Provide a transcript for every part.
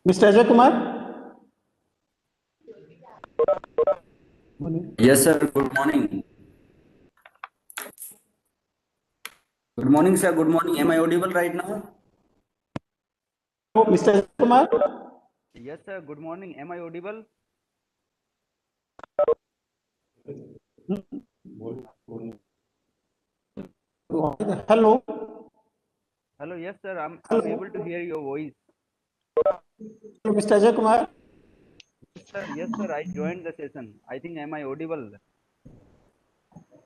Mr. Ajay Kumar? Yes, sir. Good morning. Good morning, sir. Good morning. Am I audible right now? Oh, Mr. Kumar. Yes, sir. Good morning. Am I audible? Hello. Hello. Yes, sir. I'm Hello. able to hear your voice. Mr. Ajay Kumar. Yes, sir. Yes, sir. I joined the session. I think am I audible?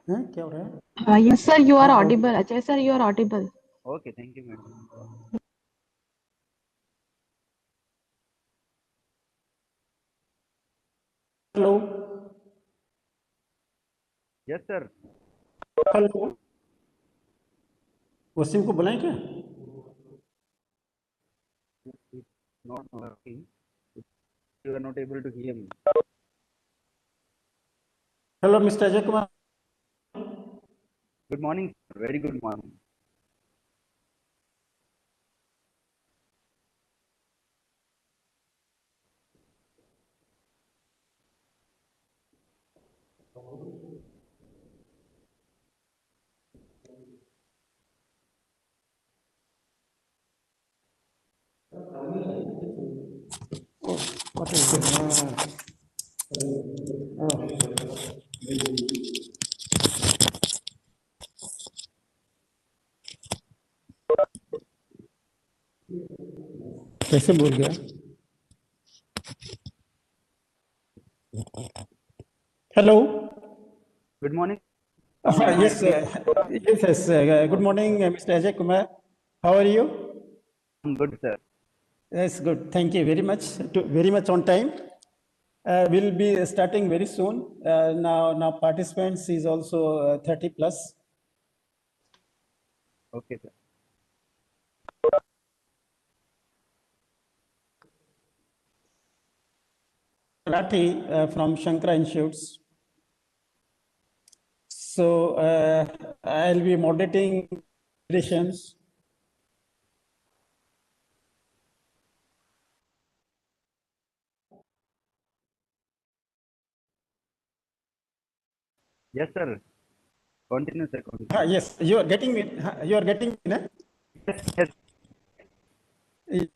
क्या हो रहा है? Yes, sir, you are audible. Ajay, sir, you are audible. Okay. Thank you, madam. Hello. Yes, sir. Hello. Wasim को बुलाएं क्या? It's not working. You are not able to hear me. Hello, Mr. Ajay Kumar. Good morning, sir. Very good morning. What is it? कैसे बोल गया? Hello. Good morning. Morning. Am I Yes, audible? yes. Good morning, Mr. Ajay Kumar. How are you? I'm good, sir. Yes, good. Thank you very much. Very much on time. We'll be starting very soon. Now participants is also 30 plus. Okay, sir. Rathi from Shankara Institutes. So I'll be moderating sessions. Yes, sir. Continue, sir. Continue. Yes, you are getting me. You are getting me. Na? Yes, yes. You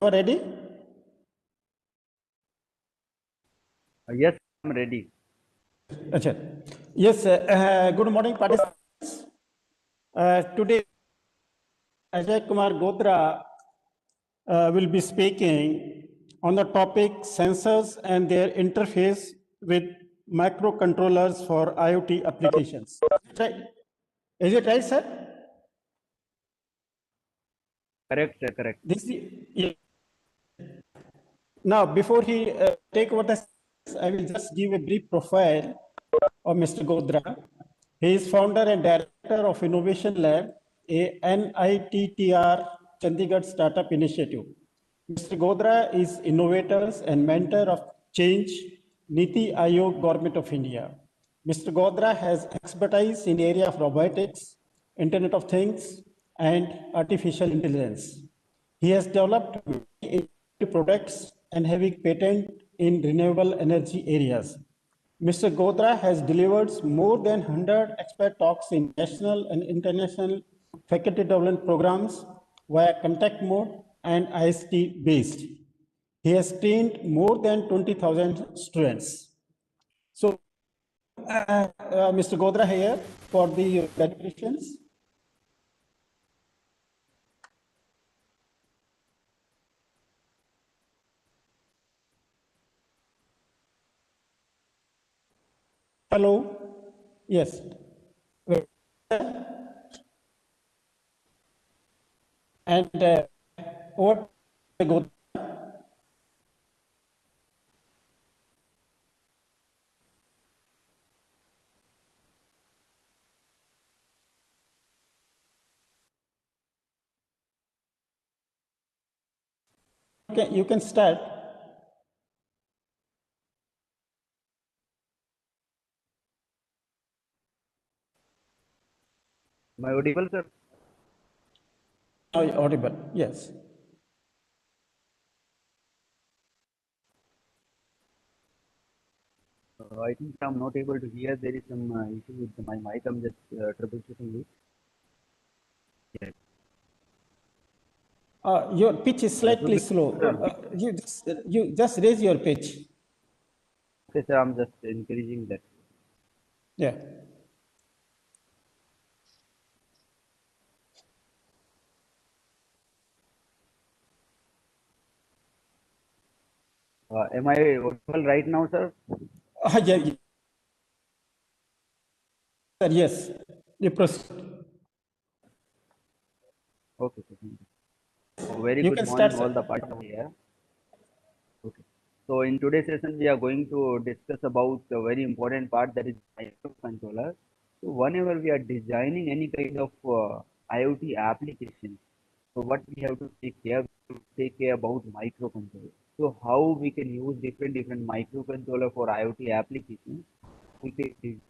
are ready? Yes, I'm ready. Achha. Yes, good morning, participants. Today, Ajay Kumar Godra will be speaking on the topic sensors and their interface with microcontrollers for IoT applications. Right? Is it right, sir? Correct, sir. Correct. Yeah. Now, before he take over the, I will just give a brief profile of Mr. Godra. He is founder and director of Innovation Lab, a NITTR Chandigarh Startup Initiative. Mr. Godra is innovators and mentor of Change, Niti Aayog, Government of India. Mr. Godra has expertise in the area of robotics, Internet of Things, and artificial intelligence. He has developed many products and having patent in renewable energy areas. Mr. Godra has delivered more than 100 expert talks in national and international faculty development programs via contact mode and IST based. He has trained more than 20,000 students. So, Mr. Godra here for the deliberations. Hello. Yes. And what go okay, you can start. Am I audible, sir? audible. Yes. I think I'm not able to hear. There is some issue with my mic. I'm just troubleshooting it. Yes. Your pitch is Should slightly we, slow. You just raise your pitch. okay, sir, I'm just encouraging that. Yeah. Am I audible right now, sir? Yeah, sir, yes. You proceed. Okay, sir. Thank you. Very You good can morning, start, all the sir. participants here. Okay. So in today's session, we are going to discuss about a very important part, that is microcontroller. So whenever we are designing any kind of IoT application, so what we have to take care about microcontroller. So how we can use different microcontroller for IoT applications. We can design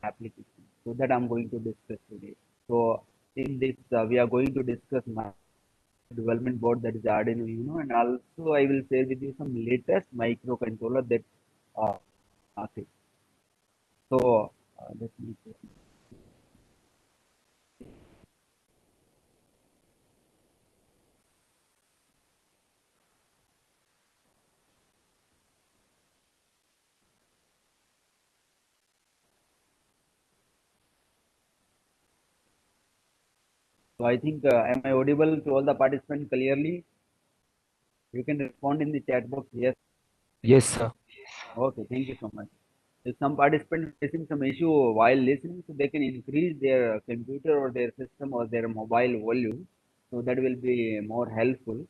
application. So that I'm going to discuss today. So in this, we are going to discuss my development board, that is Arduino Uno, and also I will share with you some latest microcontroller that market. So let me see. So I think am I audible to all the participants clearly? You can respond in the chat box. Yes. Yes, sir. Okay. Thank you so much. If some participant facing some issue while listening, so they can increase their computer or their system or their mobile volume. So that will be more helpful.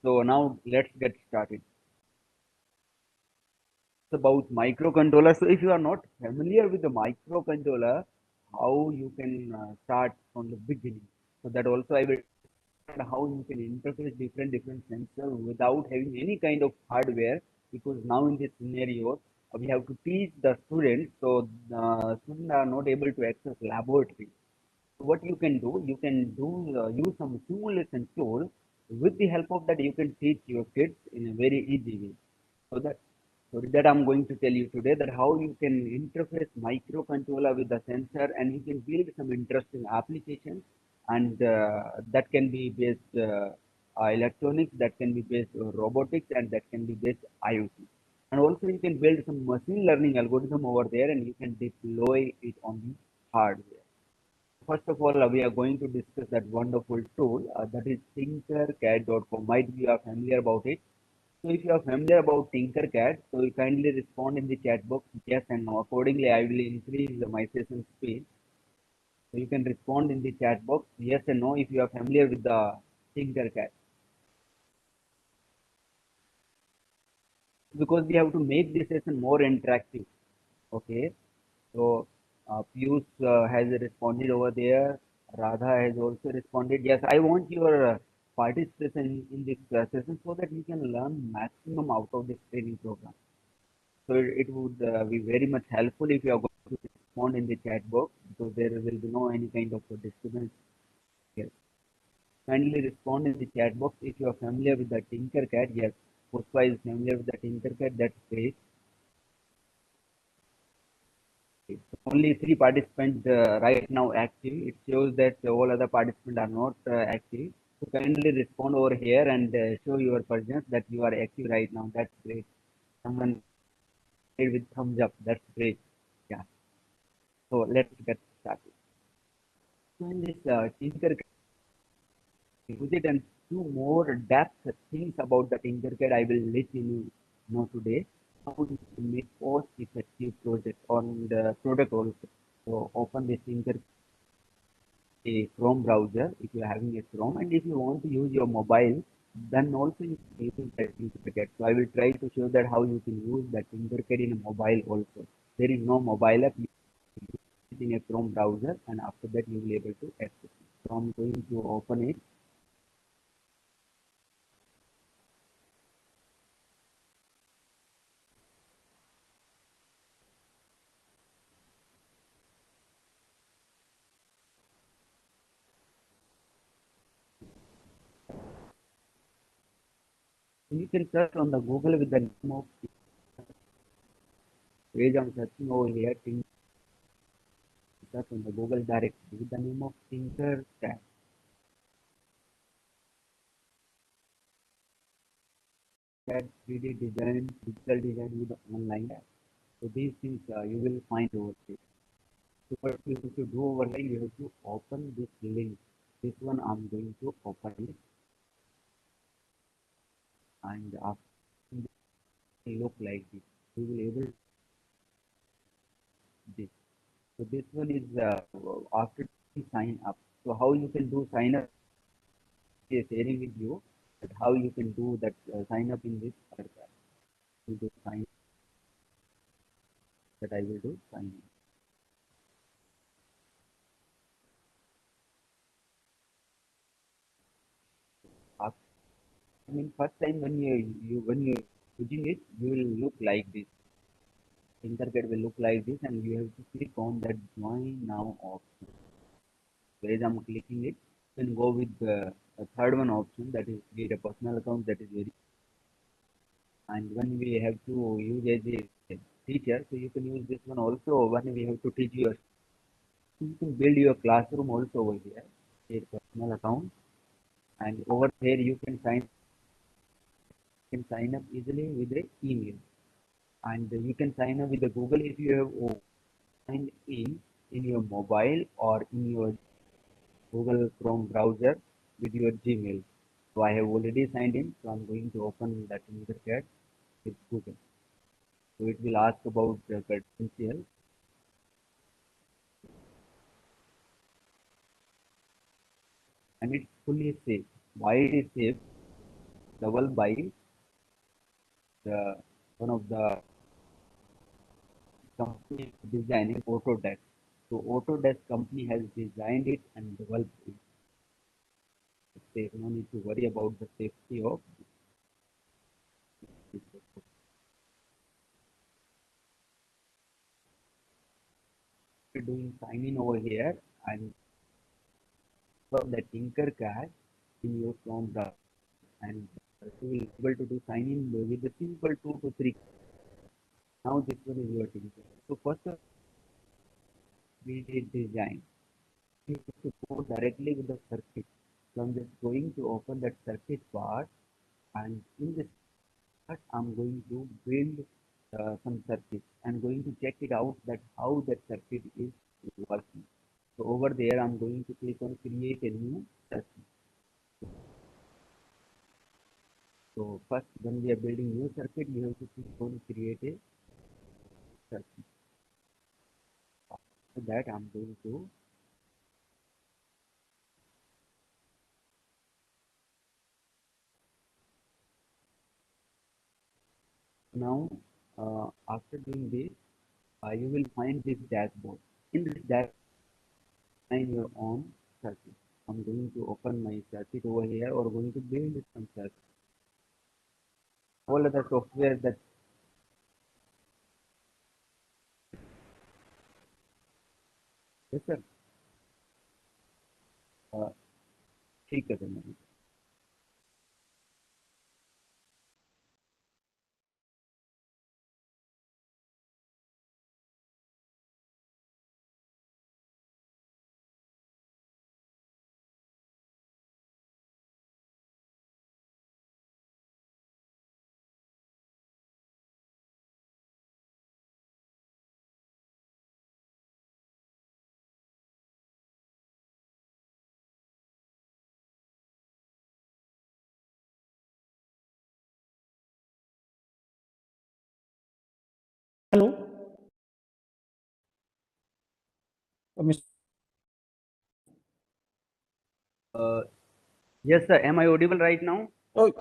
So now let's get started. About microcontroller. So if you are not familiar with the microcontroller, how you can start from the beginning. So that also I will how you can interface different sensors without having any kind of hardware, because now in this scenario we have to teach the students, so the students are not able to access laboratory. So what you can do use some simulation tool. With the help of that, you can teach your kids in a very easy way. So that I'm going to tell you today, that how you can interface microcontroller with the sensor, and you can build some interesting applications, and that can be based electronics, that can be based robotics, and that can be based IoT. And also you can build some machine learning algorithm over there, and you can deploy it on the hardware. First of all, we are going to discuss that wonderful tool, that is tinkercad.com. Might be you are familiar about it. So if you are familiar about Tinkercad, so you kindly respond in the chat box yes and no. Accordingly, I will increase my session speed. So you can respond in the chat box yes and no if you are familiar with the Tinkercad. Because we have to make this session more interactive. Okay. So Piyush has responded over there. Radha has also responded. Yes, I want your participation in this session so that you can learn maximum out of this training program. So it would be very much helpful if you are going to respond in the chat box, because there will be no any kind of disturbance here. Kindly respond in the chat box if you are familiar with the Tinkercad. Yes, Pushpa is familiar with the Tinkercad. That's great. Only three participants right now active. It shows that all other participants are not active. So kindly respond over here and show your presence that you are active right now. That's great. Someone with thumbs up. That's great. Yeah. So let's get started. So in this Tinkercad, use it, and two more depth things about the Tinkercad I will let you know today. How you can make cost-effective project on the product also. So open this Tinkercad, a Chrome browser if you are having a Chrome, and if you want to use your mobile, then also you can use that Tinkercad. So I will try to show that how you can use that Tinkercad in a mobile also. There is no mobile app. You can use it in a Chrome browser, and after that you will be able to access it. So I'm going to open it. You can search on the Google with the name of page I'm searching over here. Search on the Google directly with the name of Tinkercad. 3D design, digital design with the online. So these things you will find over here. So what you have to do over here, you have to open this link. This one I'm going to open it, and after it will look like this. You will able this. So this one is after sign up. So how you can do sign up? Is sharing with you that how you can do that sign up in this. You do sign that I will do sign up. I mean, first time when you using it, you will look like this. Internet will look like this, and you have to click on that join now option. Whereas I'm clicking it, you can go with the third one option, that is create a personal account. That is very, and when we have to use as a teacher, so you can use this one also when we have to teach you. You can build your classroom also over here. Create personal account, and over there you can sign up easily with the email, and you can sign up with the Google if you have signed in your mobile or in your Google Chrome browser with your Gmail. So I have already signed in, so I'm going to open that Intercat with Google. So it will ask about the credential, and it's fully safe. Why it is safe? Double by the one of the company designing Autodesk. So Autodesk company has designed it and developed it. Safe. No need to worry about the safety of this. We're doing sign in over here, and from the Tinkercad in your Chrome browser, and you will be able to do sign in with the simple 2 to 3. Now this one is your Tinker. So first we did design. You have to go directly with the circuit. So I'm just going to open that circuit part, and in this part I'm going to build some circuits. I'm going to check it out that how that circuit is working. So over there I'm going to click on create a new circuit. So first, when we are building new circuit, you have to click on create a circuit. After that, I'm going to now. After doing this, you will find this dashboard. In this dashboard, find your own circuit. I'm going to open my circuit over here, or going to build some circuit. All other software that yes sir. Uh, ठीक है sir. Hello, Mr. Yes sir. Am I audible right now? Oh,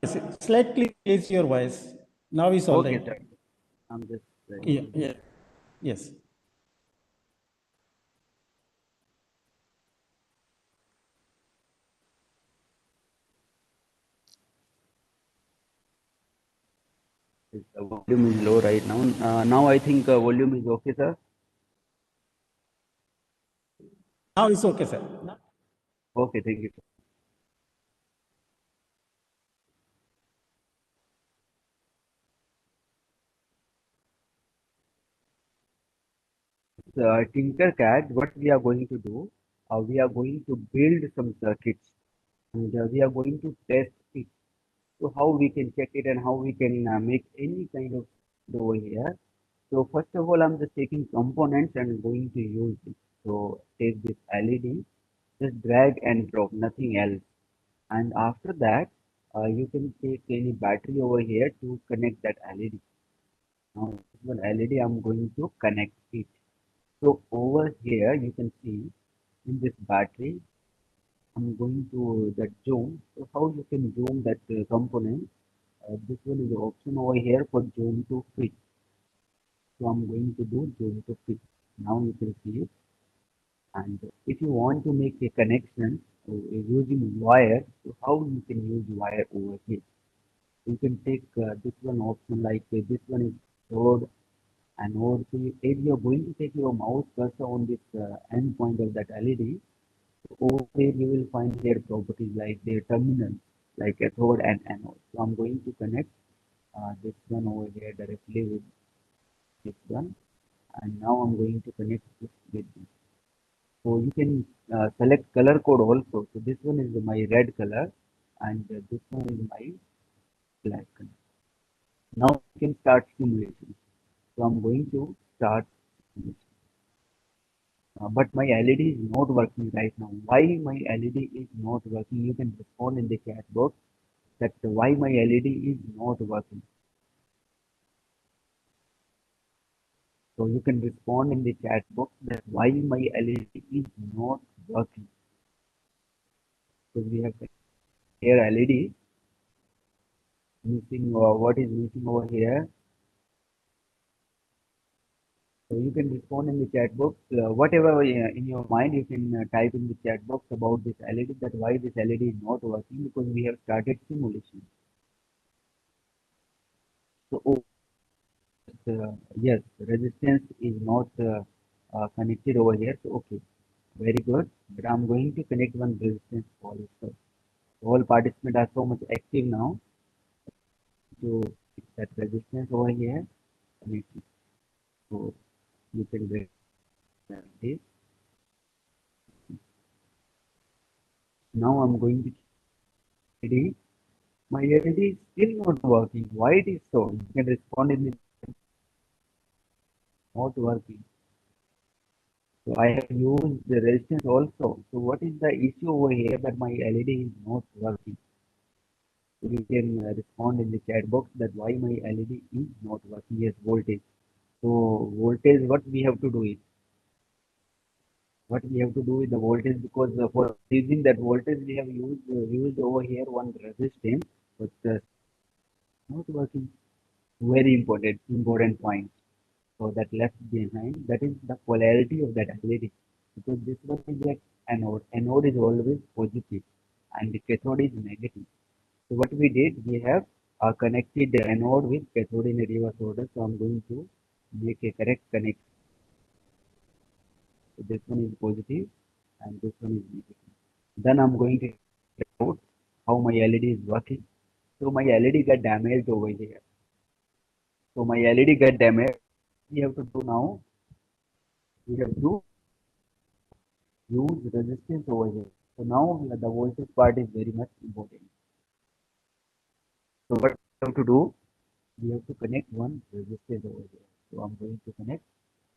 yes, slightly raise your voice. Now is all Okay right. sir. I'm just Yeah, yeah, yes. the volume is low right now. Now I think volume is okay, sir. Now it's okay, sir. Okay, thank you. Tinkercad, what we are going to do, we are going to build some circuits and we are going to test it. So how we can check it and how we can make any kind of over here. So first of all, I'm just taking components and going to use it. So take this LED, just drag and drop, nothing else. And after that, you can take any battery over here to connect that LED. Now, this one LED, I'm going to connect it. So over here, you can see in this battery, I'm going to that zoom. So how you can zoom that component? This one is the option over here for zoom to fit. So I'm going to do zoom to fit. Now you can see it. And if you want to make a connection using wire, so how you can use wire over here? You can take this one option like this one is road and over to if you're going to take your mouse cursor on this end point of that LED, over there you will find their properties like their terminals like cathode and anode. So I'm going to connect this one over here directly with this one and now I'm going to connect this with this. So you can select color code also. So this one is my red color and this one is my black color. Now we can start simulation. So I'm going to start simulation. But my LED is not working right now. Why my LED is not working? You can respond in the chat box that why my LED is not working. So you can respond in the chat box that why my LED is not working. So we have here LED missing. What is missing over here? So you can respond in the chat box. Whatever in your mind, you can type in the chat box about this LED, that why this LED is not working, because we have started simulation. So yes, resistance is not connected over here. So okay, very good. But I'm going to connect one resistance also. All participants are so much active now. So that resistance over here, connect it. So you can get this. Now I'm going to LED. My LED is still not working. Why it is so? You can respond in the not working. So I have used the resistance also. So what is the issue over here that my LED is not working? So you can respond in the chat box that why my LED is not working. Yes, voltage. So voltage, what we have to do is what we have to do with the voltage, because for using that voltage we have used over here one resistance, but not working. Very important point. So that left behind, that is the polarity of that LED, because this one is like anode. Anode is always positive and the cathode is negative. So what we did, we have connected the anode with cathode in a reverse order. So I'm going to make a correct connection. So this one is positive and this one is negative. Then I'm going to check out how my LED is working. So my LED got damaged over here. So my LED got damaged. We have to do now, we have to use resistance over here. So now the voltage part is very much important. So what we have to do, we have to connect one resistance over here. So I'm going to connect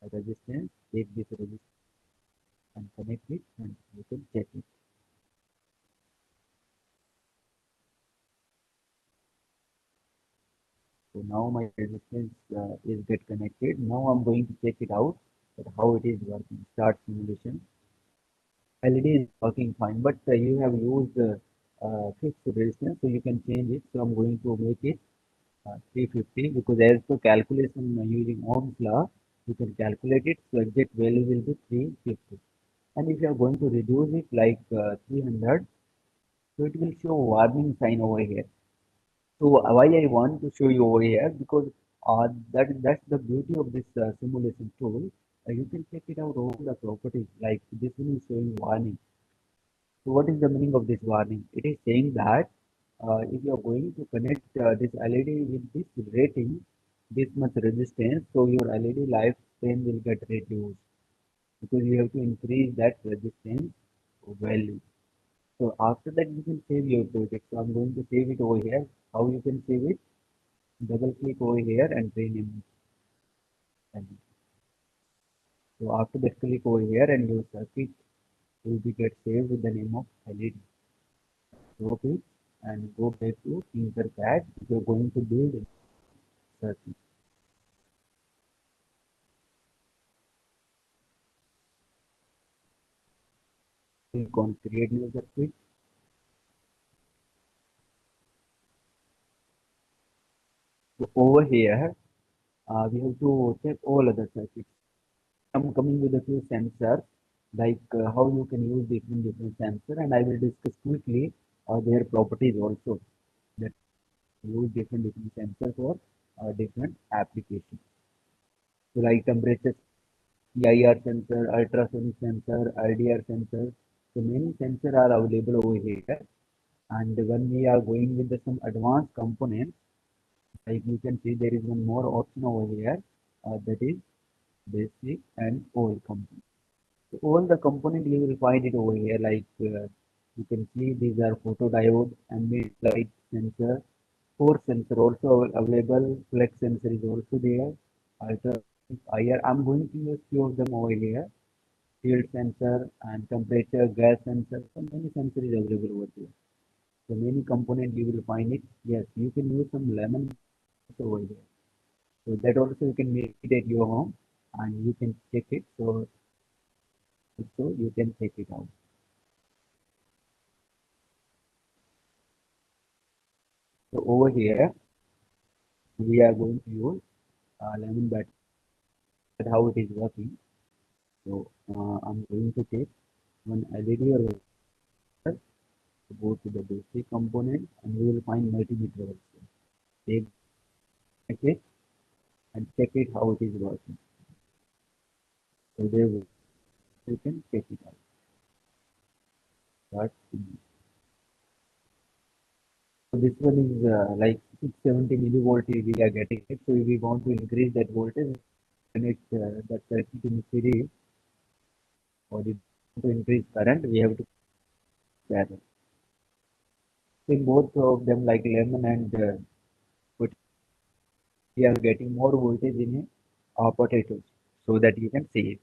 a resistance, take this resistance and connect it and you can check it. So now my resistance is get connected. Now I'm going to check it out that how it is working. Start simulation. LED is working fine, but you have used fixed resistance, so you can change it. So I'm going to make it 350, because as per calculation using Ohm's law, you can calculate it. So exact value will be 350. And if you are going to reduce it like 300, so it will show warning sign over here. So why I want to show you over here, because that's the beauty of this simulation tool. You can check it out all the properties, like this one is showing warning. So what is the meaning of this warning? It is saying that if you are going to connect this LED with this rating, this much resistance, so your LED lifespan will get reduced. because you have to increase that resistance value. So after that, you can save your project. So I'm going to save it over here. How you can save it? Double click over here and rename it. So after that, click over here and your circuit will be get saved with the name of LED. Drop it and go back to Etherpad. You're going to build a circuit. Click on create new circuit. So over here, we have to check all other circuits. I'm coming with a few sensors, like how you can use different sensor, and I will discuss quickly their properties also. That use different sensors for different applications. So like temperature, PIR sensor, ultrasonic sensor, IDR sensor. So many sensors are available over here. And when we are going with some advanced components, like you can see there is one more option over here, that is basic and all components. So all the component you will find it over here, like you can see these are photodiode, ambient light sensor, force sensor also available, flex sensor is also there, ultra IR. I'm going to use few of them over here, field sensor and temperature, gas sensor. So many sensor is available over there. So many component you will find it. Yes, you can use some lemon over here. So that also you can make it at your home and you can check it. So you can check it out. So over here we are going to use lemon battery. That's how it is working. So I'm going to take one LED or whatever, go to the basic component and you will find multimeter also. Take it and check it how it is working. So there you can check it out. Start. So this one is like 670 millivolt we are getting it. So if we want to increase that voltage, connect that circuit in series, or if we want to increase current, we have to parallel. In both of them, like lemon and but we are getting more voltage in a potatoes, so that you can see it.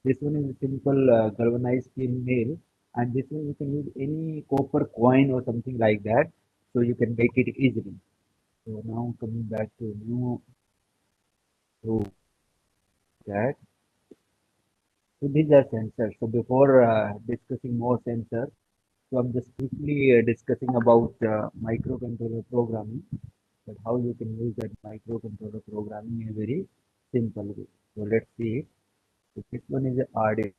This one is a simple galvanized steel nail, and this one you can use any copper coin or something like that, so you can make it easily. So now coming back to new to that. So these are sensors. So before discussing more sensors, so I'm just quickly discussing about microcontroller programming, that how you can use that microcontroller programming in a very simple way. So let's see. So this one is a RD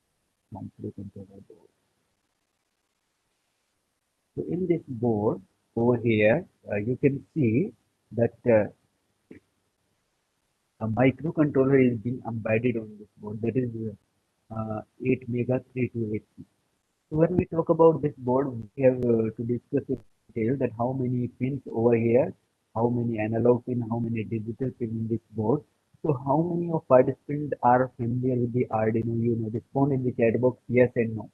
microcontroller board. So in this board over here, you can see that a microcontroller is being embedded on this board. That is 8 mega 328. So when we talk about this board, we have to discuss in detail that how many pins over here, how many analog pin, how many digital pin in this board. So how many of participants are familiar with the Arduino? You know, respond in the chat box yes and no.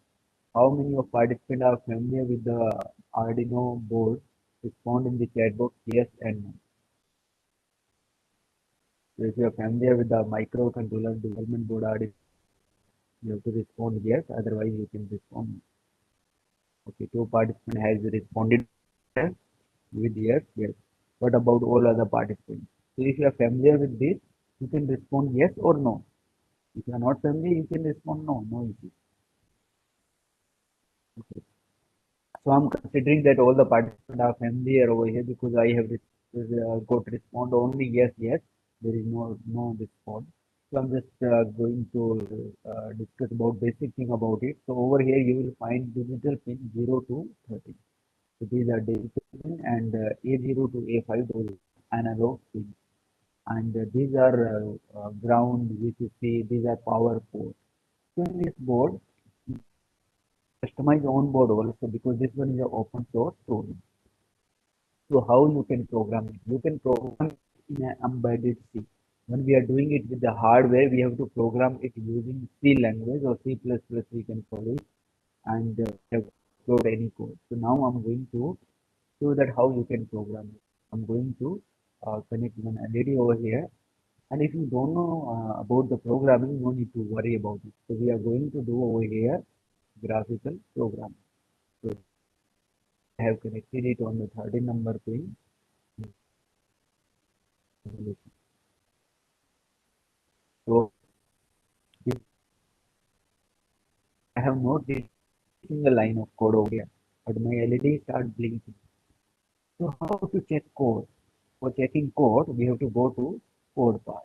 How many of participants are familiar with the Arduino board? Respond in the chat box yes and no. So if you are familiar with the microcontroller development board Arduino, you have to respond yes, otherwise you can respond no. Okay, two participants has responded with yes, yes. What about all other participants? So if you are familiar with this, you can respond yes or no. If you are not familiar, you can respond no, no issue. Okay. So I'm considering that all the participants are familiar over here because I have got respond only yes, yes. There is no response. So I'm just going to discuss about basic thing about it. So over here you will find digital pin 0 to 30. So these are digital pin and A0 to A5 those analog pins. And these are ground VCC, these are power ports. So in this board, customize own board also because this one is an open source tool. So how you can program it? You can program it in an embedded C. when we are doing it with the hardware, we have to program it using C language or C++, we can call it, and have upload any code. So now I'm going to show that how you can program it. I'm going to connect one LED over here. And if you don't know about the programming, no need to worry about it. So we are going to do over here graphical programming. So I have connected it on the 13 number pin. So if I have not written a single line of code over here, but my LED start blinking. So how to check code? For checking code, we have to go to code part.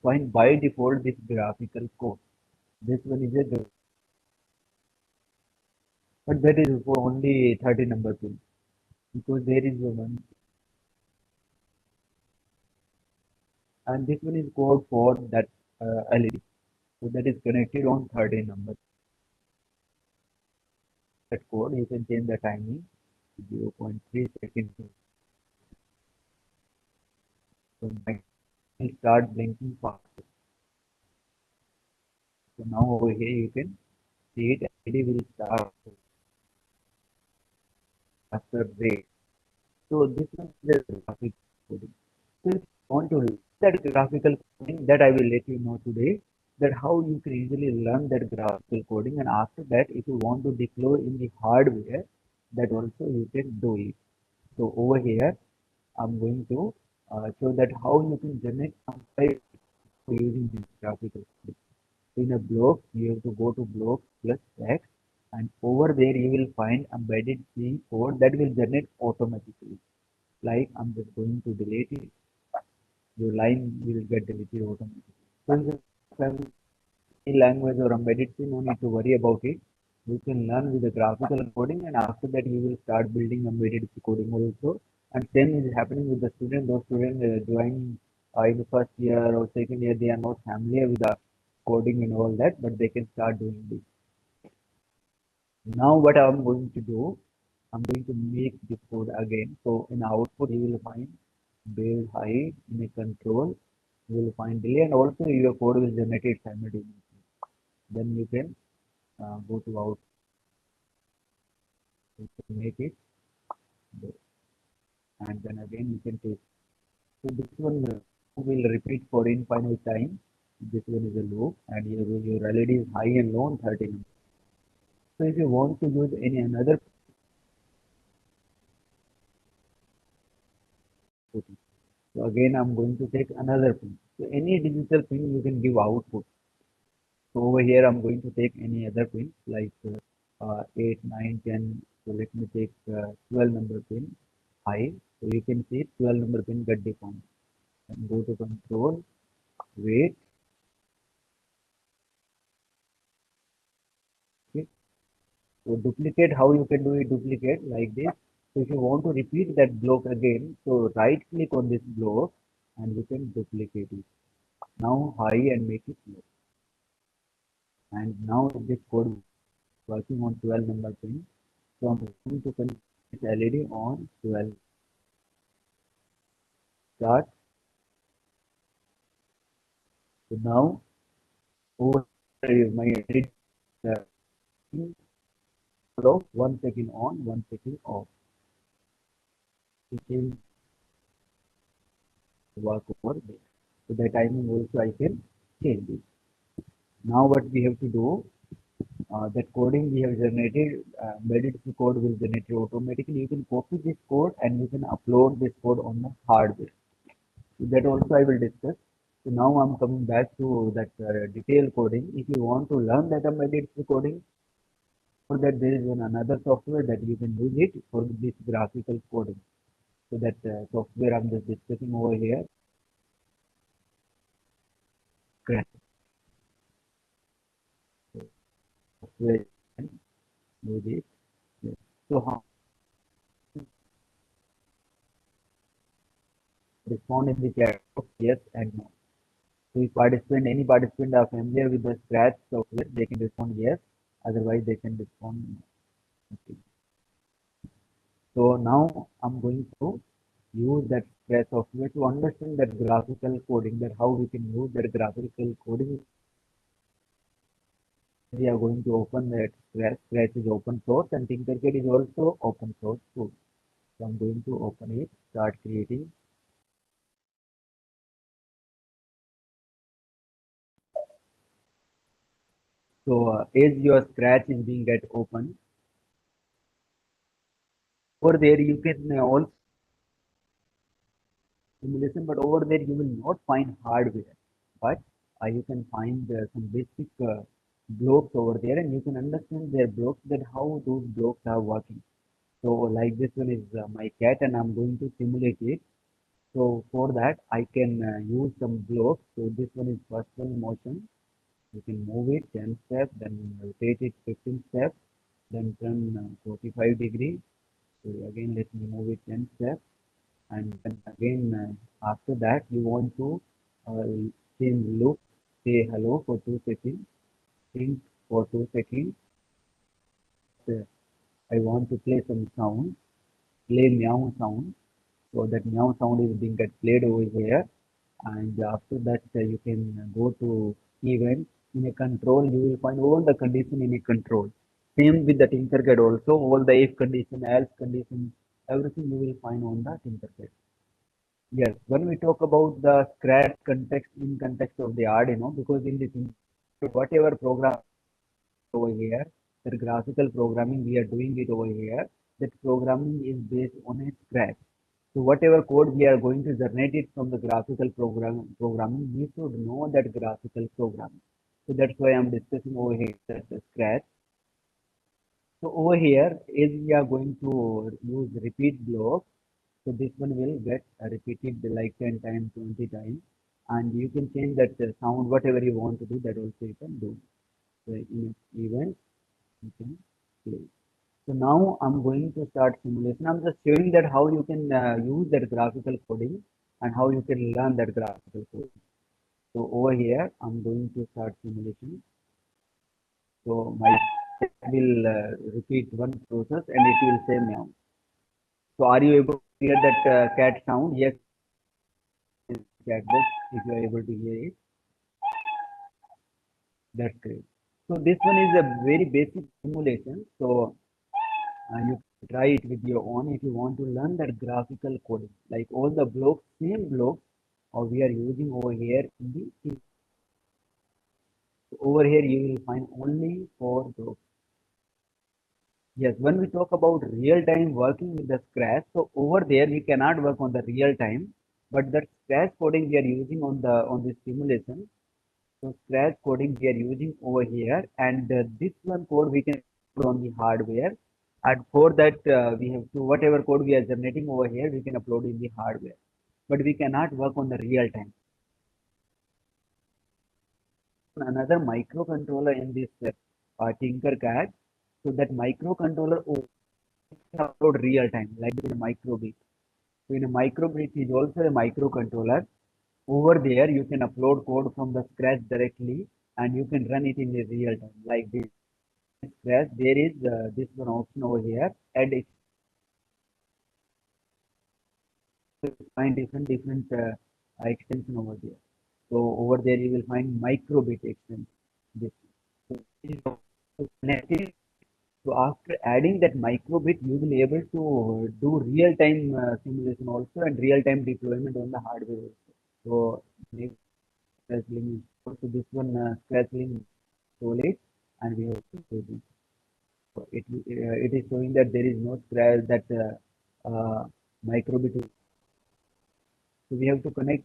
Find by default this graphical code. This one is a, but that is for only 30 number pin, because there is one, and this one is code for that LED. So that is connected on 30 number. That code you can change the timing to 0.3 seconds. So my will start blinking fast. So now over here you can see it. LED will start after wait. So this one is the graphic coding. So if you want to learn that graphical coding, that I will let you know today, that how you can easily learn that graphical coding, and after that if you want to deploy in the hardware, that also you can do it. So over here I'm going to show that how you can generate some file using this graphical coding. In a block, you have to go to block plus text, and over there you will find embedded C code that will generate automatically. Like I'm just going to delete it, your line will get deleted automatically. So if you have any language or embedded C, no need to worry about it. You can learn with the graphical coding, and after that you will start building embedded C coding also. And same is happening with the student. Those students join in the first year or second year, they are not familiar with the coding and all that, but they can start doing this. Now what I'm going to do, I'm going to make this code again. So in output you will find base height, in a control you will find delay, and also your code will generate it simultaneously. Then you can go to out, you can make it there. And then again you can take. So this one will repeat for infinite time. This one is a loop, and your LED is high and low on 13. So if you want to use any another putty. So again, I'm going to take another pin. So any digital pin you can give output. So over here, I'm going to take any other pin like 8, 9, 10. So let me take 12 number pin high. So you can see 12 number pin get defined. And go to control, wait. Okay. So duplicate, how you can do it, duplicate like this. So if you want to repeat that block again, so right click on this block and you can duplicate it. Now high and make it low. And now this code is working on 12 number pin. So I'm going to connect this LED on 12. Start. So now over here my LED off, 1 second on, 1 second off. It will work over there. So the timing also I can change it. Now what we have to do, that coding we have generated, embedded C code will generate it automatically. You can copy this code and you can upload this code on the hardware. So that also I will discuss. So now I'm coming back to that detailed coding. If you want to learn that embedded C coding, for that there is another software that you can use it for this graphical coding. So that software I'm just discussing over here. Software you can use it. Yes. So how respond in the chat box, yes and no. So if any participant are familiar with the Scratch software, they can respond yes. Otherwise, they can respond no. Okay. So now I'm going to use that Scratch software to understand that graphical coding, that how we can use that graphical coding. We are going to open that Scratch. Scratch is open source and Tinkercad is also open source too. So I'm going to open it, start creating. So as your Scratch is being get open, over there you can also simulation, but over there you will not find hardware, but you can find some basic blocks over there, and you can understand their blocks, that how those blocks are working. So like this one is my cat, and I'm going to simulate it. So for that I can use some blocks. So this one is first one motion. You can move it 10 steps, then rotate it 15 steps, then turn 45 degrees. So again let me move it 10 steps, and then again after that you want to uh, change look, say hello for 2 seconds, think for 2 seconds. uh, I want to play some sound, play meow sound. So that meow sound is being get played over here, and after that you can go to event. In a control you will find all the condition in a control. Same with the Tinkercad also, all the if condition, else condition, everything you will find on the Tinkercad. Yes, when we talk about the Scratch context in context of the Arduino, because in this whatever program over here, the graphical programming we are doing it over here, that programming is based on a Scratch. So whatever code we are going to generate it from the graphical programming, we should know that graphical programming. So that's why I'm discussing over here that the Scratch. So over here, as we are going to use repeat block, so this one will get repeated like 10 times, 20 times, and you can change that sound, whatever you want to do, that also you can do. So in event, you can play. So now I'm going to start simulation. I'm just showing that how you can use that graphical coding and how you can learn that graphical coding. So over here, I'm going to start simulation. So my will repeat one process and it will say meow. So are you able to hear that cat sound? Yes, cat box. If you are able to hear it, that's great. So this one is a very basic simulation. So you can try it with your own if you want to learn that graphical coding. Like all the blocks, same blocks, or we are using over here in the over here you will find only four blocks. Yes, when we talk about real time working with the Scratch, so over there we cannot work on the real time, but that Scratch coding we are using on this simulation. So Scratch coding we are using over here, and this one code we can put on the hardware. And for that we have to whatever code we are generating over here, we can upload in the hardware, but we cannot work on the real time. Another microcontroller in this Tinkercad, so that microcontroller upload real time, like in a microbit. So in a microbit is also a microcontroller. Over there, you can upload code from the Scratch directly, and you can run it in the real time. Like this Scratch, there is this one option over here. Add find different extension over there. So over there, you will find microbit extension. This. So this is connected. So after adding that microbit, you will be able to do real-time simulation also and real-time deployment on the hardware also. So next Scratch link, so this one Scratch link solid, and we have to do this. So it is showing that there is no Scratch that microbit. So we have to connect.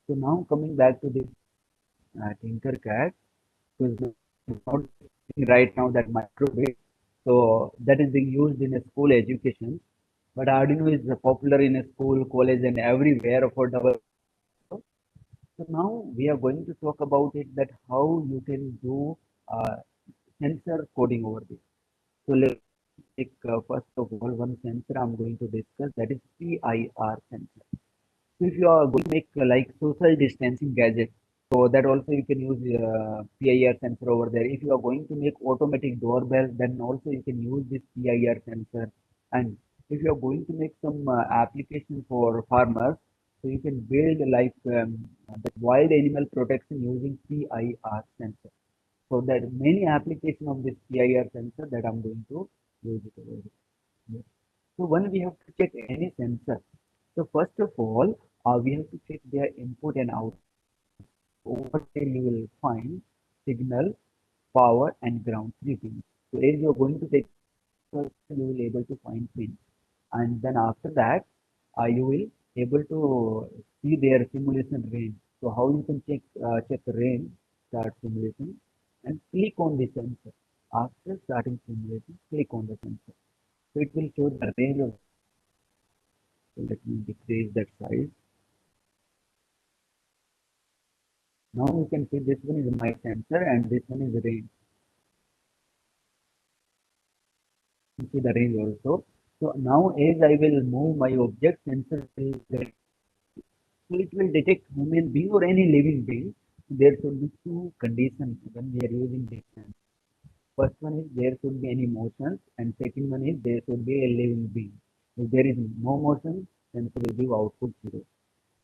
So now coming back to this Tinkercad, so it's not right now that microbit. So that is being used in a school education. But Arduino is popular in a school, college, and everywhere for double. So now we are going to talk about it, that how you can do uh, sensor coding over this. So let's take first of all one sensor I'm going to discuss, that is PIR sensor. So if you are going to make like social distancing gadget, so that also you can use PIR sensor over there. If you are going to make automatic doorbell, then also you can use this PIR sensor. And If you are going to make some application for farmers, so you can build like the wild animal protection using PIR sensor. So that many application of this PIR sensor that I'm going to use it over here. So when we have to check any sensor, so first of all, we have to check their input and output. Over there you will find signal, power and ground, three pins. So as you are going to take, you will able to find pins, and then after that you will able to see their simulation range. So how you can check range, start simulation, and click on the sensor. After starting simulation, click on the sensor. So it will show the range of. So let me decrease that size. Now you can see this one is my sensor and this one is range. You see the range also. So now as I will move my object, sensor will get, so it will detect human being or any living being. There should be two conditions when we are using this sensor. First one is there should be any motion, and second one is there should be a living being. If there is no motion, sensor will give output zero,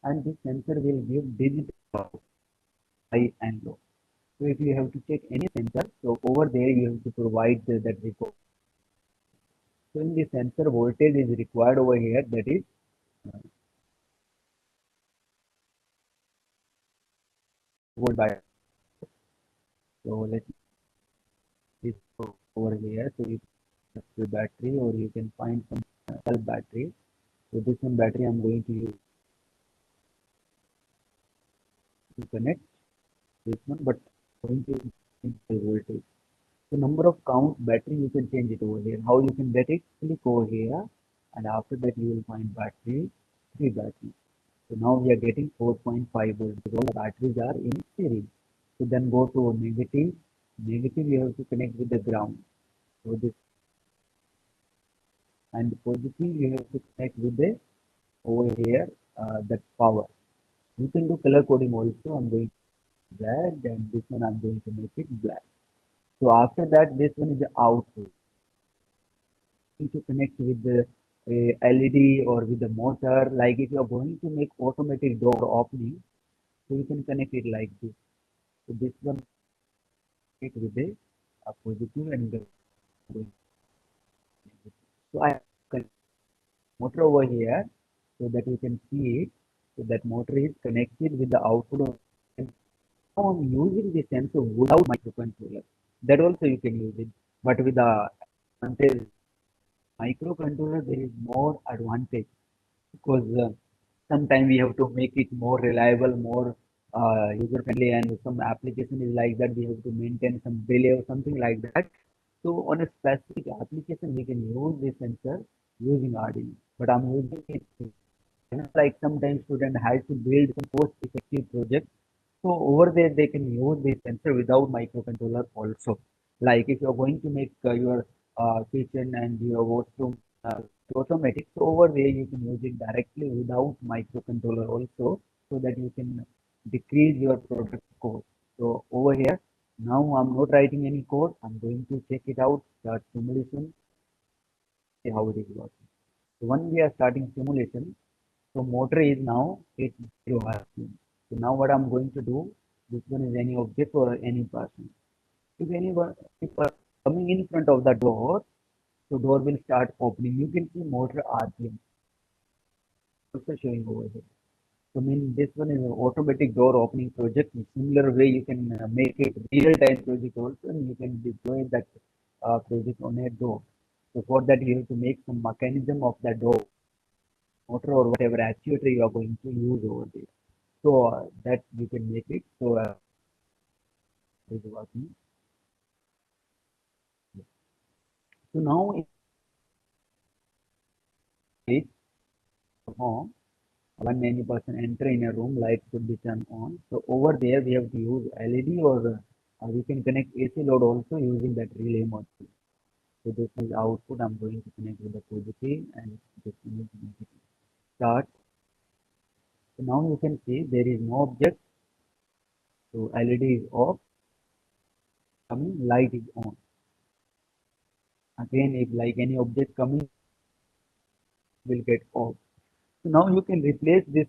and this sensor will give digital output, high and low. So if you have to check any sensor, so over there you have to provide that report. So in the sensor voltage is required over here, that is uh, volt by. So let's this over here. So you can the battery or you can find some cell battery. So this one battery I'm going to use to connect this one, but going to change the voltage. So number of count battery you can change it over here. How you can get it? Click over here, and after that you will find battery, three batteries. So now we are getting 4.5 volts because all the batteries are in series. So then go to negative. Negative you have to connect with the ground. So this, and positive you have to connect with the over here that power. You can do color coding also. I'm going to red and this one I'm going to make it black. So after that this one is the output. Need to connect with the LED or with the motor. Like if you are going to make automatic door opening, so you can connect it like this. So this one it with a positive and the so I have motor over here so that you can see it. So that motor is connected with the output of. Now I'm using the sensor without microcontroller. That also you can use it, but with the advantage microcontroller there is more advantage because sometimes we have to make it more reliable, more user friendly, and some application is like that we have to maintain some delay or something like that. So on a specific application, we can use this sensor using Arduino. But I'm using it like sometimes student has to build some cost-effective project. So over there they can use this sensor without microcontroller also. Like if you're going to make your kitchen and your washroom automatic, so over there you can use it directly without microcontroller also, so that you can decrease your product cost. So over here, now I'm not writing any code. I'm going to check it out, start simulation, see how it is working. So when we are starting simulation, so motor is now 80 RPM. So now what I'm going to do, this one is any object or any person. If anyone if coming in front of the door, so door will start opening. You can see motor RPM also showing over here. So mean this one is an automatic door opening project. In similar way, you can make it real time project also, and you can deploy that project on a door. So for that, you have to make some mechanism of the door, motor or whatever actuator you are going to use over there. So that you can make it. So is working. So now if home, when any person enter in a room, light should be turned on. So over there we have to use LED or we can connect AC load also using that relay module. So this is output. I'm going to connect with the positive and this one is negative. Start. So now you can see there is no object. So LED is off. Coming, light is on. Again, if like any object coming, will get off. So now you can replace this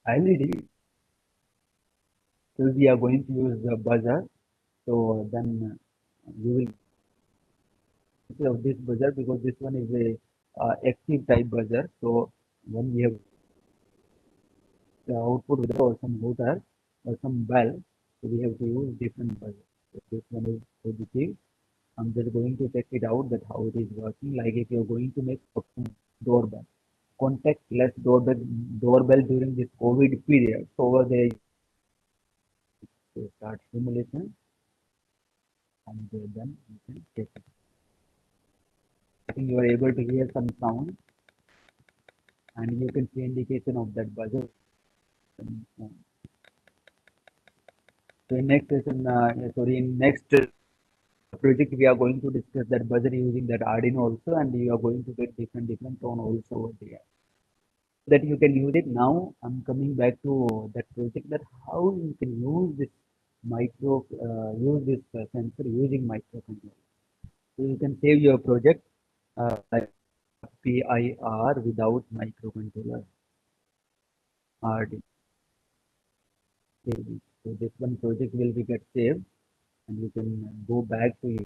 LED. So we are going to use the buzzer. So then you will see of this buzzer because this one is a active type buzzer. So when we have the output with or some motor or some bell, so we have to use different buzzer. So this one is positive. I'm just going to check it out that how it is working. Like if you're going to make a doorbell, contactless doorbell during this COVID period. So over there, you start simulation and then you can check it. I think you are able to hear some sound and you can see indication of that buzzer. So in next session, in next project, we are going to discuss that buzzer using that Arduino also, and you are going to get different tone also over there. That you can use it now. I'm coming back to that project that how you can use this sensor using microcontroller. So you can save your project like PIR without microcontroller Arduino. So this one project will be get saved, and you can go back to your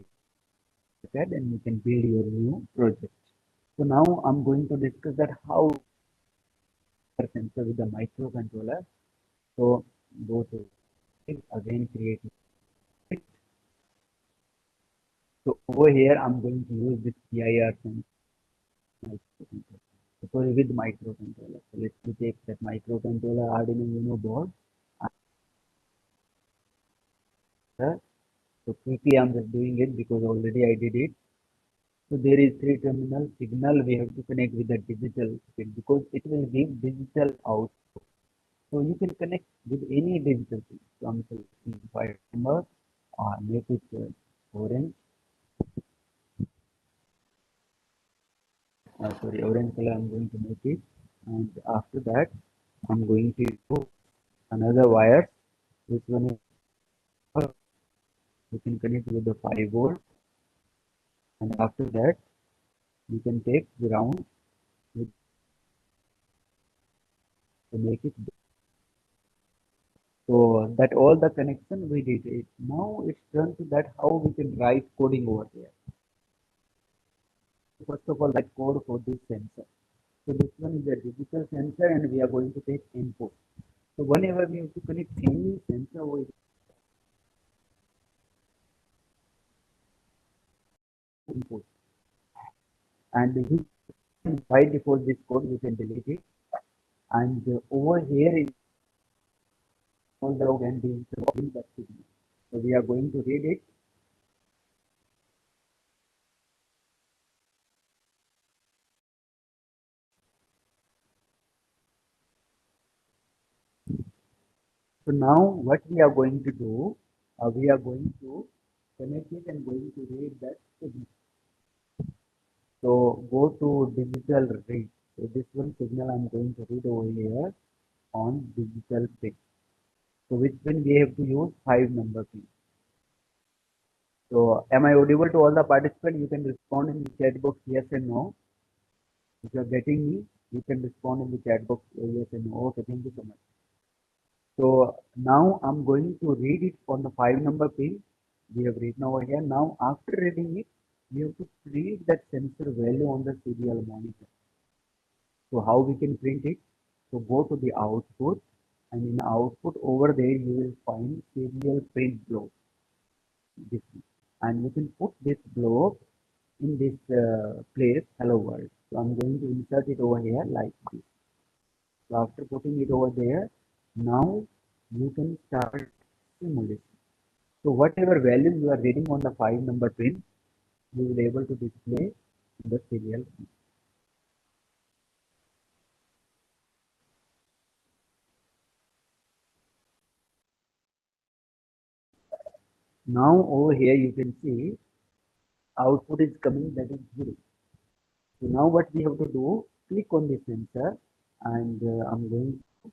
pad and you can build your new project. So now I'm going to discuss that how sensor with the microcontroller. So go to again create. So over here I'm going to use this PIR sensor microcontroller. So with microcontroller. So let's take that microcontroller Arduino Uno board. So quickly I'm just doing it because already I did it. So there is 3 terminal signal we have to connect with the digital pin because it will give digital out. So you can connect with any digital pin. So I'm selecting 5 number, make it orange. Orange color I'm going to make it. And after that, I'm going to use another wire. This one is you can connect with the 5 volt. And after that, you can take ground to make it. So that all the connection we did it. Now it's turn to that how we can write coding over there. First of all, write code for this sensor. So this one is a digital sensor and we are going to take input. So whenever we have to connect any sensor with input and you by default this code you can delete it and over here in all the and digital that signal. So we are going to read it. So now what we are going to do, we are going to connect it and going to read that signal. So go to digital read. So this one signal I'm going to read over here on digital pin. So which pin we have to use 5 number pin. So am I audible to all the participants? You can respond in the chat box yes and no. If you are getting me, you can respond in the chat box yes and no. Okay, thank you so much. So now I'm going to read it on the 5 number pin. We have written over here. Now after reading it, we have to print that sensor value on the serial monitor. So how we can print it? So go to the output and in output over there you will find serial print block. This one. And you can put this block in this place hello world. So I'm going to insert it over here like this. So after putting it over there, now you can start simulation. So whatever value you are reading on the 5 number pin, you will be able to display in the serial pin. Now over here you can see output is coming that is 0. So now what we have to do, click on the sensor and I'm going to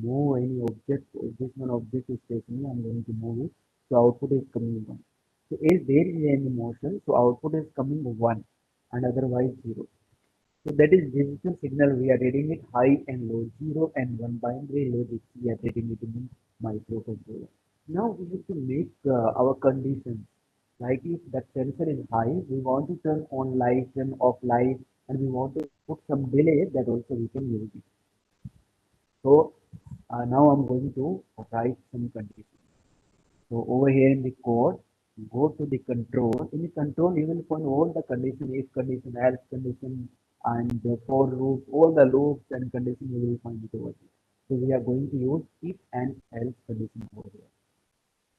move any object. This one object is taking, I'm going to move it. So output is coming 1. So if there is any motion, so output is coming 1 and otherwise 0. So that is digital signal. We are reading it high and low, 0 and 1 binary logic. We are reading it in microcontroller. Now we have to make our conditions. Like if that sensor is high, we want to turn on light, turn off light, and we want to put some delay, that also we can use it. So now I'm going to write some conditions. So over here in the code, go to the control. In the control, you will find all the condition, if condition, else condition, and the for loop, all the loops and condition you will find it over here. So we are going to use if and else condition over here.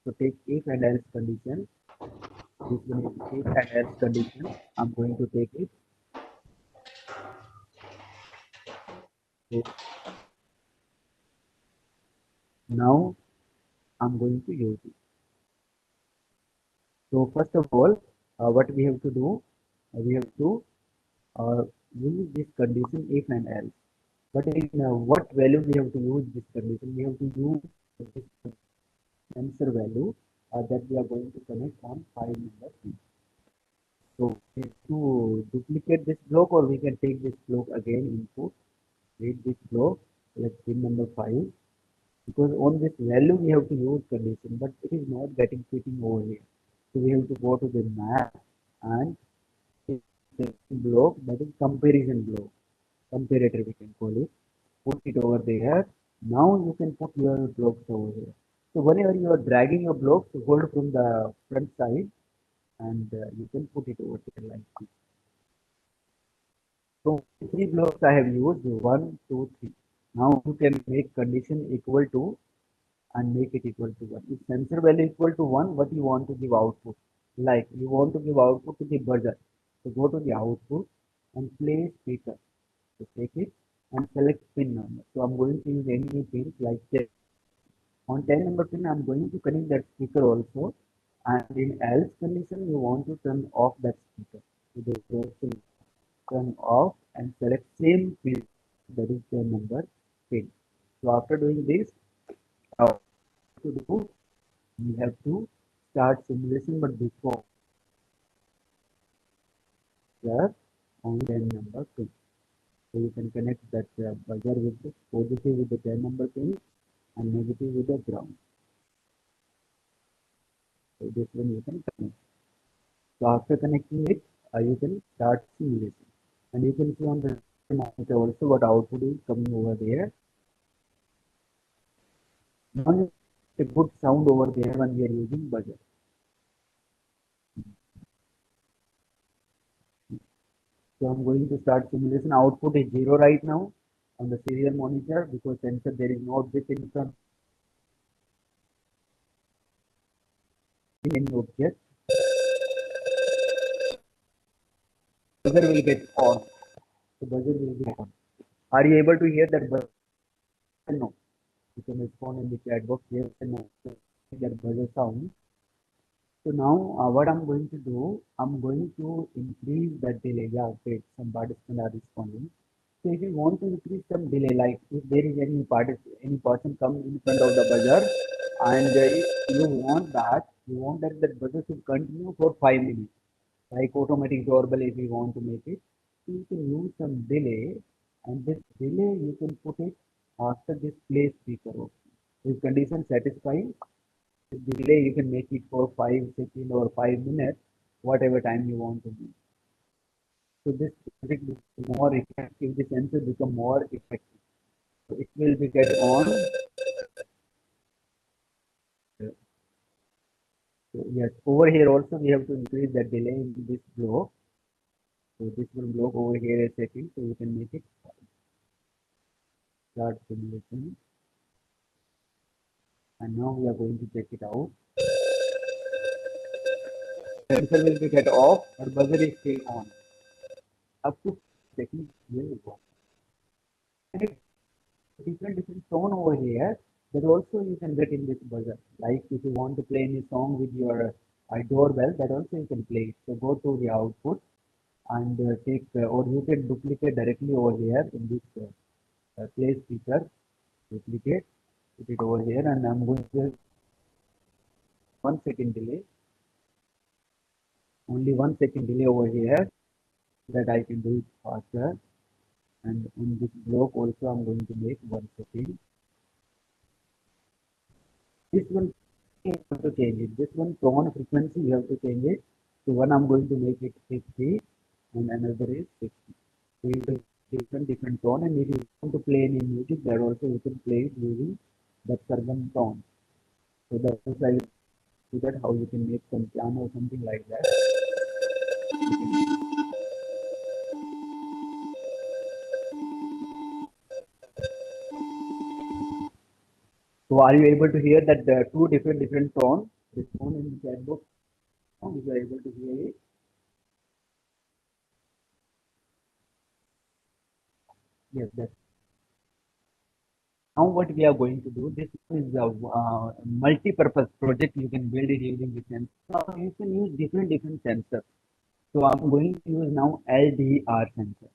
So take if and else condition. This one is if and else condition. I'm going to take it. So now I'm going to use it. So first of all, what we have to do, we have to uh, use this condition if and else. But in what value we have to use this condition? We have to use this sensor value that we are going to connect on file number 3. So we have to duplicate this block, or we can take this block again input, read this block, select pin number 5. Because on this value we have to use condition, but it is not getting fitting over here. So we have to go to the map and block, that is comparison block, comparator we can call it. Put it over there. Now you can put your blocks over here. So whenever you are dragging a block, so hold from the front side, and you can put it over there like this. So 3 blocks I have used, 1, 2, 3. Now you can make condition equal to and make it equal to 1. If sensor value equal to 1, what you want to give output? Like you want to give output to the buzzer. So go to the output and play speaker. So take it and select pin number. So I'm going to use any pins like 10. On 10 number pin, I'm going to connect that speaker also. And in else condition, you want to turn off that speaker. So the also turn off and select same pin, that is 10 number pin. So after doing this, what to do? We have to start simulation, but before that, on 10 number pin. So you can connect that buzzer with the positive with the 10 number pin and negative with the ground. So this one you can connect. So after connecting it, you can start simulation. And you can see on the monitor also what output is coming over there. Now a good sound over there when we are using buzzer. So I'm going to start simulation. Output is 0 right now on the serial monitor because sensor there is no bit in front in object. Buzzer will get on. So buzzer will be on. Are you able to hear that buzzer? No. You can respond in the chat box. Yes and no. That buzzer sound. So now what I'm going to do, I'm going to increase the delay. Yeah, okay, some participants are responding. So if you want to increase some delay, like if there is any person comes in front of the buzzer, and you want that buzzer should continue for 5 minutes, like automatic doorbell if you want to make it. So you can use some delay, and this delay you can put it after this play speaker option. If condition satisfying, delay you can make it for 5 seconds or 5 minutes, whatever time you want to do. So this project becomes more effective, the sensor become more effective. So it will be get on. So yes, over here also we have to increase the delay in this block. So this will block over here a setting, so you can make it start simulation. And now we are going to check it out. Sensor will be get off, but buzzer is still on. Up to seconds will go. Different tone over here, that also you can get in this buzzer. Like if you want to play any song with your doorbell, that also you can play it. So go to the output and take, or you can duplicate directly over here in this play speaker. Duplicate, put it over here, and I'm going to 1 second delay. Only 1 second delay over here, that I can do it faster. And on this block also I'm going to make one setting. This one you have to change it. This one tone frequency you have to change it. So one I'm going to make it 50 and another is 60. So you can different tone, and if you want to play any music, that also you can play it using that certain tone. So that is I will do that how you can make some piano or something like that. So are you able to hear that two different tones? The tone in the chat box. If you are able to hear it, yes, that's now what we are going to do. This is a multi-purpose project. You can build it using the sensor. You can use different sensors. So I'm going to use now LDR sensor.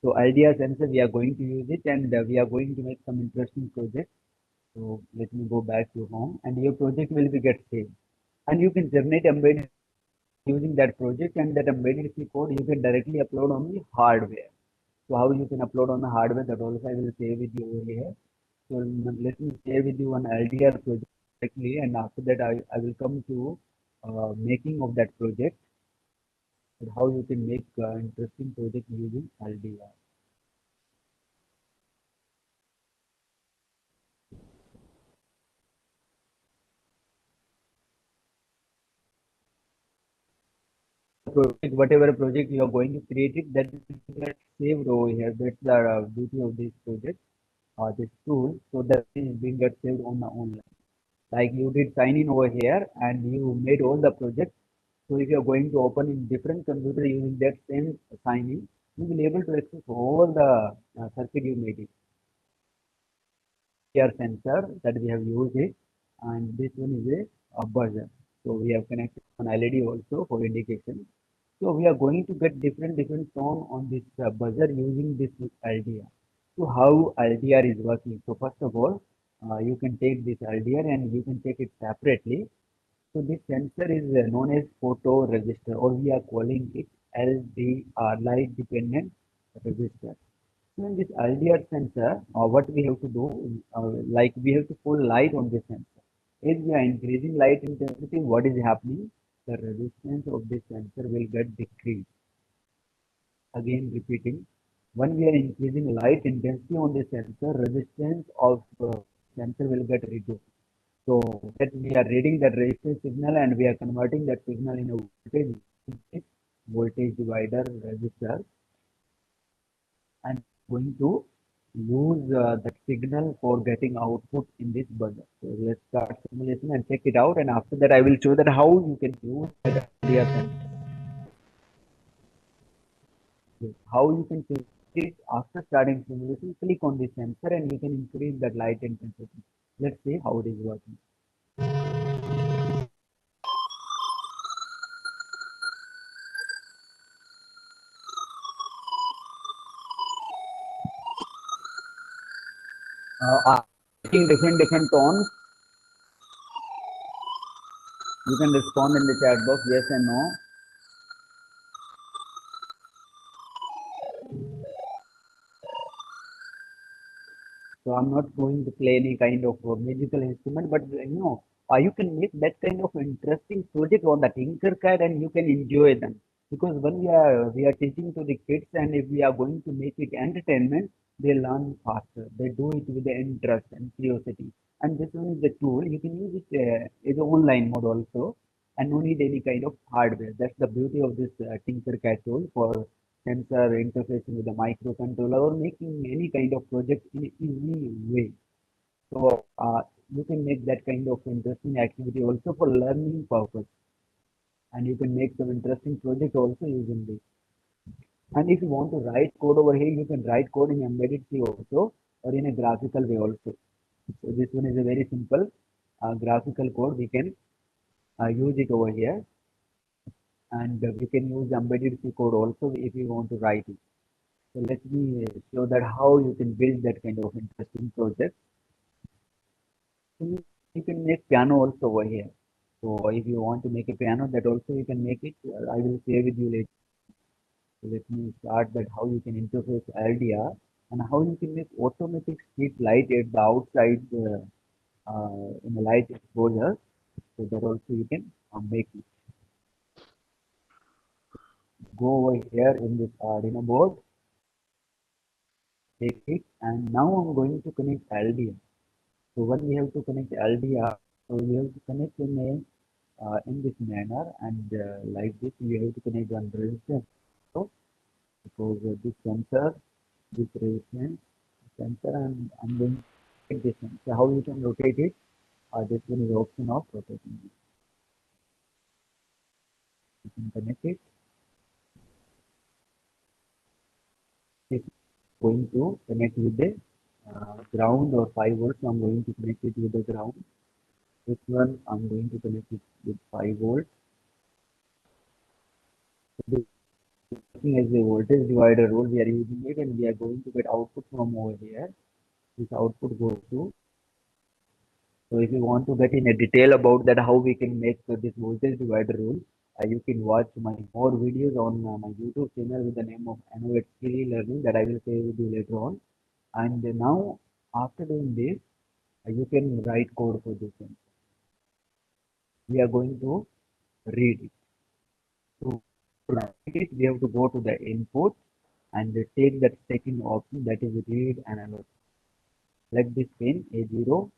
So LDR sensor, we are going to use it, and we are going to make some interesting project. So let me go back to home, and your project will be get saved. And you can generate embedded using that project, and that embedded C code you can directly upload on the hardware. So how you can upload on the hardware, that also I will share with you over here. So let me share with you an LDR project directly, and after that I will come to making of that project and how you can make interesting project using LDR. Project, whatever project you are going to create it, that will get saved over here. That's the beauty of this project or this tool. So that is being get saved on the online. Like you did sign in over here and you made all the projects. So if you are going to open in different computer using that same sign in, you will be able to access all the circuit you made it. Here sensor that we have used it, and this one is a buzzer. So we have connected an LED also for indication. So we are going to get different tone on this buzzer using this LDR. So how LDR is working? So first of all, you can take this LDR and you can take it separately. So this sensor is known as photo resistor, or we are calling it LDR, light dependent resistor. So in this LDR sensor, what we have to do, like we have to pull light on this sensor. As we are increasing light intensity, what is happening? The resistance of this sensor will get decreased. Again repeating, when we are increasing light intensity on the sensor, resistance of sensor will get reduced. So that we are reading that resistance signal and we are converting that signal in a voltage divider resistor, and going to use that signal for getting output in this buzzer. So let's start simulation and check it out, and after that I will show that how you can use that idea sensor. Yes, how you can change it after starting simulation. Click on the sensor and you can increase that light intensity. Let's see how it is working. I'm taking different tones. You can respond in the chat box, yes and no. So I'm not going to play any kind of musical instrument, but you can make that kind of interesting project on the Tinkercad and you can enjoy them. Because when we are teaching to the kids, and if we are going to make it entertainment, they learn faster. They do it with the interest and curiosity. And this one is the tool. You can use it as an online mode also, and no need any kind of hardware. That's the beauty of this Tinkercad tool for sensor interfacing with the microcontroller or making any kind of project in an easy way. So you can make that kind of interesting activity also for learning purpose, and you can make some interesting project also using this. And if you want to write code over here, you can write code in embedded C also, or in a graphical way also. So this one is a very simple graphical code. We can use it over here, and we can use embedded C code also if you want to write it. So let me show that how you can build that kind of interesting project. So you can make piano also over here. So if you want to make a piano, that also you can make it. I will share with you later. So let me start that how you can interface LDR. and how you can make automatic street light at the outside in the light exposure. So that also you can make it. Go over here in this Arduino board, take it, and now I'm going to connect LDR. So when we have to connect LDR, so we have to connect in this manner, and like this we have to connect one resistance. So because this sensor, this resistance sensor, and I'm going to rotate this one. So how you can rotate it? This one is option of rotating it. You can connect it. It's going to connect with the ground or 5 volts. So I'm going to connect it with the ground. This one I'm going to connect it with 5 volts. This is working as a voltage divider rule. We are using it, and we are going to get output from over here. This output goes to. So if you want to get in a detail about that, how we can make this voltage divider rule, you can watch my more videos on my YouTube channel with the name of Innovate Skill Learning that I will share with you later on. And now, after doing this, you can write code for this one. We are going to read it. To write it, we have to go to the input and take that second option, that is read analog. Select this pin A0,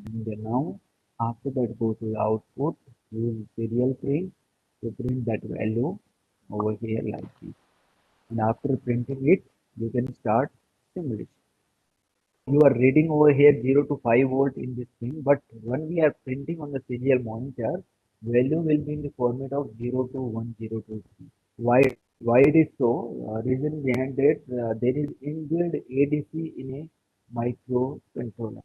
and now after that go to the output, use serial print to print that value over here like this. And after printing it, you can start simulation. You are reading over here 0 to 5 volt in this thing, but when we are printing on the serial monitor, value will be in the format of 0 to 1023. Why it is so? Reason behind that, there is inbuilt ADC in a microcontroller.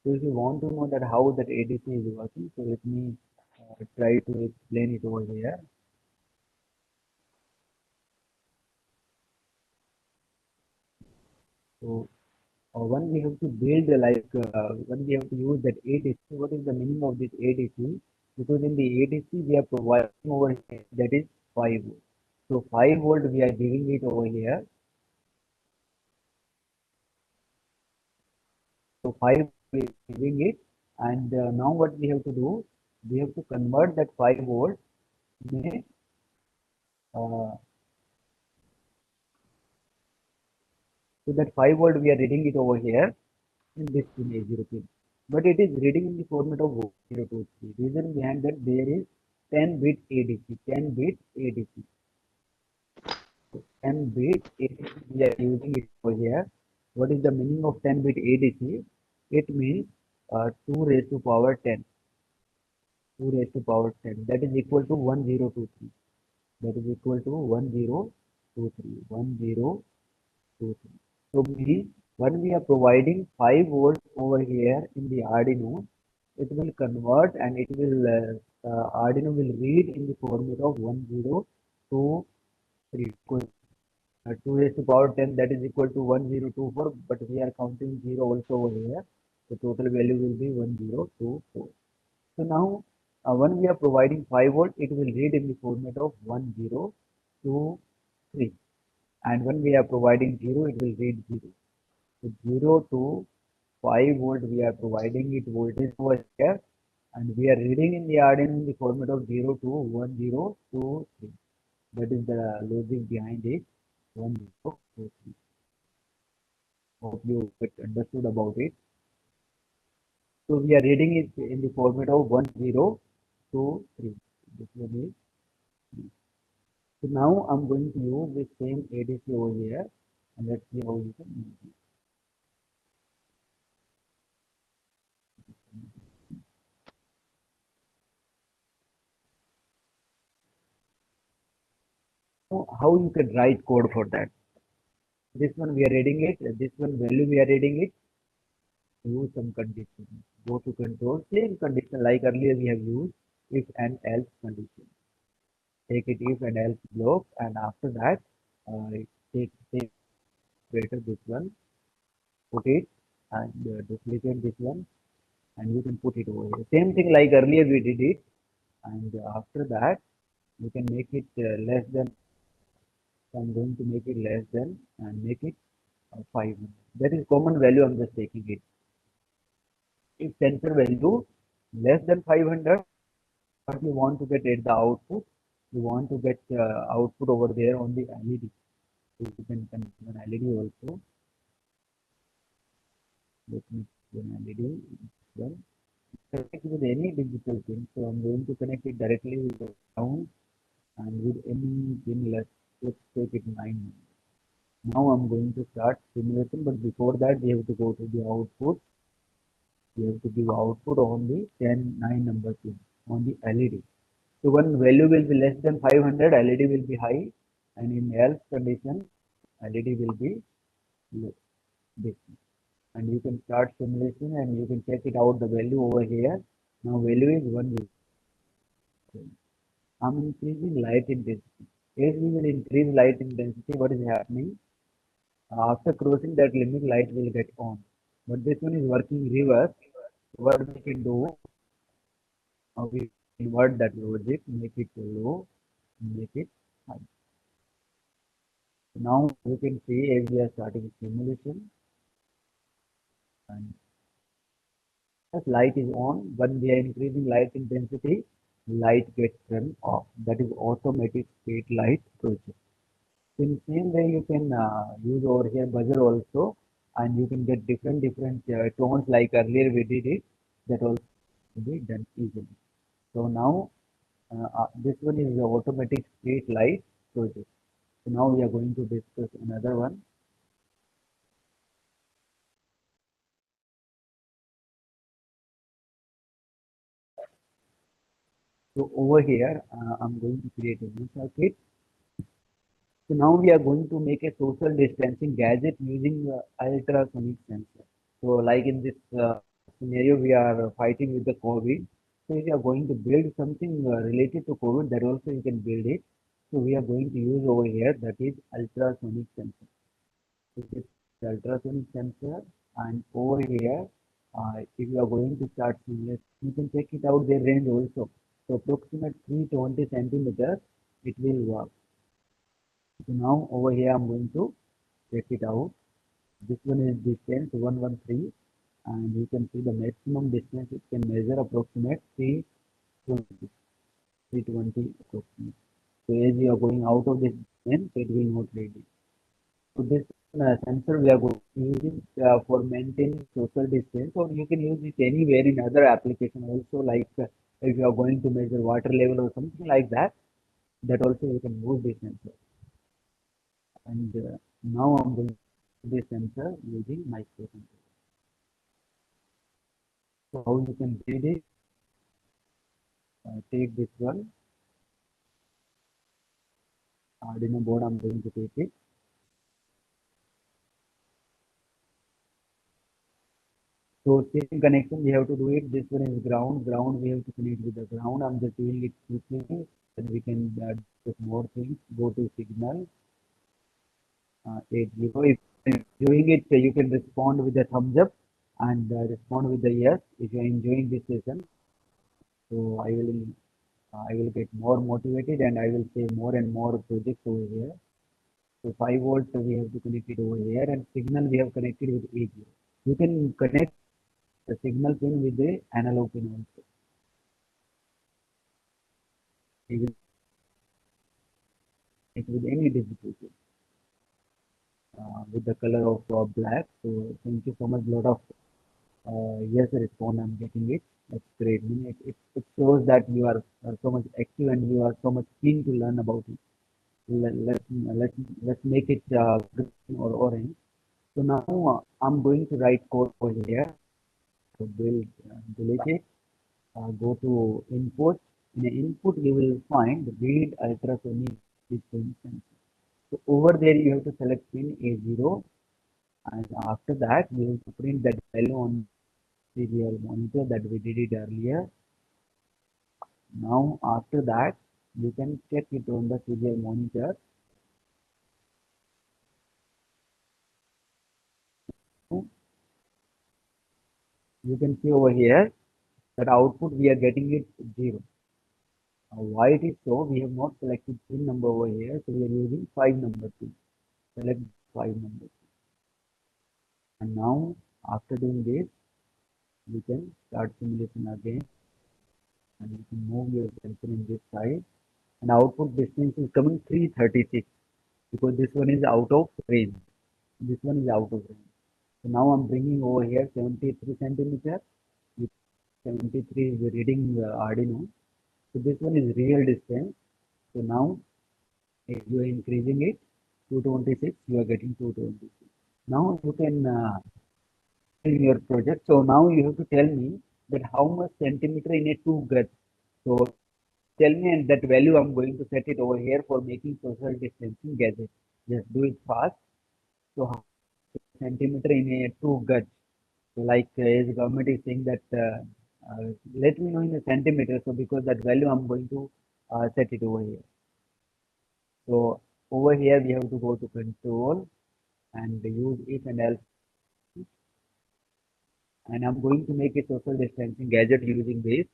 So if you want to know that how that ADC is working, so let me try to explain it over here. So when we have to build when we have to use that ADC, what is the meaning of this ADC? Because in the ADC we are providing over here that is 5 volt. So 5 volt we are giving it over here. So 5 we are giving it, and now what we have to do? We have to convert that 5 volt in a so that 5 volt we are reading it over here in this pin A0 pin. But it is reading in the format of 023. Reason behind that, there is 10-bit ADC. 10-bit ADC. So 10-bit ADC we are using it over here. What is the meaning of 10-bit ADC? It means 2 raised to power 10. 2 raised to power 10. That is equal to 1023. That is equal to 1023. 1023. So means when we are providing 5 volts over here in the Arduino, it will convert, and it will Arduino will read in the format of 1023. 2 raised to power 10, that is equal to 1024, but we are counting 0 also over here. The total value will be 1024. So now when we are providing 5 volt, it will read in the format of 1023. And when we are providing 0, it will read 0. So 0 to 5 volt we are providing it voltage over here, and we are reading in the Arduino in the format of 0 to 1023. That is the logic behind it. 1023. Hope you get understood about it. So we are reading it in the format of 1023. This one is 3. So now I'm going to use the same ADC over here, and let's see how you can use it. So how you can write code for that? This one we are reading it, this one value we are reading it, use some condition. Go to control, same condition like earlier we have used if and else condition. Take it if and else block, and after that take better this one, put it, and duplicate this one, and you can put it over here. Same thing like earlier we did it, and after that you can make it less than. So I'm going to make it less than and make it 500. That is common value. I'm just taking it. If sensor value less than 500, what you want to get at the output, you want to get output over there on the LED. So you can connect an LED also. Let me do an LED. Well, connect with any digital pin. So I'm going to connect it directly with the ground and with any pin. Let's take it 9. Now I'm going to start simulation, but before that we have to go to the output. We have to give output on the 9 number pin on the LED. So one value will be less than 500, LED will be high, and in else condition, LED will be low. This. And you can start simulation and you can check it out the value over here. Now value is 1. I'm increasing light intensity. As we will increase light intensity, what is happening? After crossing that limit, light will get on. But this one is working reverse. What we can do, we invert that logic, make it low, make it high. Now you can see as we are starting simulation, and as light is on, when we are increasing light intensity, light gets turned off. That is automatic state light project. In same way, you can use over here buzzer also, and you can get different tones like earlier we did it. That also can be done easily. So now this one is the automatic street light project. So now we are going to discuss another one. So over here, I'm going to create a new circuit. So now we are going to make a social distancing gadget using ultrasonic sensor. So like in this scenario, we are fighting with the COVID. So if you are going to build something related to COVID, that also you can build it. So we are going to use over here, that is ultrasonic sensor. So this is ultrasonic sensor, and over here, if you are going to start simulation, you can check it out their range also. So approximate 320 centimeters, it will work. So now over here I'm going to check it out. This one is distance 113, and you can see the maximum distance it can measure approximate 320, 320 approximate. So as you are going out of this distance, it will not read it. So this sensor we are going to use it for maintaining social distance, or you can use it anywhere in other application also, like if you are going to measure water level or something like that, that also you can use this sensor. And now I'm going to this sensor using microcontroller. So how you can read it? Take this one Arduino board. I'm going to take it. So same connection we have to do it. This one is ground. Ground we have to connect with the ground. I'm just doing it quickly. Then we can discuss more things. Go to signal 80. If you're doing it, you can respond with a thumbs up and respond with the yes if you're enjoying this session. So I will get more motivated and I will say more and more projects over here. So 5 volt we have to connect it over here, and signal we have connected with AG. You can connect the signal pin with the analog pin also. You will connect with any digital pin with the color of black. So thank you so much. Lot of yes response I'm getting it. That's great. It shows that you are so much active and you are so much keen to learn about it. Let's make it green or orange. So now I'm going to write code over here. So delete it. Go to input. In the input, you will find the read ultrasonic distance. So over there, you have to select pin A0, and after that, you have to print that value on serial monitor that we did it earlier. Now, after that, you can check it on the serial monitor. You can see over here that output we are getting it 0. Why it is so? We have not selected pin number over here, so we are using 5 number pin. Select 5 number. And now after doing this, you can start simulation again, and you can move your sensor in this side, and output distance is coming 336 because this one is out of range. This one is out of range. So now I'm bringing over here 73 centimeter. 73 is the reading Arduino. So this one is real distance. So now if you are increasing it 226, you are getting 226. Now you can in your project. So now you have to tell me that how much centimeter in a 2 gauge. So tell me, and that value I'm going to set it over here for making social distancing gadget. Just do it fast. So how centimeter in a 2 gauge. So like as government is saying that let me know in a centimeter. So because that value I'm going to set it over here. So over here we have to go to control and use if and else, and I'm going to make a social distancing gadget using this.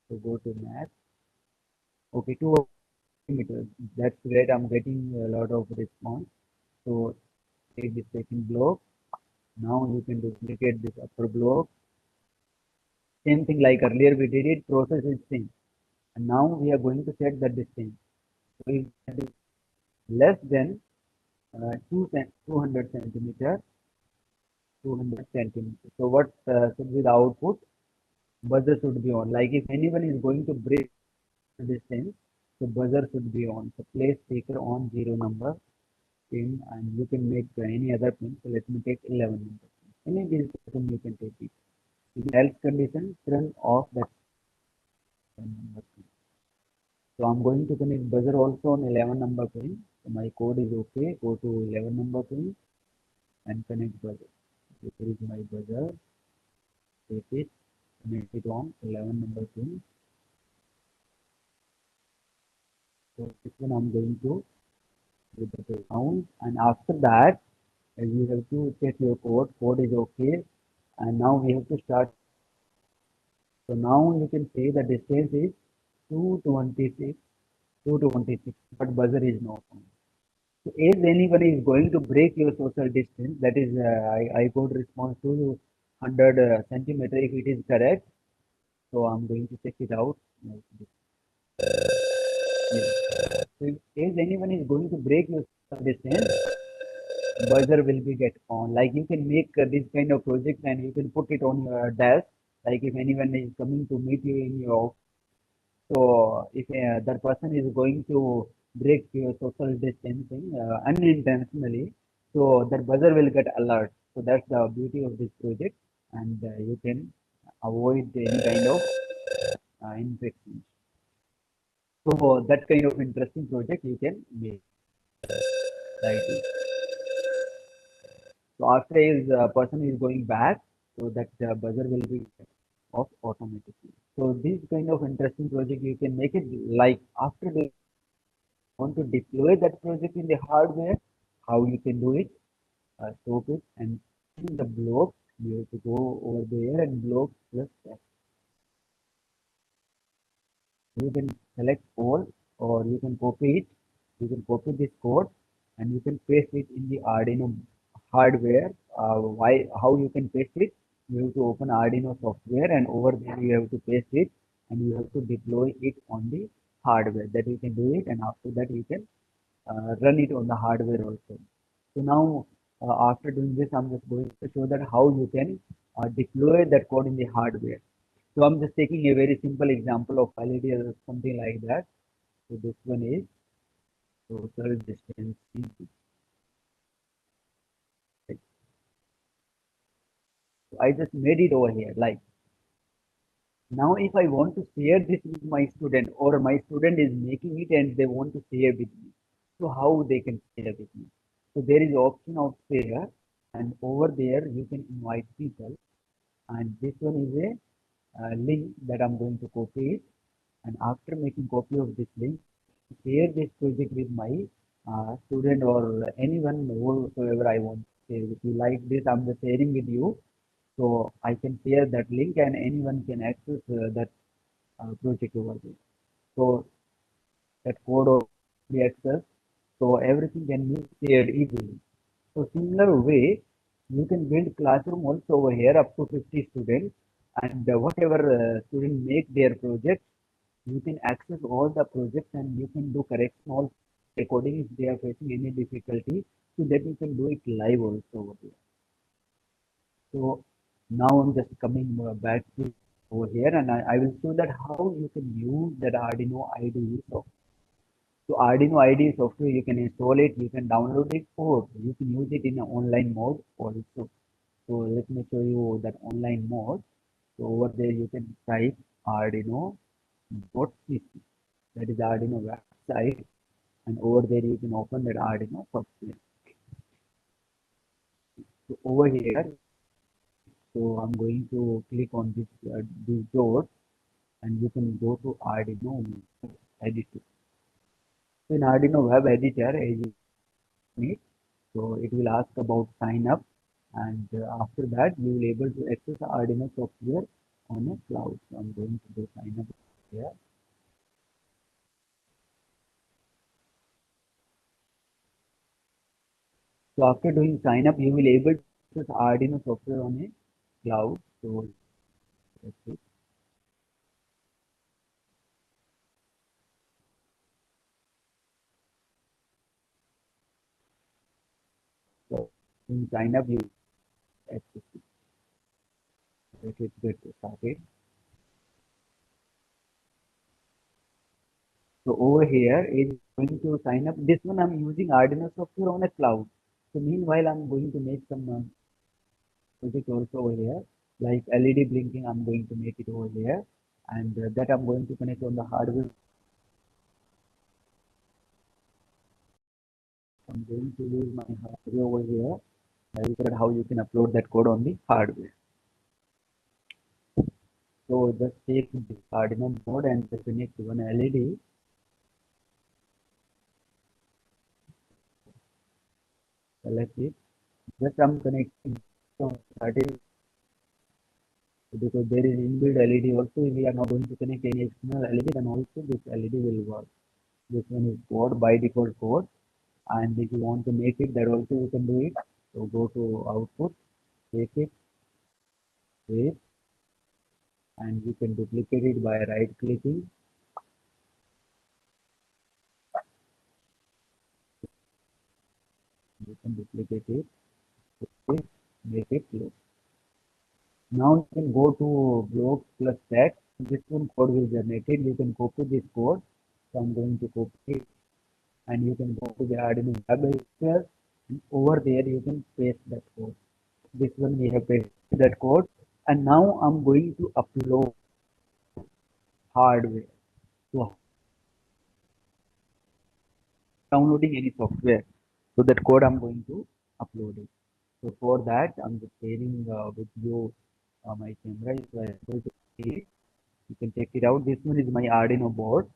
So go to math. Okay, 2 meters. That's great. I'm getting a lot of response. So take the second block. Now you can duplicate this upper block. Same thing like earlier we did it. Process is same. And now we are going to set the distance. So if that is less than 200 centimeter, 200 centimeter. So what should be the output? Buzzer should be on. Like if anyone is going to break the distance, the buzzer should be on. So place speaker on 0 number pin, and you can make any other pin. So let me take 11 number. Any digital pin you can take it. In else condition, turn off that number pin. So I'm going to connect buzzer also on 11 number pin. So my code is okay. Go to 11 number pin and connect buzzer. Here is my buzzer. Take it, connect it on 11 number pin. So this one I'm going to do the sound, and after that you have to check your code. Code is okay, and now we have to start. So now you can say the distance is 226, 226, but buzzer is not on. So if anyone is going to break your social distance, that is, I got response to 100 centimeter if it is correct. So I'm going to check it out. Like this. Yes. So if anyone is going to break your social distance, buzzer will be get on. Like you can make this kind of project and you can put it on your desk. Like if anyone is coming to meet you in your office, so if that person is going to break your social distancing unintentionally, so that buzzer will get alert. So that's the beauty of this project, and you can avoid any kind of infection. So that kind of interesting project you can make like this. So after his person is going back, so that buzzer will be off automatically. So this kind of interesting project you can make it like after the want to deploy that project in the hardware, how you can do it, stop it, and in the blocks, you have to go over there and blocks plus that. You can select all, or you can copy it. You can copy this code and you can paste it in the Arduino hardware. Why? How you can paste it? You have to open Arduino software, and over there you have to paste it, and you have to deploy it on the hardware. That you can do it, and after that you can run it on the hardware also. So now, after doing this, I'm just going to show that how you can deploy that code in the hardware. So I'm just taking a very simple example of LED or something like that. So this one is social distancing. So I just made it over here. Like now, if I want to share this with my student, or my student is making it and they want to share with me, so how they can share with me? So there is option of share, and over there you can invite people. And this one is a link that I'm going to copy it. And after making copy of this link, share this project with my student or anyone whosoever I want to share with you. Like this, I'm just sharing with you. So I can share that link and anyone can access that project over there. So that code or the access. So everything can be shared easily. So similar way, You can build classroom also over here up to 50 students, and whatever students make their projects, you can access all the projects and you can do correction all according if they are facing any difficulty, so that you can do it live also over there. So now I'm just coming back to over here, and I will show that how you can use that Arduino IDE software. So Arduino IDE software, you can install it, you can download it, or you can use it in an online mode also. So let me show you that online mode. So over there you can type Arduino.cc. That is Arduino website, and over there you can open that Arduino software. So over here, so I'm going to click on this dot, and you can go to Arduino editor. So in Arduino web editor, as you need, so it will ask about sign up, and after that you will able to access Arduino software on a cloud. So I'm going to do sign up here. So after doing sign up, you will able to access Arduino software on a cloud. So that's it. So in sign up, you access it. Let it get started. So over here is going to sign up. This one I'm using Arduino software on a cloud. So meanwhile, I'm going to make some project also over here, like LED blinking. I'm going to make it over here, and that I'm going to connect on the hardware. I'm going to use my hardware over here. I will show how you can upload that code on the hardware. So just take the Arduino board and connect one LED. Select it. Just I'm connecting from starting because there is inbuilt LED also. We are not going to connect any external LED, then also this LED will work. This one is code by default code, and if you want to make it, that also you can do it. So go to output, take it, save, and you can duplicate it by right clicking. You can duplicate it, okay, make it close. Now you can go to block plus text. This one code will generate it. You can copy this code. So I'm going to copy it, and you can go to the Arduino web editor, and over there you can paste that code. This one we have pasted that code, and now I'm going to upload hardware. So downloading any software. So that code I'm going to upload it. So for that, I'm just sharing with you my camera. If you are able to see it, you can check it out. This one is my Arduino board.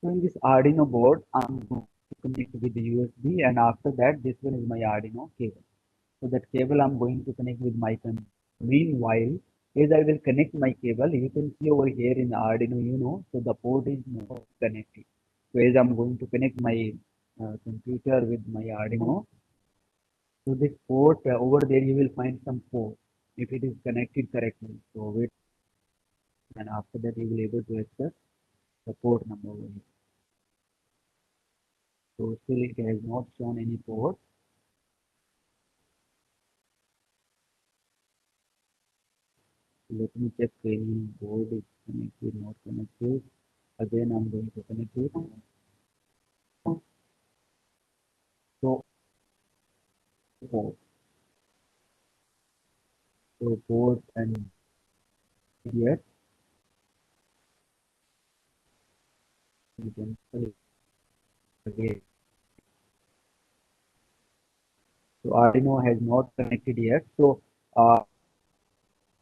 So in this Arduino board, I'm going to connect with the USB, and after that, this one is my Arduino cable. So that cable I'm going to connect with my computer. Meanwhile, as I will connect my cable, you can see over here in Arduino, so the port is not connected. So as I'm going to connect my computer with my Arduino, so this port over there you will find some port if it is connected correctly. So wait, and after that you will able to access the port number over here. So still it has not shown any port. Let me check any board is connected, not connected. Again, I'm going to connect it. So port, so port and here you can select again. So Arduino has not connected yet. So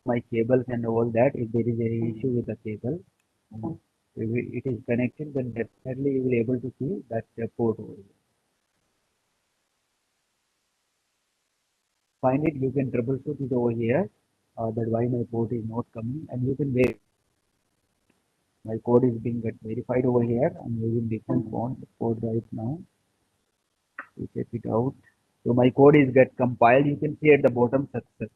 my cables and all that, if there is any issue with the cable, if it is connected, then definitely you will able to see that port over here. Find it, you can troubleshoot it over here. That why my port is not coming, and you can wait. My code is being get verified over here. I'm using different font code right now. You check it out. So my code is get compiled. You can see at the bottom success.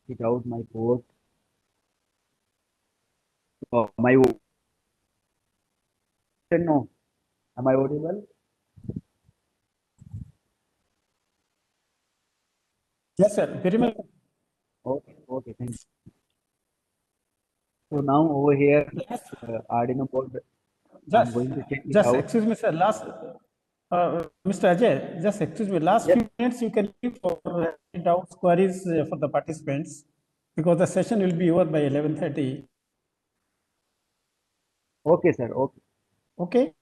It out my code. My no. Am I audible? Yes, sir. Very much. Okay, okay, thank you. So now over here, Yes. Arduino board, I'm Just, going to check it just out. excuse me, sir. Mr. Ajay, just excuse me. Last Yes. few minutes you can leave for doubts, queries for the participants, because the session will be over by 11:30. Okay, sir. Okay, Okay.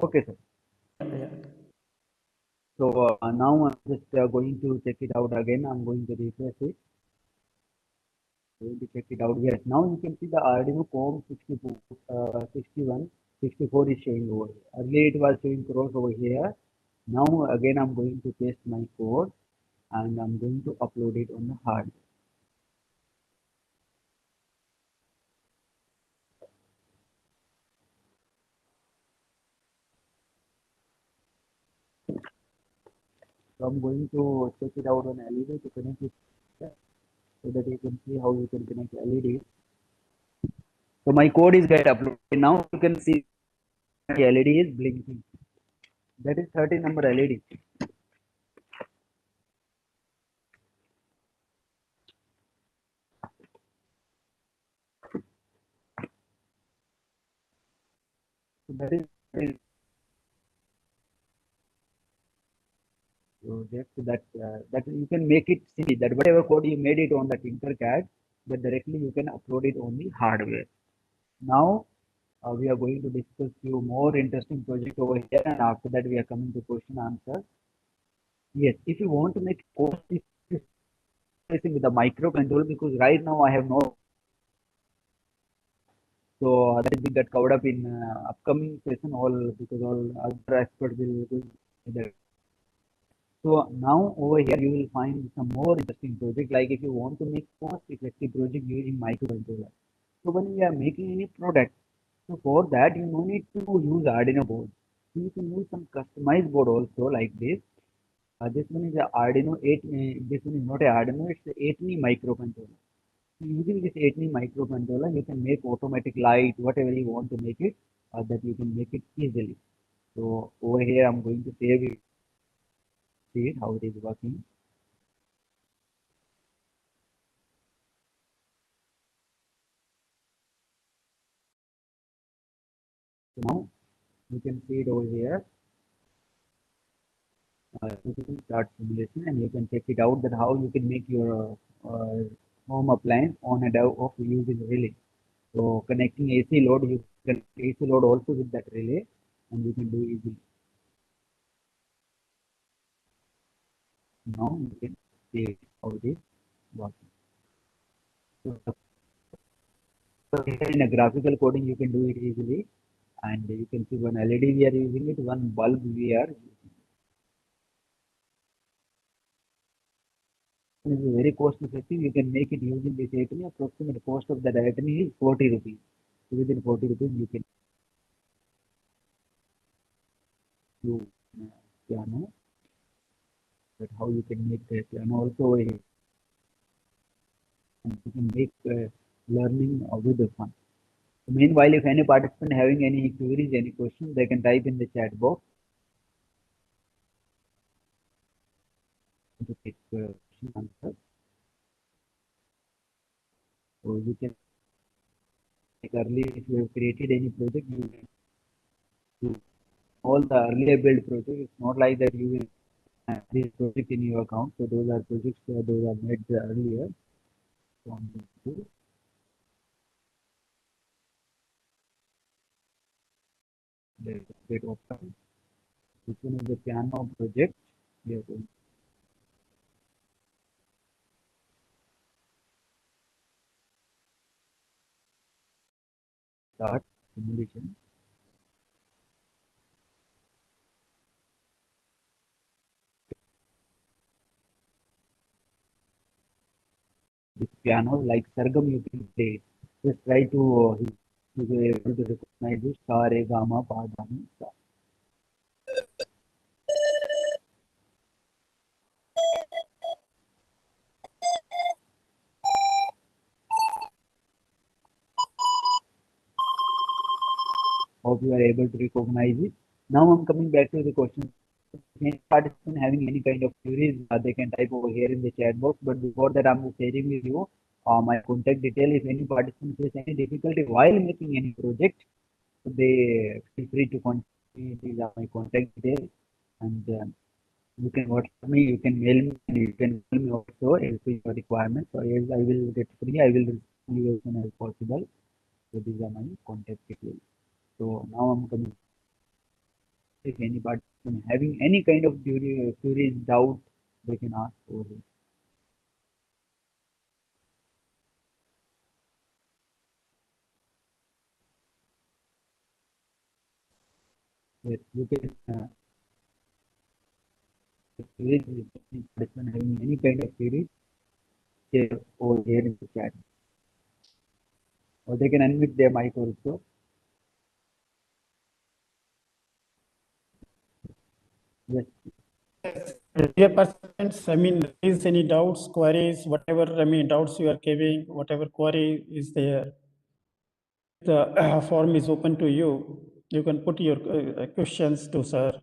okay, sir. Yeah. So now I'm just going to check it out again. I'm going to refresh it. Going to check it out. Yes, now you can see the Arduino COM 64, 61, 64 is showing over here. Earlier it was showing cross over here. Now again I'm going to paste my code and I'm going to upload it on the hard. So I'm going to check it out on LED to connect it so that you can see how you can connect LED. So my code is get uploaded. Now you can see the LED is blinking. That is 30 number LED. So that is so that you can make it silly that whatever code you made it on the Tinkercad, that directly you can upload it on the hardware. Now we are going to discuss few more interesting project over here, and after that we are coming to question answer. Yes, if you want to make code with the microcontroller, because right now I have no, so that will get covered up in upcoming session all because all other experts will go there. So now over here you will find some more interesting project like if you want to make cost effective project using microcontroller. So when we are making any product, so for that you no need to use Arduino board. So you can use some customized board also like this. This one is a Arduino 8. This one is not a Arduino. It's a 8 microcontroller. So using this 8 microcontroller, you can make automatic light, whatever you want to make it, that you can make it easily. So over here I'm going to save it, see it, how it is working. So now you can see it over here. You can start simulation and you can check it out that how you can make your home appliance on a dev of using relay. So connecting AC load, you can AC load also with that relay and you can do easily. Now you can see how it is working. So here in a graphical coding, you can do it easily. And you can see one LED we are using it, one bulb we are using. It is very cost effective. You can make it using this item. Approximate cost of that item is 40 rupees. So within 40 rupees, you can do piano. But how you can make the piano also, you can make learning with the fun. Meanwhile, if any participant having any queries, any questions, they can type in the chat box to take question answer. So you can like earlier if you have created any project, you can do all the earlier build project. It's not like that you will have this project in your account. So those are projects those are made earlier. So I'm going to let it get open. This one is the piano project. We are going to start simulation. This piano like Sargam you can play. Just try to you will be able to recognize this star, a gamma, pa, dani, sa. Hope you are able to recognize it. Now I'm coming back to the question. Any participant having any kind of queries, they can type over here in the chat box. But before that, I'm sharing with you my contact detail. If any participant face any difficulty while making any project, they feel free to contact me. These are my contact details, and you can WhatsApp me, you can mail me, and you can call me also if your requirements. So as I will get free, I will respond you as soon as possible. So these are my contact details. So now I'm coming. If any participant having any kind of queries, doubt, they can ask over here. Yes, you can queries if any participant having any kind of queries, share over here in the chat. Or they can unmute their mic also. Yes. Dear participants, I mean, is any doubts, queries, whatever, I mean, doubts you are giving, whatever query is there, the form is open to you. You can put your questions to sir.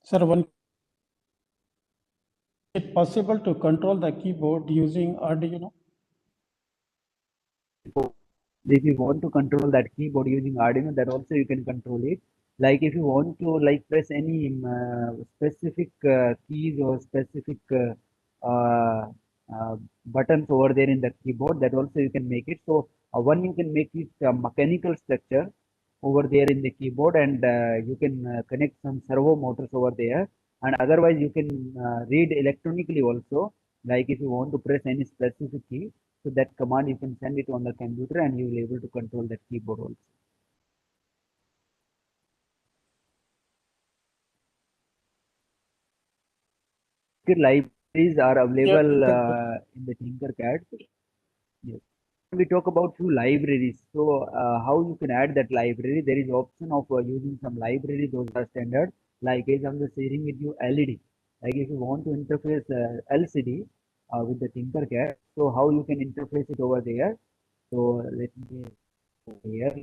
Sir, one, is it possible to control the keyboard using Arduino? If you want to control that keyboard using Arduino, that also you can control it. Like if you want to like press any specific keys or specific buttons over there in the keyboard, that also you can make it. So one you can make it a mechanical structure over there in the keyboard, and you can connect some servo motors over there. And otherwise you can read electronically also. Like if you want to press any specific key, so that command you can send it on the computer and you will able to control that keyboard also. Libraries are Yeah, available you can put. in the Tinkercad. Yes. We talk about few libraries. So how you can add that library? There is option of using some library. Those are standard. Like as I'm just sharing with you LED. Like if you want to interface LCD with the Tinkercad, so how you can interface it over there? So let me here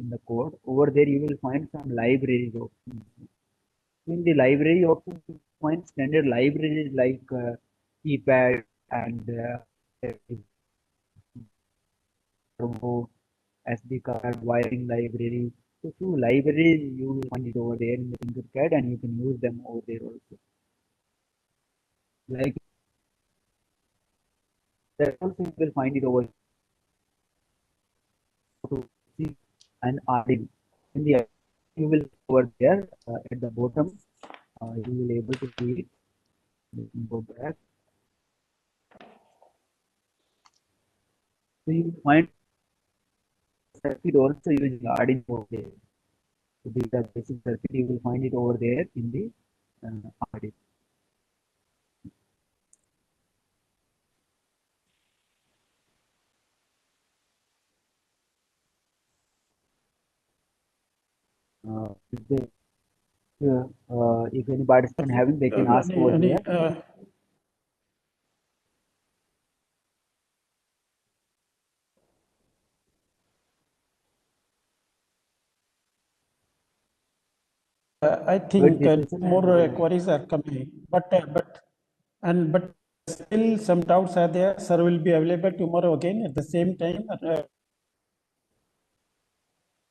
in the code. Over there you will find some libraries options. In the library options, you find standard libraries like keypad and turbo, SD card, wiring library. So few libraries you will find it over there in the Tinkercad and you can use them over there also. Like that also you will find it over to see and RDB. In the you will over there at the bottom you will able to see it. Let me go back. So you will find circuit also using Arduino over there. So these are basic circuit. You will find it over there in the Arduino. If they if any participant having, they can ask over here. I good think discussion more and queries are coming, but still some doubts are there. Sir will be available tomorrow again at the same time.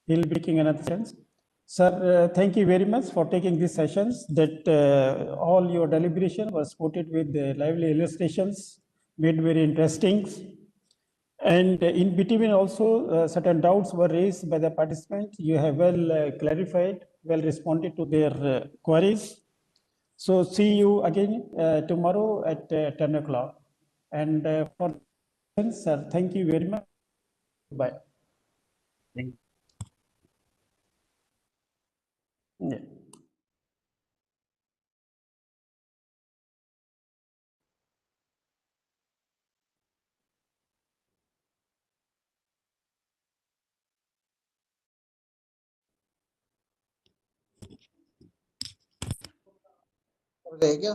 He'll be taking another sessions. Sir, thank you very much for taking these sessions. That all your deliberation was supported with lively illustrations, made very interesting. And in between also, certain doubts were raised by the participants. You have well clarified, well responded to their queries. So see you again tomorrow at 10 o'clock. And for sir, thank you very much. Bye. thank Yeah. रह गया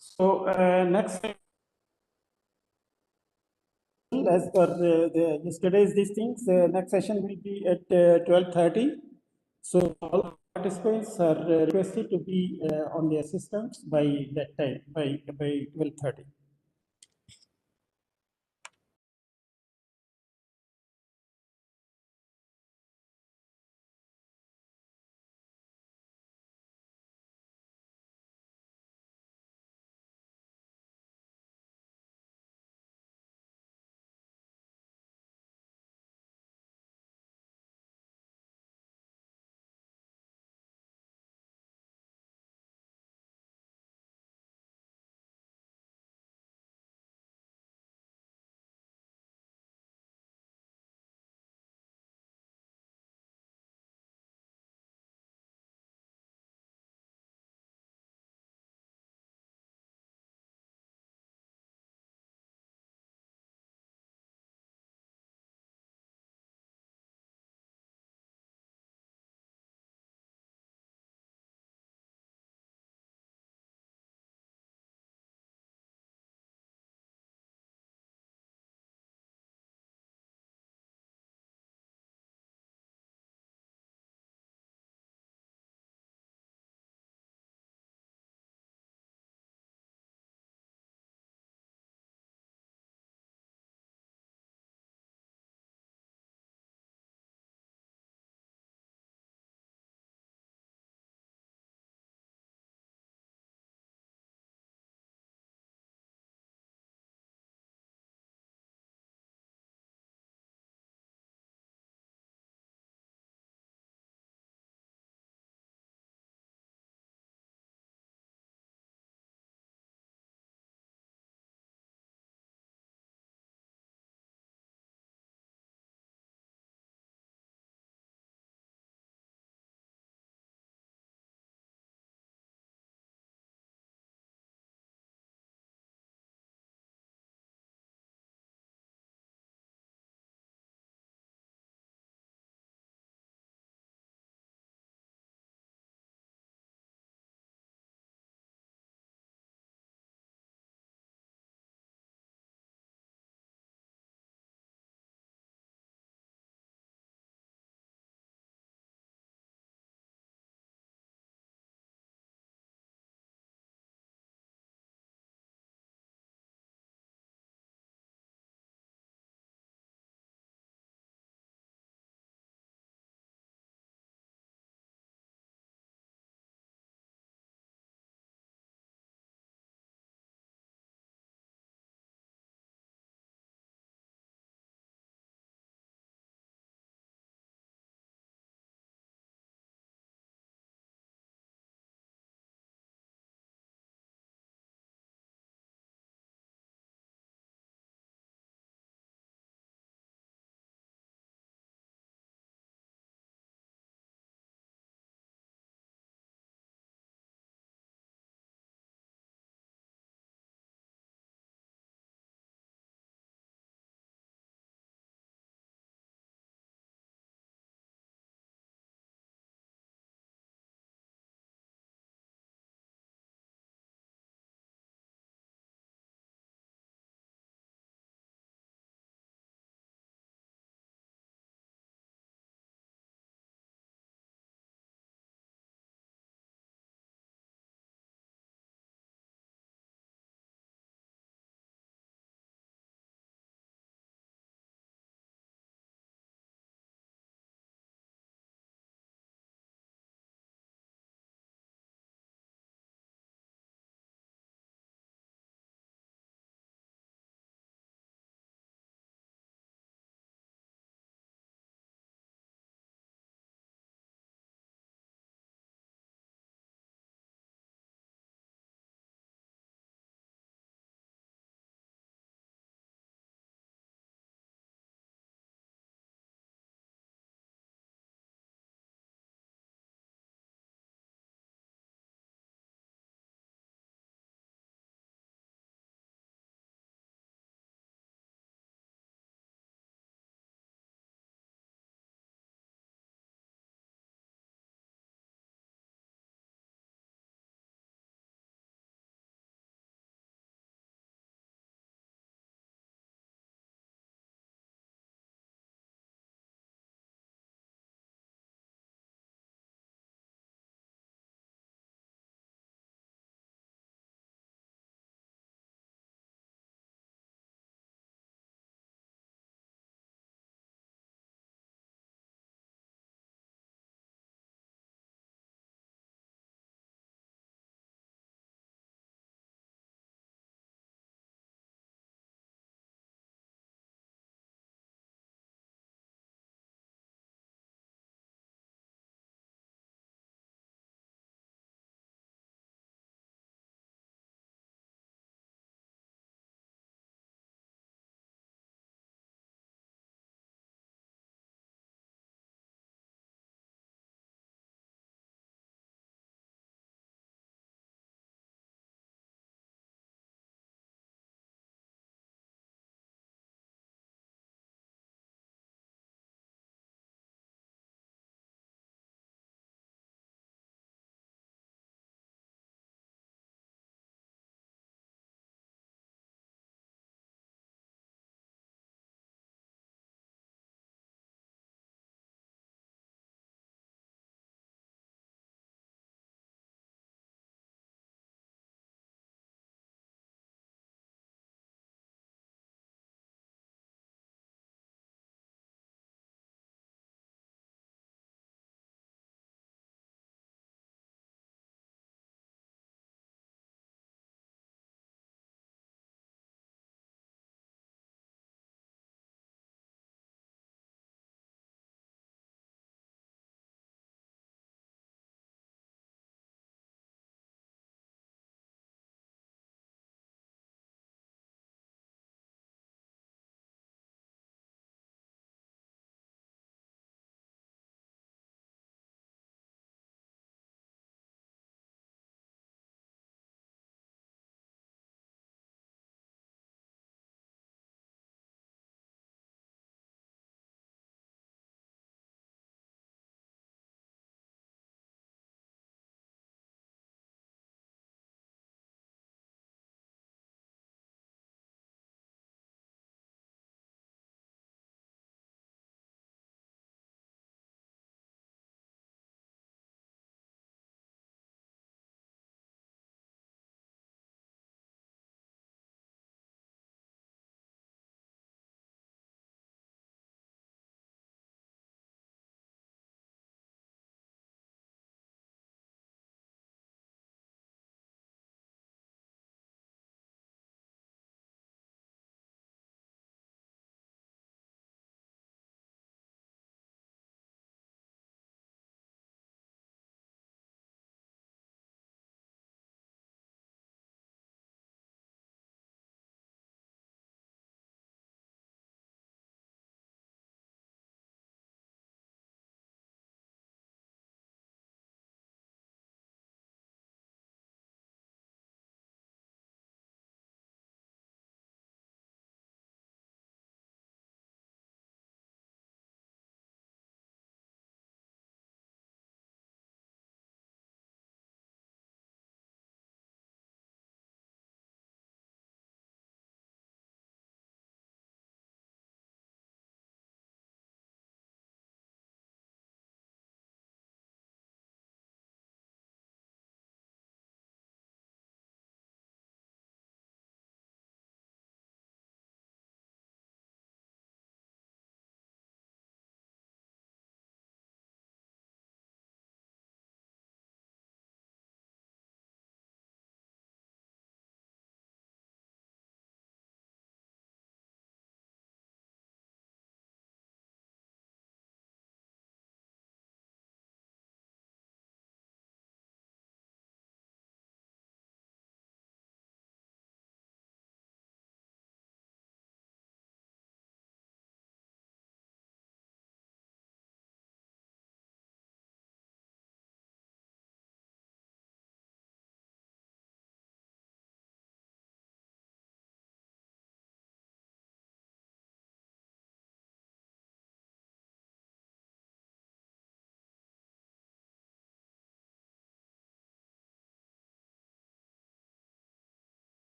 So next, as per yesterday's these things, next session will be at 12:30. So all participants are requested to be on their systems by that time, by 12:30.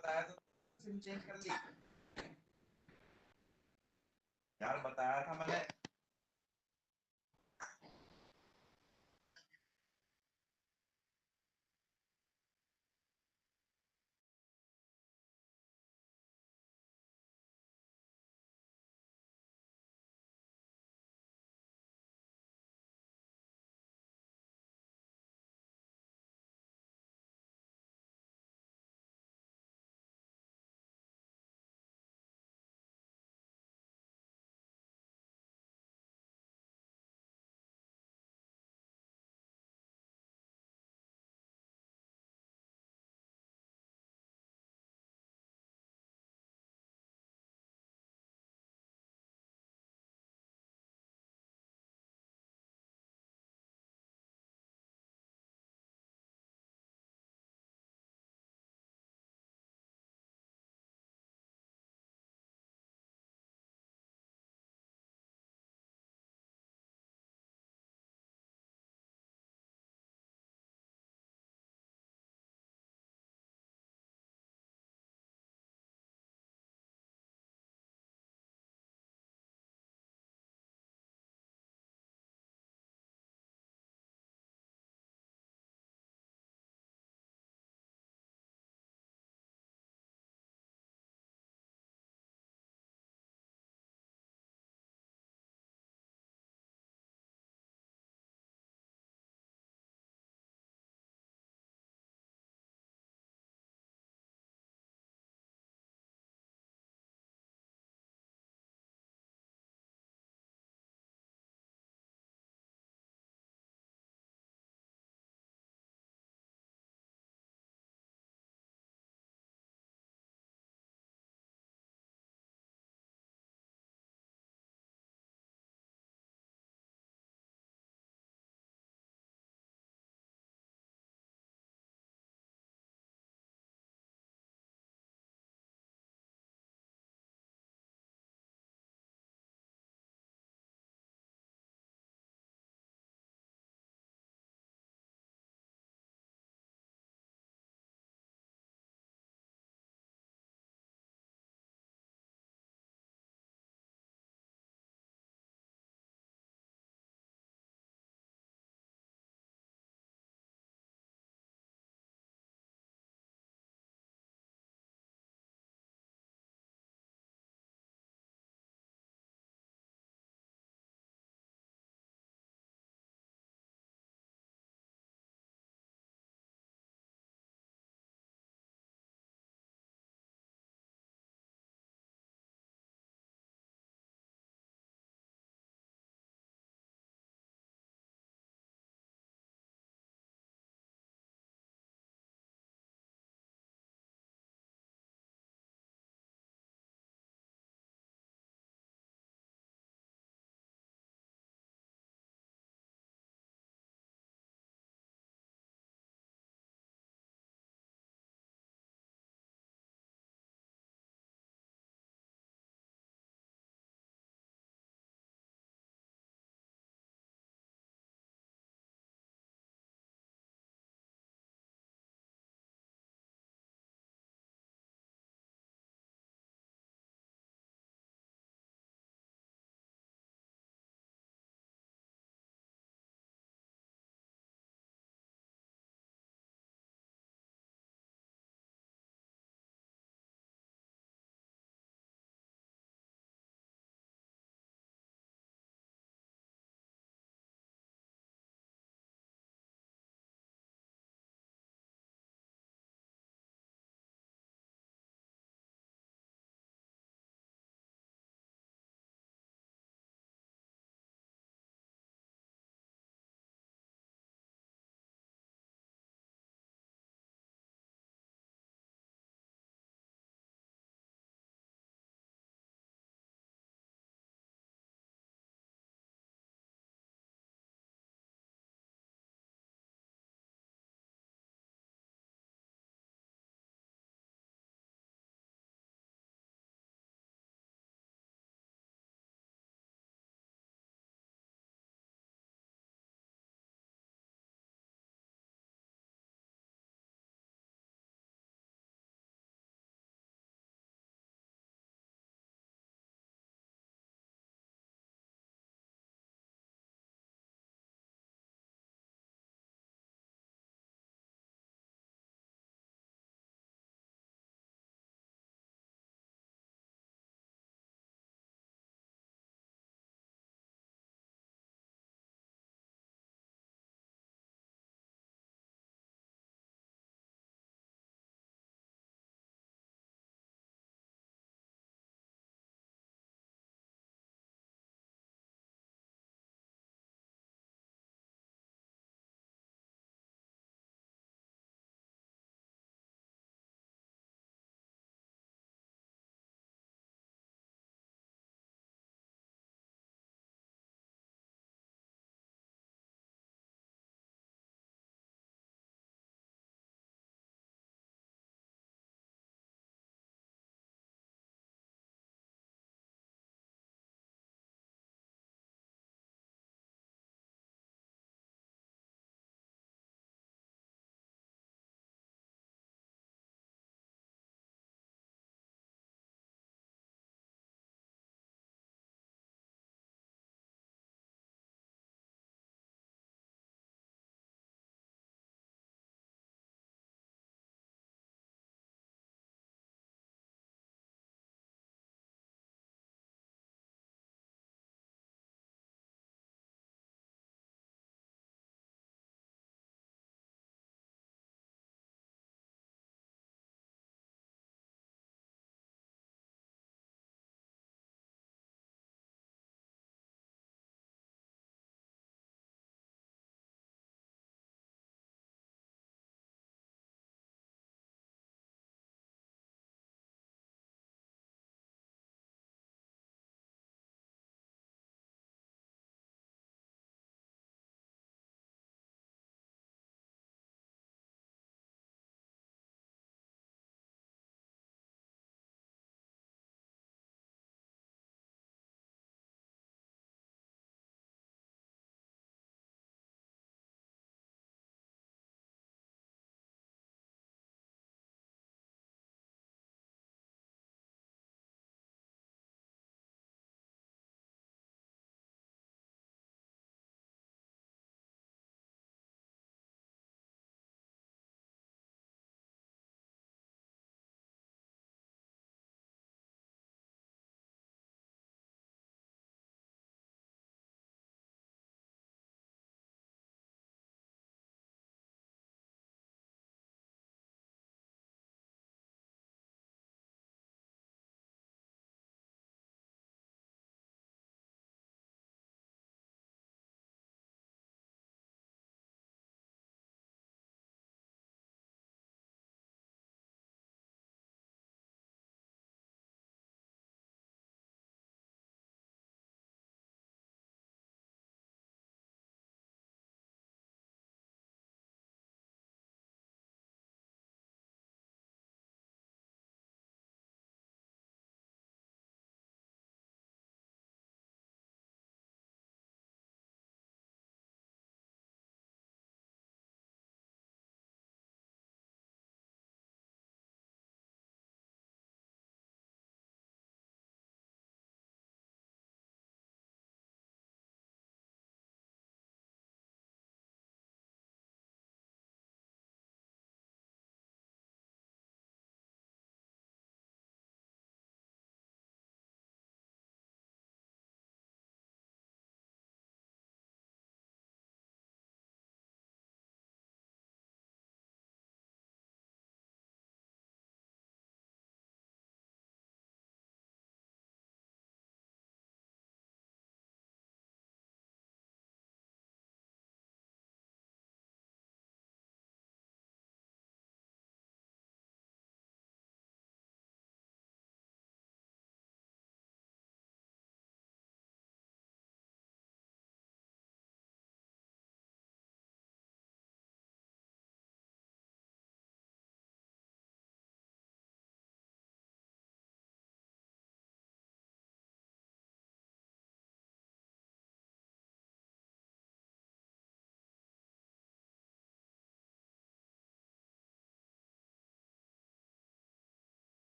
बताया तो SIM change कर ली यार, बताया था मैंने।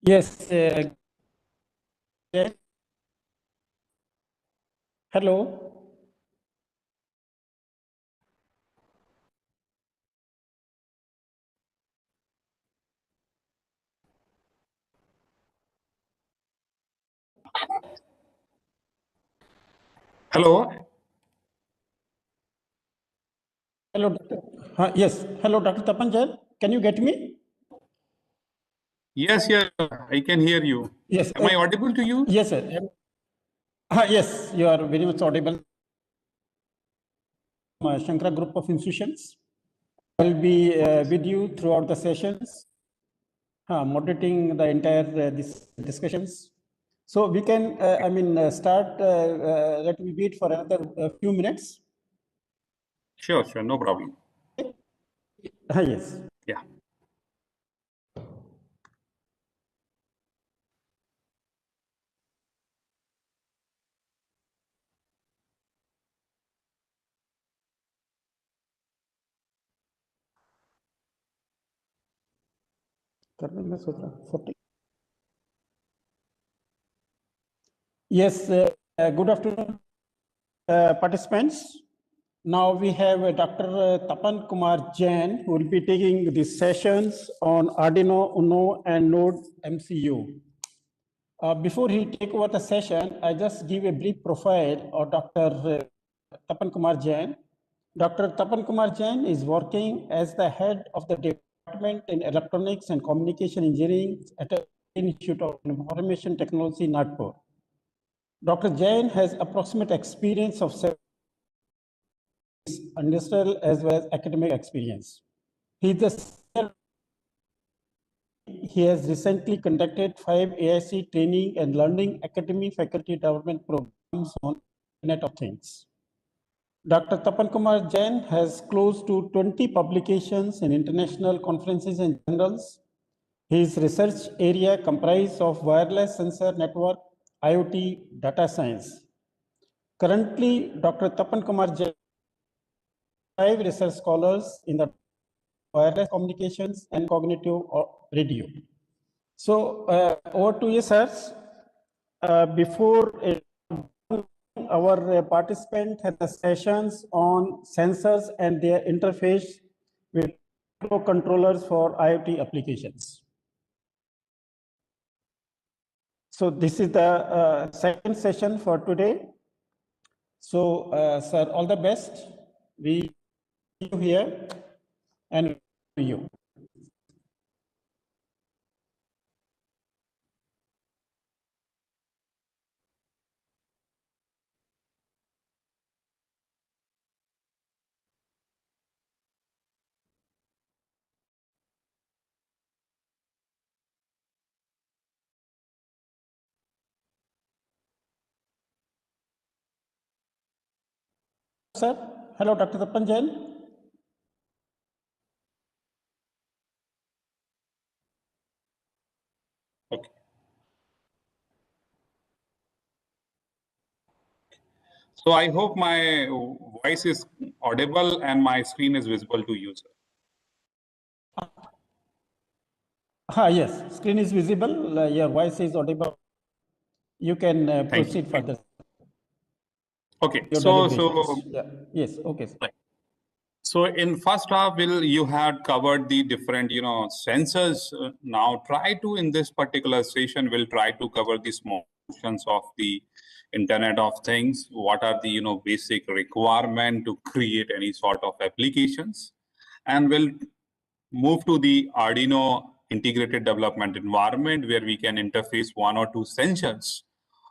Yes. Hello. Hello. Hello, Doctor. Yes. Hello, Dr. Tapan Jain. Can you get me? Yes, I can hear you. Yes. Am I audible to you? Yes, sir. Yes, you are very much audible. Shankara Group of Institutions. I will be with you throughout the sessions, moderating the entire discussions. So we can, start. Let me wait for another few minutes. Sure, no problem. Yes. Yeah. Yes, good afternoon, participants. Now we have Dr. Tapan Kumar Jain, who will be taking the sessions on Arduino Uno and Node MCU. Before he take over the session, I just give a brief profile of Dr. Tapan Kumar Jain. Dr. Tapan Kumar Jain is working as the head of the Department in Electronics and Communication Engineering at the Institute of Information Technology, Nagpur. Dr. Jain has approximate experience of industrial as well as academic experience. He has recently conducted 5 AIC training and learning academy faculty development programs on Internet of Things. Dr. Tapan Kumar Jain has close to 20 publications in international conferences and journals. His research area comprises of wireless sensor network, IoT, data science. Currently, Dr. Tapan Kumar Jain 5 research scholars in the wireless communications and cognitive radio. So over to you, sirs. Before our participant had the sessions on sensors and their interface with microcontrollers for IoT applications. So this is the second session for today. So, sir, all the best. We see you here and you. Sir, hello, Dr. Tapan Jain. Okay. So I hope my voice is audible and my screen is visible to you, sir. Yes, screen is visible. Your voice is audible. You can proceed further. Okay. So yeah. Yes. Okay. Right. So in first half, you had covered the different, sensors. Now try to, in this particular session, we'll try to cover the small portions of the Internet of Things. What are the, basic requirement to create any sort of applications? And we'll move to the Arduino integrated development environment where we can interface one or two sensors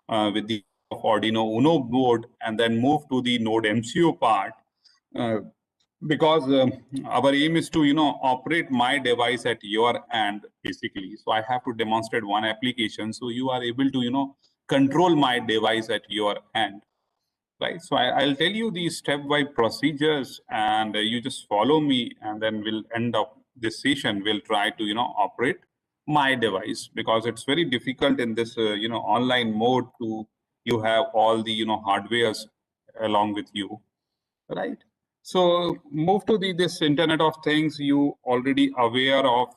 with the Arduino Uno board, and then move to the Node MCU part. Because our aim is to operate my device at your end basically, so I have to demonstrate one application so you are able to control my device at your end, right? So I'll tell you the step-by procedures, and you just follow me, and then we'll end up this session. We'll try to operate my device, because it's very difficult in this online mode to you have all the hardwares along with you, right? So move to this Internet of Things. You already aware of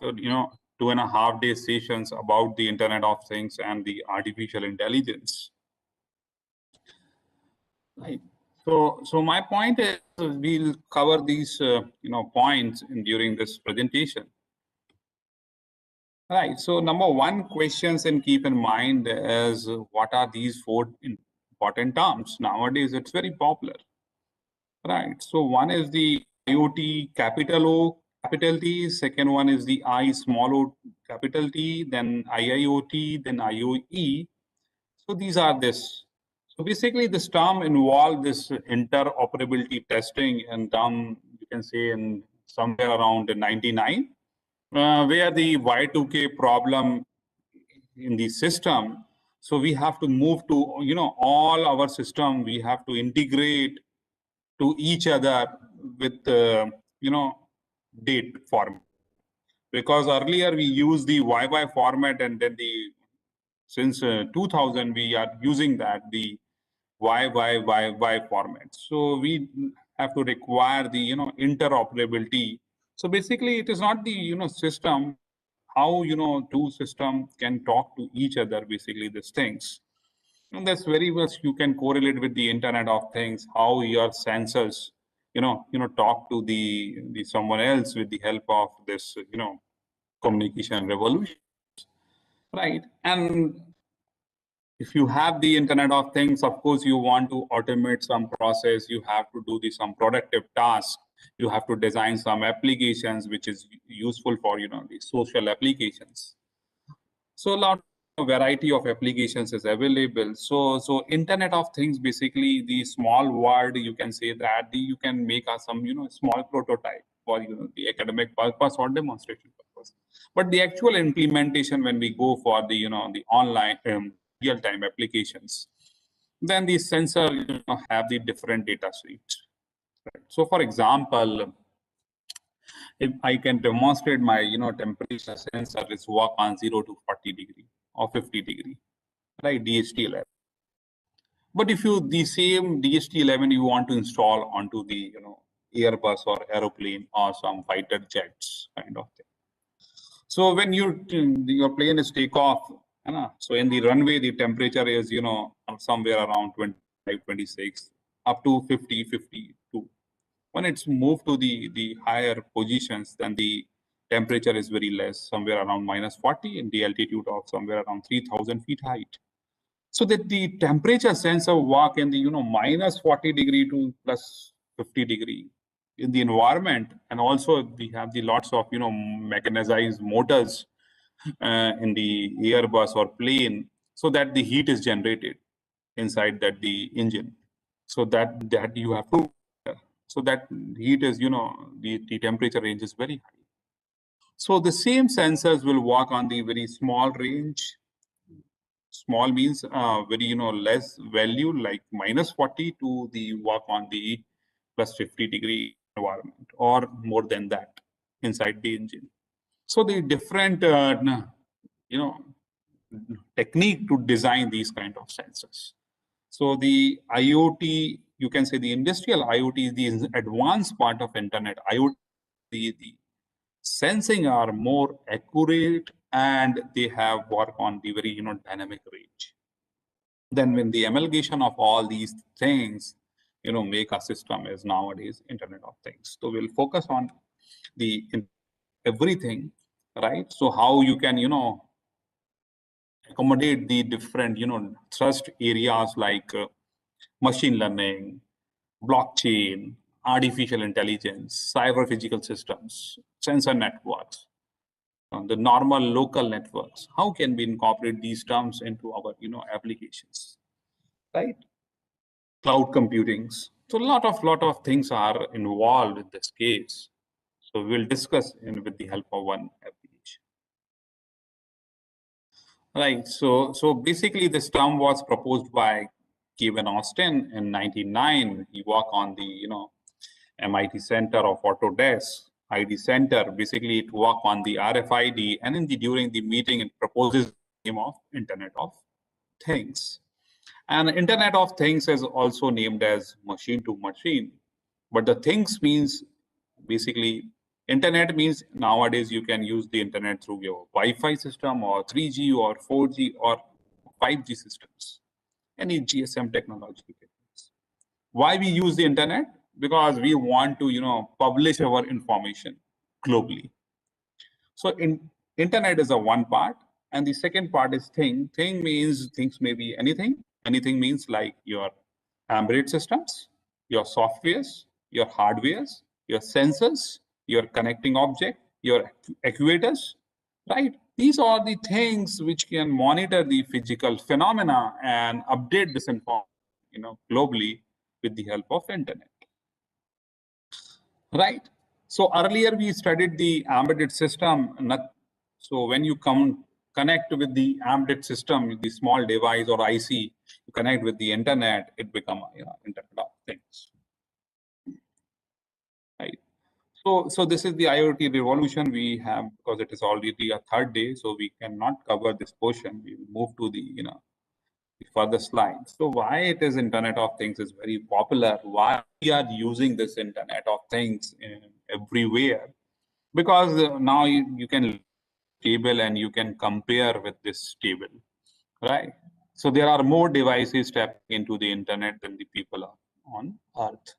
2.5-day sessions about the Internet of Things and the artificial intelligence. Right. So my point is we'll cover these points during this presentation. Right. So number one questions and keep in mind is what are these 4 important terms? Nowadays it's very popular. Right. So one is the IoT capital O capital T. Second one is the I small o capital T. Then IIoT. Then IoE. So these are this. So basically, this term involved this interoperability testing and done, you can say, in somewhere around 99, where the Y2K problem in the system. So we have to move to, all our system, we have to integrate to each other with, date format. Because earlier we used the YY format, and then since 2000, we are using that, the Y format. So we have to require the, interoperability. So basically it is not the, system, how, two systems can talk to each other, basically these things. And that's very much you can correlate with the Internet of Things, how your sensors, talk to the someone else with the help of this, communication revolution. Right. And if you have the Internet of Things, of course, you want to automate some process, you have to do some productive tasks, you have to design some applications, which is useful for, the social applications. So a lot of variety of applications is available. So Internet of Things, basically the small word, you can say that you can make some, small prototype for, the academic purpose or demonstration purpose. But the actual implementation, when we go for the, the online real-time applications, then the sensor have the different data suites. Right? So for example, if I can demonstrate my temperature sensor is work on 0 to 40 degree or 50 degree, right? DHT11. But if you the same DHT11 you want to install onto the Airbus or aeroplane or some fighter jets kind of thing. So when your plane is take off, so in the runway the temperature is somewhere around 25, 26 up to 50, 52. When it's moved to the higher positions, then the temperature is very less, somewhere around -40 in the altitude of somewhere around 3,000 feet height. So that the temperature sensor work in the -40 degree to +50 degree in the environment, and also we have the lots of mechanized motors in the Airbus or plane, so that the heat is generated inside that the engine, so that you have to. So that heat is, the temperature range is very high. So the same sensors will work on the very small range. Small means very, less value, like -40 to the work on the +50 degree environment or more than that inside the engine. So the different, technique to design these kind of sensors. So the IoT, you can say the industrial IoT is the advanced part of Internet. IoT, the sensing are more accurate and they have work on the very dynamic range. Then when the amalgamation of all these things, make a system is nowadays Internet of Things. So we'll focus on the everything, right? So how you can accommodate the different thrust areas like machine learning, blockchain, artificial intelligence, cyber physical systems, sensor networks, the normal local networks. How can we incorporate these terms into our applications, right? Cloud computings. So a lot of things are involved in this case. So we'll discuss with the help of one application. Right. So basically, this term was proposed by Kevin Austin in '99. He worked on the MIT Center of Autodesk ID Center. Basically, it work on the RFID, and during the meeting, it proposes the name of Internet of Things. And Internet of Things is also named as machine to machine, but the things means basically Internet means nowadays you can use the internet through your Wi-Fi system or 3G or 4G or 5G systems, any GSM technology. Why we use the internet? Because we want to, publish our information globally. So internet is a one part, and the second part is thing. Thing means things may be anything. Anything means like your embedded systems, your softwares, your hardwares, your sensors, your connecting object, your actuators, right? These are the things which can monitor the physical phenomena and update this information, globally with the help of internet, right? So earlier we studied the embedded system. So when you connect with the embedded system, the small device or IC, you connect with the internet, it becomes Internet of Things, right? So this is the IoT revolution we have, because it is already a third day, so we cannot cover this portion. We will move to the the further slide. So why it is Internet of Things is very popular. Why we are using this Internet of Things everywhere? Because now you can table and you can compare with this table, right? So there are more devices tapping into the internet than the people are on Earth.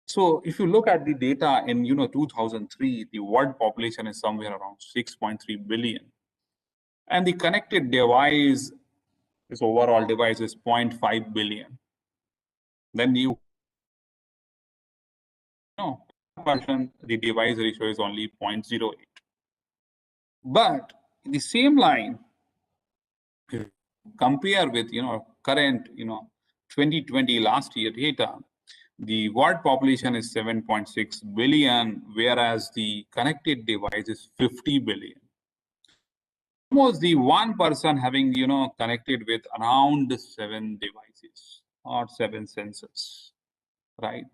So if you look at the data in 2003, the world population is somewhere around 6.3 billion, and the connected device, this overall device, is 0.5 billion. Then you know, person, the device ratio is only 0.08. But in the same line, compare with current 2020 last year data, the world population is 7.6 billion, whereas the connected device is 50 billion. Almost the one person having connected with around 7 devices or 7 sensors, right?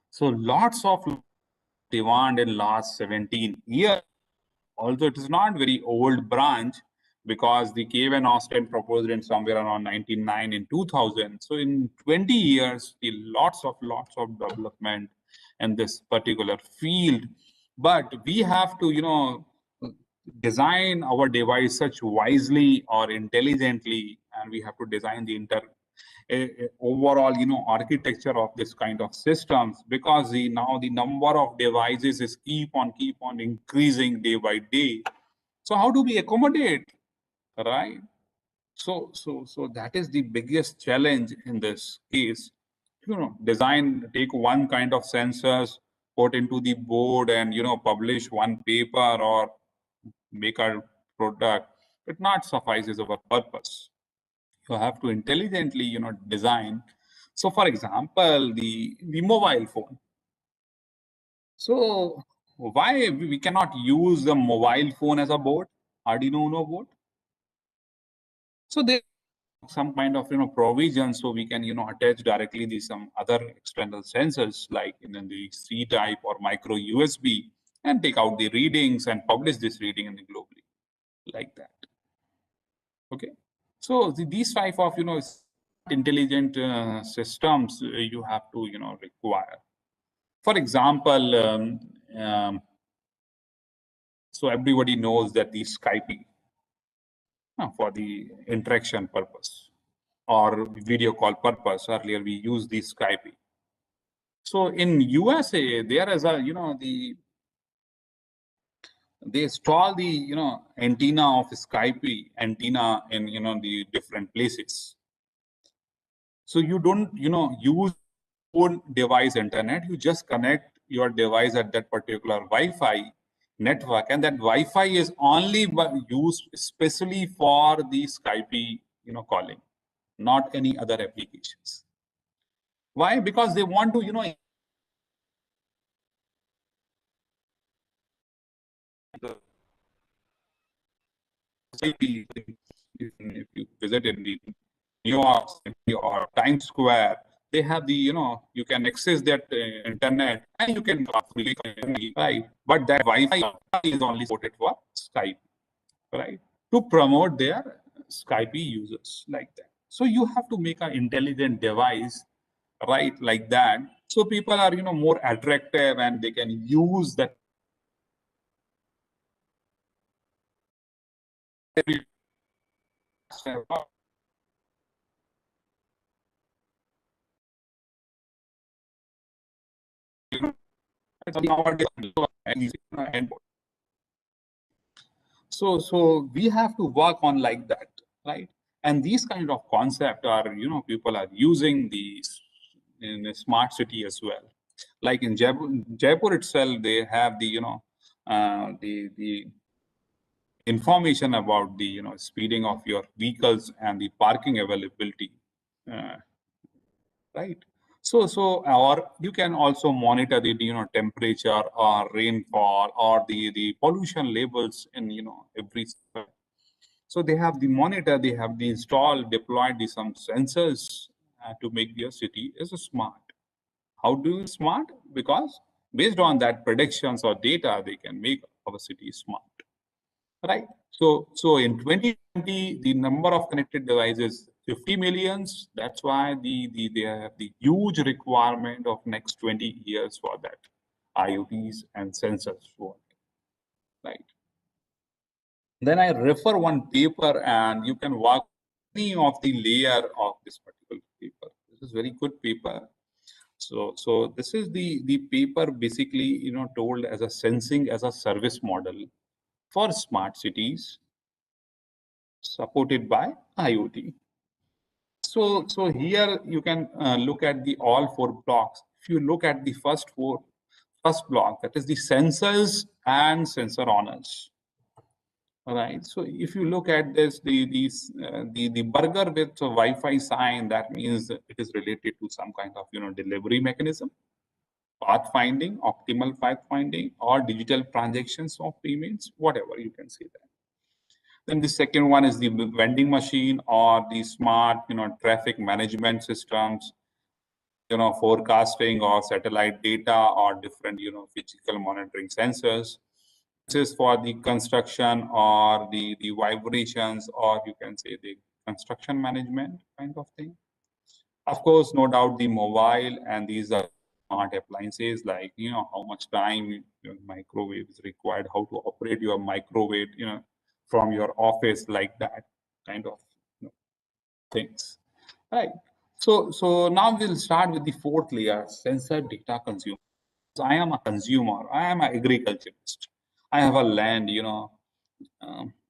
So lots of demand in last 17 years. Although it is not very old branch, because the Cave and Austin proposed in somewhere around 1999 and 2000. So in 20 years, the lots of development in this particular field. But we have to, design our device such wisely or intelligently, and we have to design the overall architecture of this kind of systems, because now the number of devices is keep on increasing day by day. So how do we accommodate, right? So that is the biggest challenge in this case. Design, take one kind of sensors, put into the board, and publish one paper or make a product. It not suffices our purpose. You have to intelligently design. So for example, the mobile phone. So why we cannot use the mobile phone as a board, Arduino Uno board? So there some kind of provision, so we can attach directly some other external sensors like the C type or micro USB, and take out the readings and publish this reading in the globally, like that. Okay, so these type of intelligent systems you have to require. For example, so everybody knows that the Skype for the interaction purpose or video call purpose. Earlier we used the Skype. So in USA there is a they install the antenna of Skype antenna in the different places. So you don't use own device internet, you just connect your device at that particular Wi-Fi network, and that Wi-Fi is only used especially for the Skype calling, not any other applications. Why? Because they want to if you visit in the New York City or Times Square, they have the you can access that internet and you can freely connect, right? But that Wi-Fi is only supported for Skype, right? To promote their Skype users, like that. So you have to make an intelligent device right? Like that. So people are, more attractive and they can use that. So we have to work on like that, right? And these kind of concept are, people are using these in a smart city as well. Like in Jaipur itself, they have the, the information about the, speeding of your vehicles and the parking availability, right? So or you can also monitor the, temperature or rainfall or the pollution levels in, every. So they have the monitor, they have the installed, deployed some sensors to make your city is smart. How do you smart? Because based on that predictions or data, they can make our city smart, right? So in 2020, the number of connected devices 50 millions. That's why they have the huge requirement of next 20 years for that IoTs and sensors for it, right? Then I refer one paper and you can work any of the layer of this particular paper. This is very good paper. So this is the paper basically, told as a sensing as a service model for smart cities supported by IoT. So here you can look at the all four blocks. If you look at the first block, that is the sensors and sensor owners. All right. So if you look at this, the burger with Wi-Fi sign, that means it is related to some kind of delivery mechanism, pathfinding, optimal pathfinding, or digital transactions of payments, whatever you can say that. Then the second one is the vending machine or the smart traffic management systems, forecasting or satellite data or different physical monitoring sensors. This is for the construction or the vibrations, or you can say the construction management kind of thing. Of course, no doubt the mobile, and these are smart appliances like how much time your microwave is required, how to operate your microwave from your office, like that kind of things, right? So now we'll start with the fourth layer, sensor data consumer. So I am a consumer, I am an agriculturist, I have a land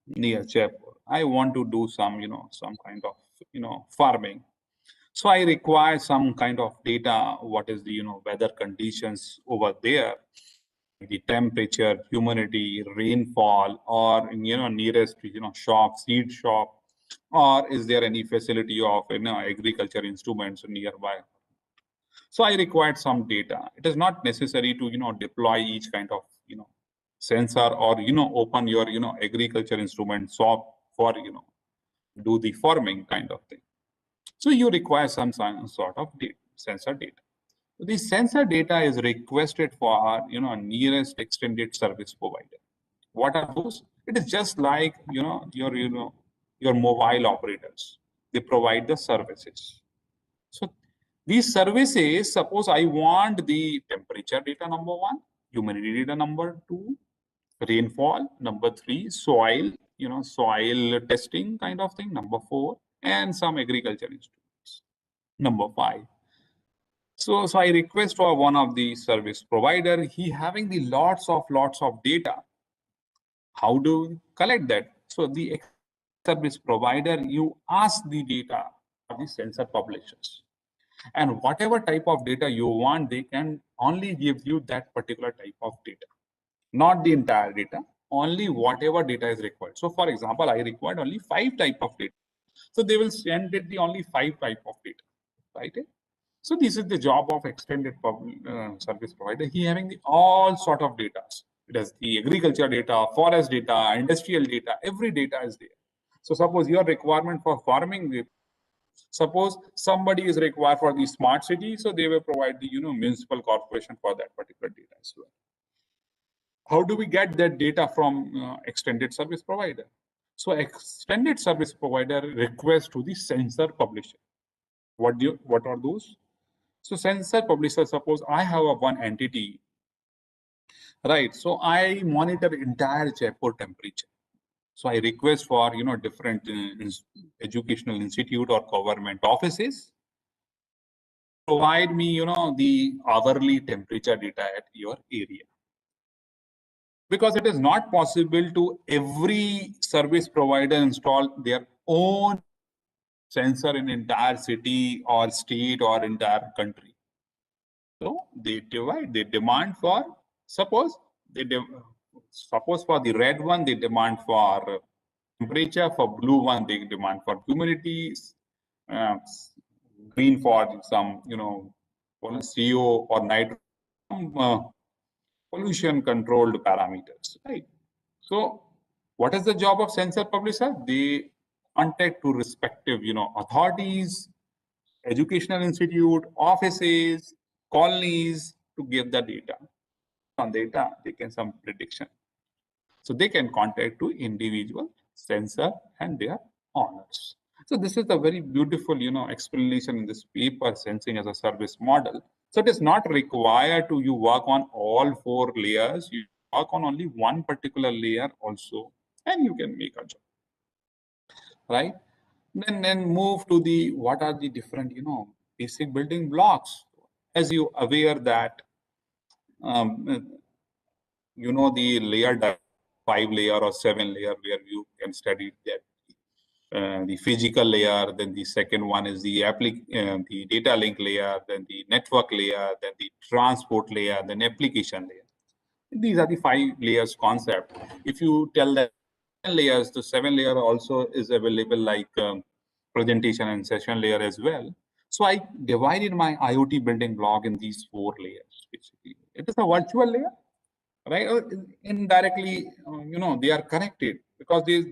near Jaipur. I want to do some some kind of farming. So I require some kind of data. What is the weather conditions over there, the temperature, humidity, rainfall, or nearest shop, seed shop, or is there any facility of agriculture instruments nearby? So I required some data. It is not necessary to deploy each kind of sensor or open your agriculture instrument shop for do the farming kind of thing. So you require some sort of sensor data. The sensor data is requested for our nearest extended service provider. What are those? It is just like your mobile operators. They provide the services. So these services, suppose I want the temperature data number one, humidity data number two, rainfall number three, soil soil testing kind of thing number four, and some agriculture instruments number five. So I request for one of the service provider, he having the lots of data. How do you collect that? So the service provider, you ask the data of the sensor publishers, and whatever type of data you want, they can only give you that particular type of data, not the entire data, only whatever data is required. So for example, I required only 5 type of data, so they will send it the only 5 type of data, right? So this is the job of extended service provider. He having the all sort of data. It has the agriculture data, forest data, industrial data, every data is there. So suppose your requirement for farming, suppose somebody is required for the smart city, so they will provide the municipal corporation for that particular data as well. How do we get that data from extended service provider? So extended service provider request to the sensor publisher. What are those? So sensor publisher, suppose I have a one entity, right? So I monitor entire Jaipur temperature. So I request for, different educational institute or government offices, provide me, the hourly temperature data at your area. Because it is not possible to every service provider install their own sensor in entire city or state or entire country. So they divide, they demand for, suppose for the red one, they demand for temperature, for blue one, they demand for humidity, green for some, CO or nitrogen, pollution controlled parameters, right? So what is the job of sensor publisher? They contact to respective, authorities, educational institute, offices, colonies to give the data. On data, they can some prediction. So they can contact to individual sensor and their owners. So this is a very beautiful, explanation in this paper, sensing as a service model. So it is not required to you work on all 4 layers. You work on only one particular layer also, and you can make a job, right? Then move to the, what are the different, basic building blocks. As you aware that, the layer, 5 layer or 7 layer, where you can study that. The physical layer, then the second one is the the data link layer, then the network layer, then the transport layer, then application layer. These are the 5 layers concept. If you tell that 7 layers, the 7 layer also is available like presentation and session layer as well. So I divided my IoT building block in these 4 layers. Basically, it is a virtual layer, right? Or indirectly, they are connected because there's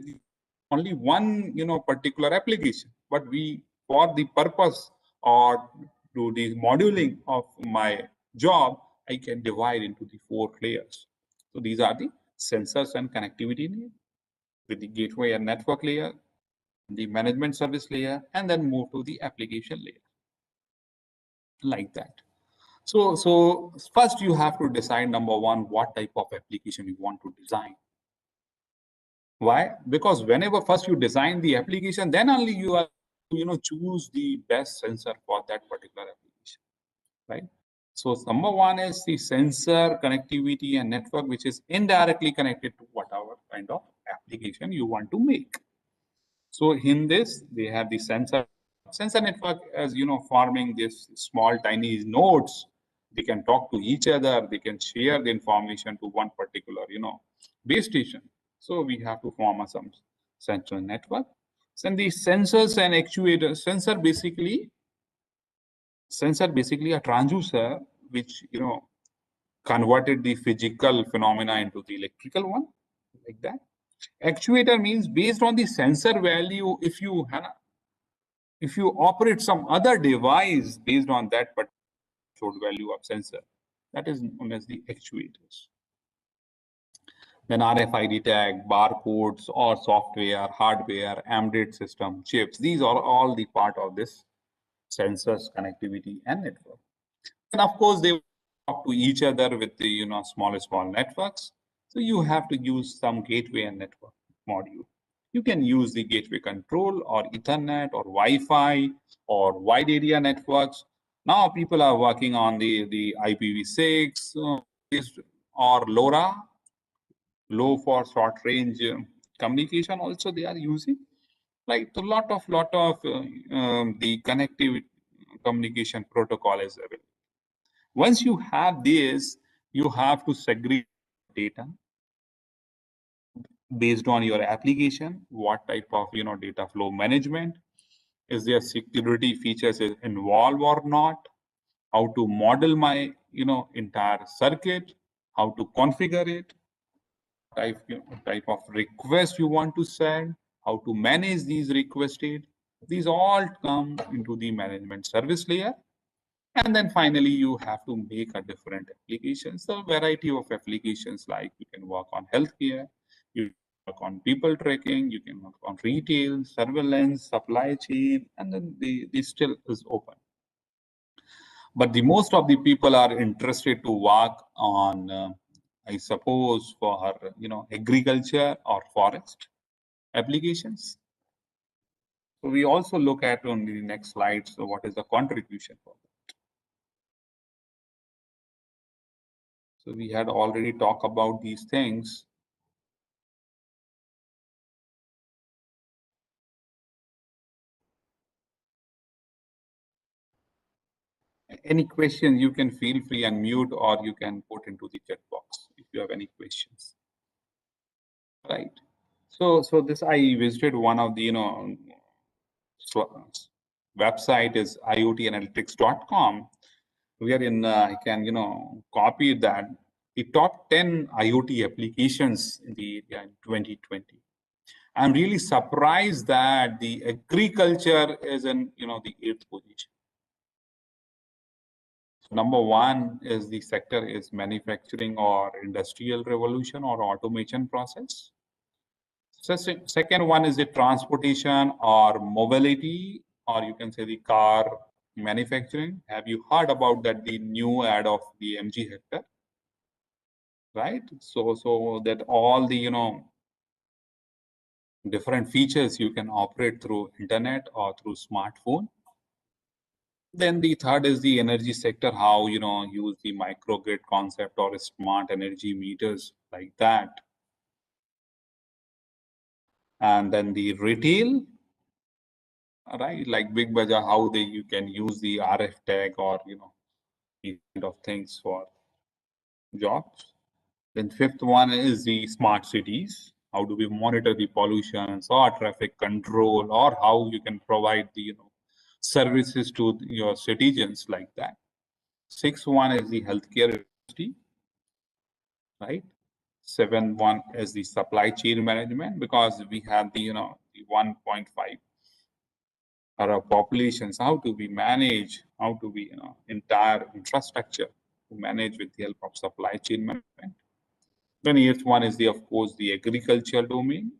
only one, particular application. But we, for the purpose or to the moduling of my job, I can divide into the 4 layers. So these are the sensors and connectivity layer, with the gateway and network layer, the management service layer, and then move to the application layer, like that. So first you have to decide, number one, what type of application you want to design. Why? Because whenever first you design the application, then only you are, choose the best sensor for that particular application, right? So number one is the sensor connectivity and network, which is indirectly connected to whatever kind of application you want to make. So in this, they have the sensor network, as forming this small tiny nodes. They can talk to each other. They can share the information to one particular, base station. So we have to form some central network. Then the sensors and actuators. Sensor basically a transducer, which converted the physical phenomena into the electrical one, like that. Actuator means based on the sensor value, if you operate some other device based on that particular value of sensor, that is known as the actuators. Then RFID tag, barcodes, or software, hardware, embedded system, chips. These are all the part of this sensors, connectivity, and network. And of course, they talk to each other with the small networks. So you have to use some gateway and network module. You can use the gateway control or Ethernet or Wi-Fi or wide area networks. Now people are working on the IPv6 or LoRa, low for short range communication. Also, they are using like a lot of the connectivity communication protocol is available. Once you have this, you have to segregate data based on your application. What type of data flow management? Is there security features involved or not? How to model my entire circuit? How to configure it? Type of request you want to send? How to manage these requested? These all come into the management service layer. And then finally, you have to make a different applications. So variety of applications, like you can work on healthcare, you can work on people tracking, you can work on retail, surveillance, supply chain, and then the still is open. But the most of the people are interested to work on, I suppose, for agriculture or forest applications. So we also look at on the next slide. So what is the contribution for that? So we had already talked about these things. Any questions, you can feel free and mute, or you can put into the chat box if you have any questions. Right. So this, I visited one of the website is iotanalytics.com. Wherein I can copy that the top 10 IoT applications in the area in 2020. I'm really surprised that the agriculture is in the 8th position. So number one is the sector is manufacturing or industrial revolution or automation process. So second one is the transportation or mobility, or you can say the car manufacturing. Have you heard about that, the new ad of the MG Hector? Right? So that all the different features you can operate through internet or through smartphone. Then the third is the energy sector, how use the microgrid concept or smart energy meters like that. And then the retail, right, like Big Bazaar, how you can use the RF tag or these kind of things for jobs. Then fifth one is the smart cities. How do we monitor the pollution or traffic control, or how you can provide the services to your citizens like that. Sixth one is the healthcare industry, right? Seventh one is the supply chain management, because we have the the 1.5 our populations. How do we manage? How do we entire infrastructure to manage with the help of supply chain management? Then eighth one is the, of course, the agricultural domain.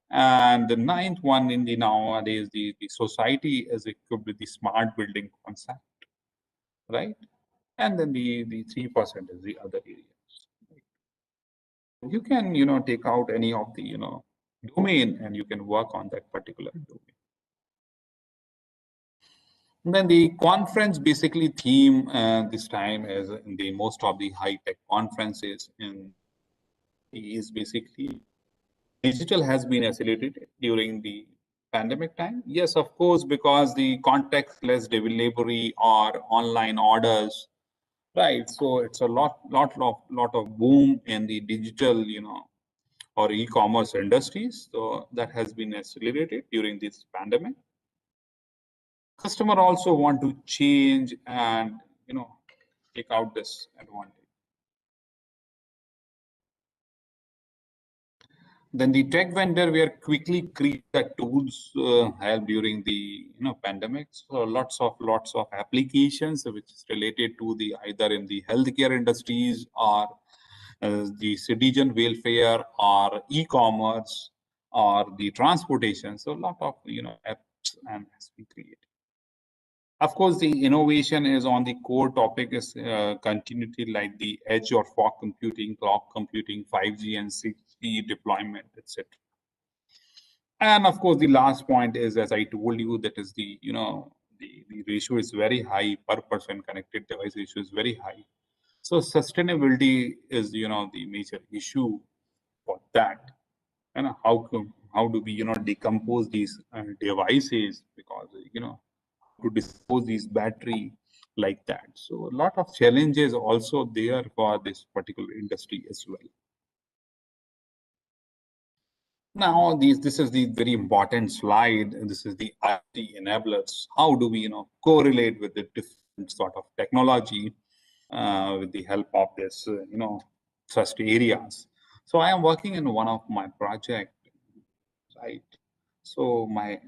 And the ninth one in the nowadays, the society is equipped with the smart building concept, right? And then the 3% is the other areas. You can, take out any of the, domain, and you can work on that particular domain. And then the conference basically theme this time is in the most of the high-tech conferences is basically digital has been accelerated during the pandemic time. Yes, of course, because the contactless delivery or online orders, right? So it's a lot of boom in the digital, or e-commerce industries. So that has been accelerated during this pandemic. Customer also want to change and take out this advantage. Then the tech vendor were quickly create the tools help during the pandemic. So lots of applications which is related to the either in the healthcare industries or the citizen welfare or e-commerce or the transportation. So a lot of apps and has been created. Of course, the innovation is on the core topic is continuity, like the edge or fog computing, cloud computing, 5G and 6G deployment, etc. And of course, the last point is, as I told you, that is the the ratio is very high per person connected device ratio is very high. So sustainability is the major issue for that. And how do we decompose these devices, because to dispose these battery like that. So a lot of challenges also there for this particular industry as well. Now this is the very important slide, and this is the IoT enablers. How do we correlate with the different sort of technology with the help of this such areas? So I am working in one of my project, right? So my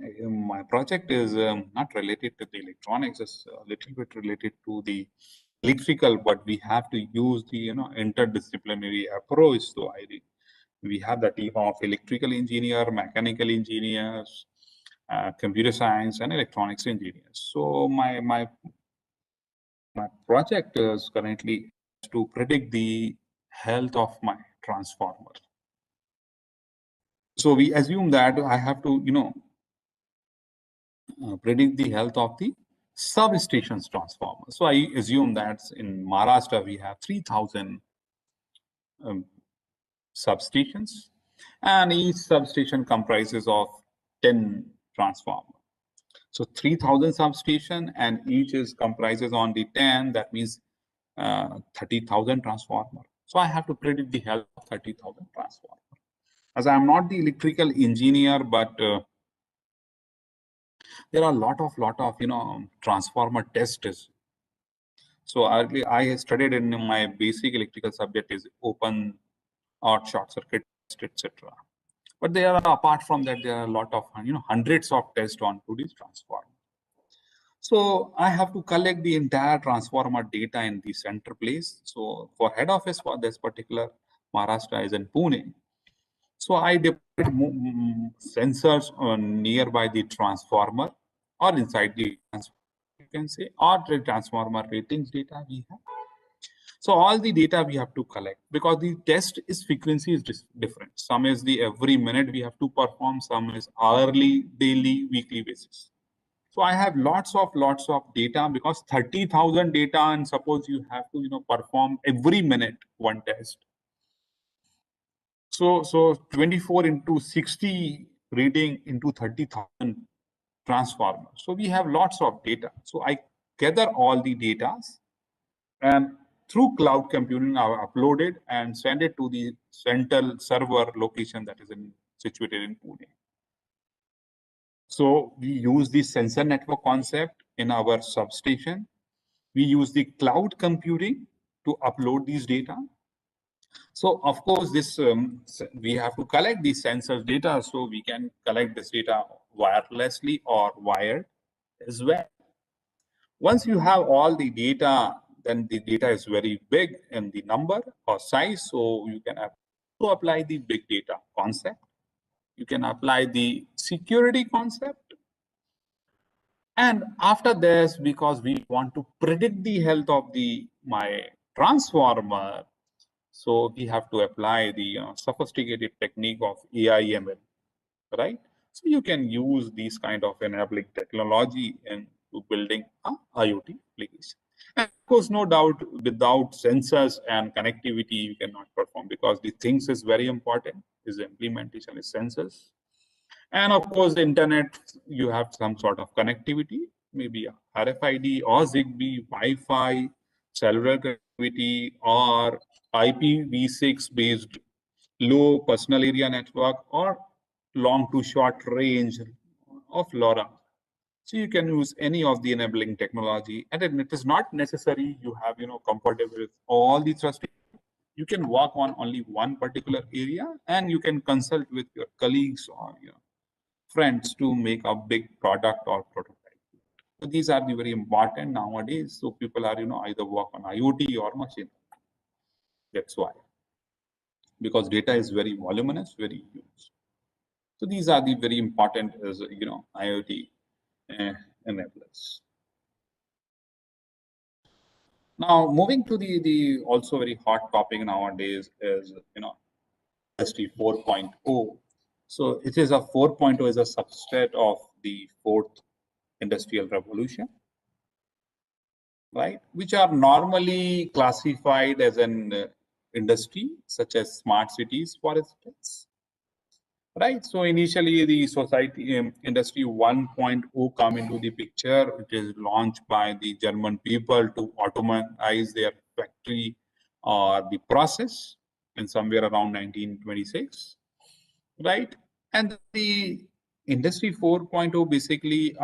project is not related to the electronics, it's a little bit related to the electrical, but we have to use the interdisciplinary approach. So we have the team of electrical engineer, mechanical engineers, computer science, and electronics engineers. So my my project is currently to predict the health of my transformer. So we assume that I have to, predict the health of the substations transformer. So I assume that in Maharashtra we have 3,000 substations, and each substation comprises of 10 transformers. So 3,000 substation, and each is comprises on the 10. That means 30,000 transformer. So I have to predict the health of 30,000 transformer. As I am not the electrical engineer, but there are a lot of transformer tests. So I studied in my basic electrical subject is open or short circuit test, etc. But there are, apart from that, there are a lot of hundreds of tests on to this transformer. So I have to collect the entire transformer data in the center place. So for head office for this particular Maharashtra is in Pune. So I deployed sensors nearby the transformer or inside the transformer, you can say, or the transformer ratings data we have. So all the data we have to collect, because the test is frequency is different. Some is the every minute we have to perform, some is hourly, daily, weekly basis. So I have lots of data, because 30,000 data, and suppose you have to perform every minute one test. So 24 into 60 reading into 30,000 transformers. So we have lots of data. So I gather all the data, and through cloud computing I upload it and send it to the central server location that is situated in Pune. So we use the sensor network concept in our substation. We use the cloud computing to upload these data. So of course, this we have to collect these sensors data, so we can collect this data wirelessly or wired as well. Once you have all the data, then the data is very big in the number or size, so you can apply the big data concept. You can apply the security concept. And after this, because we want to predict the health of my transformer, so we have to apply the sophisticated technique of AI/ML, right? So you can use these kind of enabling technology into building a IoT application. And of course, no doubt, without sensors and connectivity, you cannot perform, because the things is very important. Is implementation is sensors. And of course, the internet, you have some sort of connectivity, maybe RFID or Zigbee, Wi-Fi, cellular connectivity, or IPv6 based low personal area network, or long to short range of LoRa. So you can use any of the enabling technology, and it is not necessary you have comfortable with all the trust. You can work on only one particular area, and you can consult with your colleagues or friends to make a big product or prototype. So these are the very important nowadays. So people are either work on IoT or machine. That's why, because data is very voluminous, very huge. So these are the very important as IoT enablers. Now moving to the also very hot topic nowadays is Industry 4.0. So it is a 4.0 is a subset of the fourth industrial revolution, right? Which are normally classified as an industry, such as smart cities, for instance. Right. So initially, the society industry 1.0 come into the picture. It is launched by the German people to automatize their factory or the process in somewhere around 1926. Right. And the industry 4.0 basically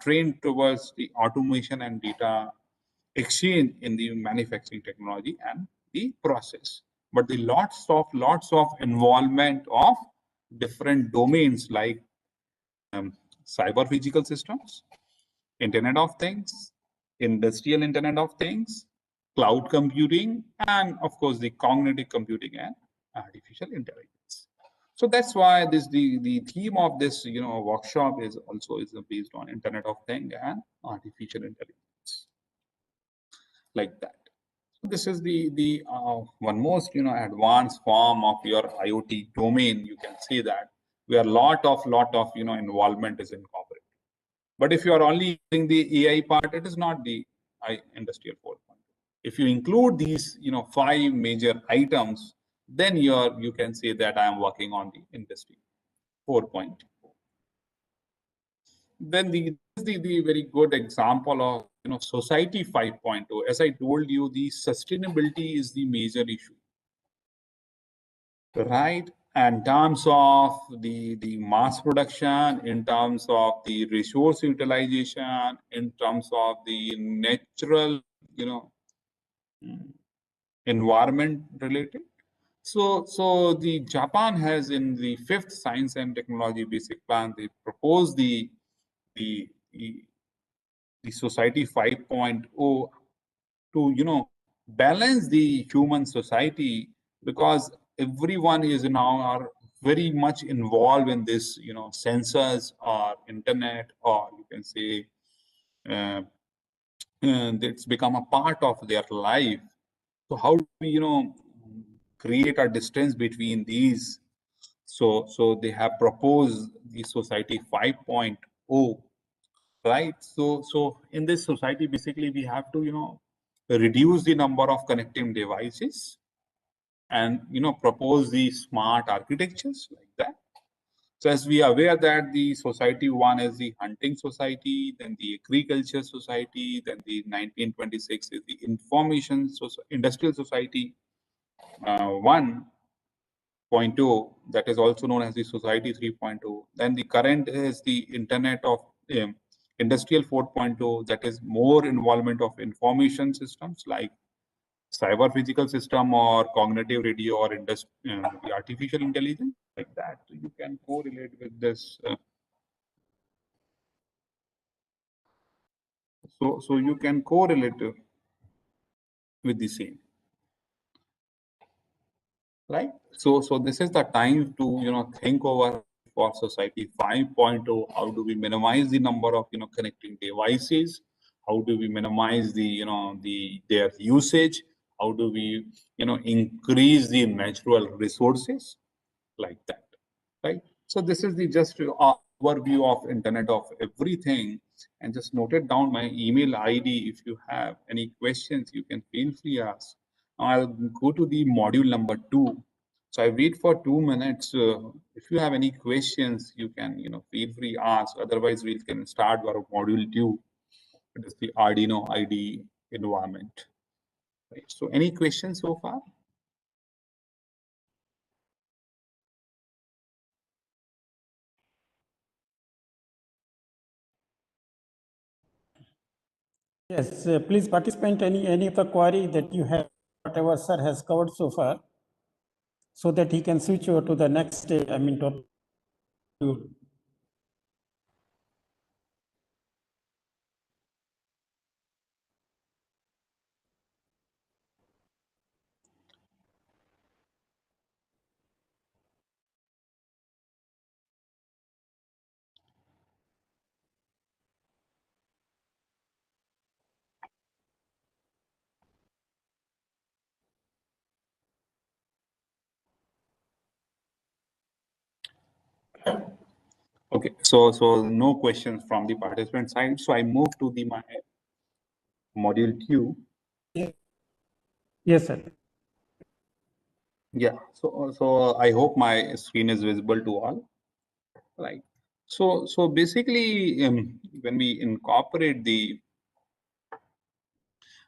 trained towards the automation and data exchange in the manufacturing technology and the process. But the lots of involvement of different domains like cyber physical systems, Internet of Things, industrial Internet of Things, cloud computing, and of course the cognitive computing and artificial intelligence. So that's why the theme of this workshop is also based on Internet of Things and artificial intelligence. like that. So this is the one most advanced form of your IoT domain. You can see that where lot of involvement is incorporated. But if you are only using the AI part, it is not the industrial 4.0. If you include these 5 major items, then you can say that I am working on the industry 4.0. Then the very good example of society 5.0. As I told you, the sustainability is the major issue, right? And in terms of the mass production, in terms of the resource utilization, in terms of the natural environment related. So the Japan has, in the 5th science and technology basic plan, they proposed the society 5.0 to balance the human society, because everyone is now are very much involved in this sensors or internet, or you can say it's become a part of their life. So how do we create a distance between these? So they have proposed the society 5.0, right? So in this society, basically we have to reduce the number of connecting devices, and propose the smart architectures like that. So as we are aware that the society 1 is the hunting society, then the agriculture society, then the 1926 is the information industrial society 1.0, that is also known as the society 3.0. Then the current is the internet of industrial 4.0, that is more involvement of information systems like cyber physical system or cognitive radio or the artificial intelligence, like that. So you can correlate with this. So you can correlate with the same, right? So this is the time to think over for society 5.0. How do we minimize the number of connecting devices? How do we minimize the their usage? How do we increase the natural resources, like that, right? So this is the just overview of Internet of Everything, and just noted down my email ID. If you have any questions, you can feel free ask. I'll go to the module number 2. So I wait for 2 minutes. If you have any questions, you can feel free ask. Otherwise, we can start our module 2. It is the Arduino IDE environment. Right. So any questions so far? Yes, please participant any of the query that you have, whatever sir has covered so far, so that he can switch over to the next, topic. Okay, so no questions from the participant side. So I move to the my module 2. Yes, sir. Yeah. So I hope my screen is visible to all. Right. So basically, when we incorporate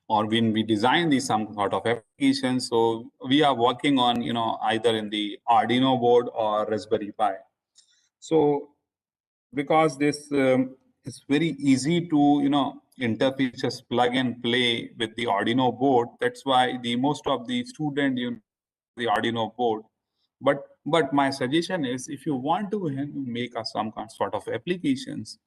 or when we design some sort of application, so we are working on either in the Arduino board or Raspberry Pi. So because this is very easy to interface, just plug and play with the Arduino board. That's why the most of the student the Arduino board. But my suggestion is, if you want to make some sort of applications,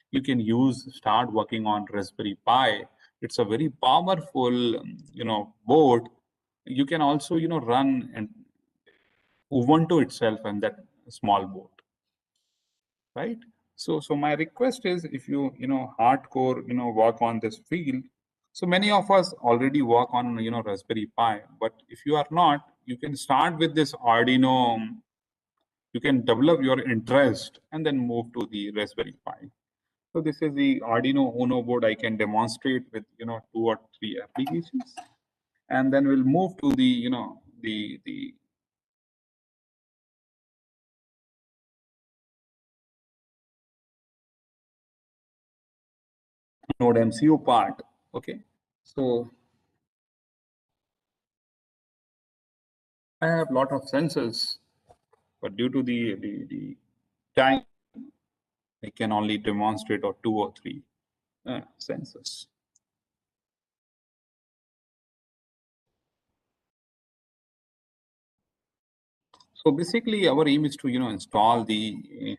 you can start working on Raspberry Pi. It's a very powerful board. You can also run and Ubuntu itself and that small board, right? So my request is, if you hardcore work on this field, So many of us already work on, Raspberry Pi, but if you are not, you can start with this Arduino. You can develop your interest and then move to the Raspberry Pi. So this is the Arduino Uno board. I can demonstrate with, 2 or 3 applications, and then we'll move to the, the Node MCU part. Okay, so I have a lot of sensors, but due to the time, I can only demonstrate or 2 or 3 sensors. So basically, our aim is to install the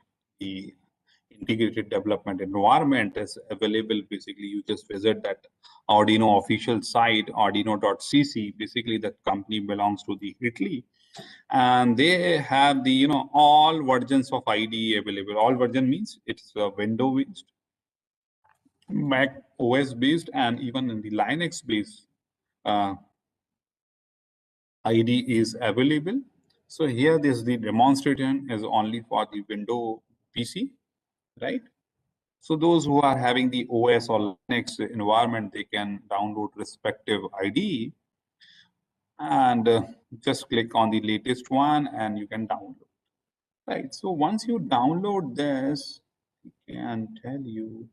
integrated development environment is available. Basically, you just visit that Arduino official site, Arduino.cc. Basically, that company belongs to the Italy, and they have the all versions of IDE available. All version means it's Windows based, Mac OS based, and even in the Linux based IDE is available. So here this the demonstration is only for the Windows PC, right? So those who are having the OS or Linux environment, they can download respective IDE and just click on the latest one and you can download, right? So once you download this, I can tell you.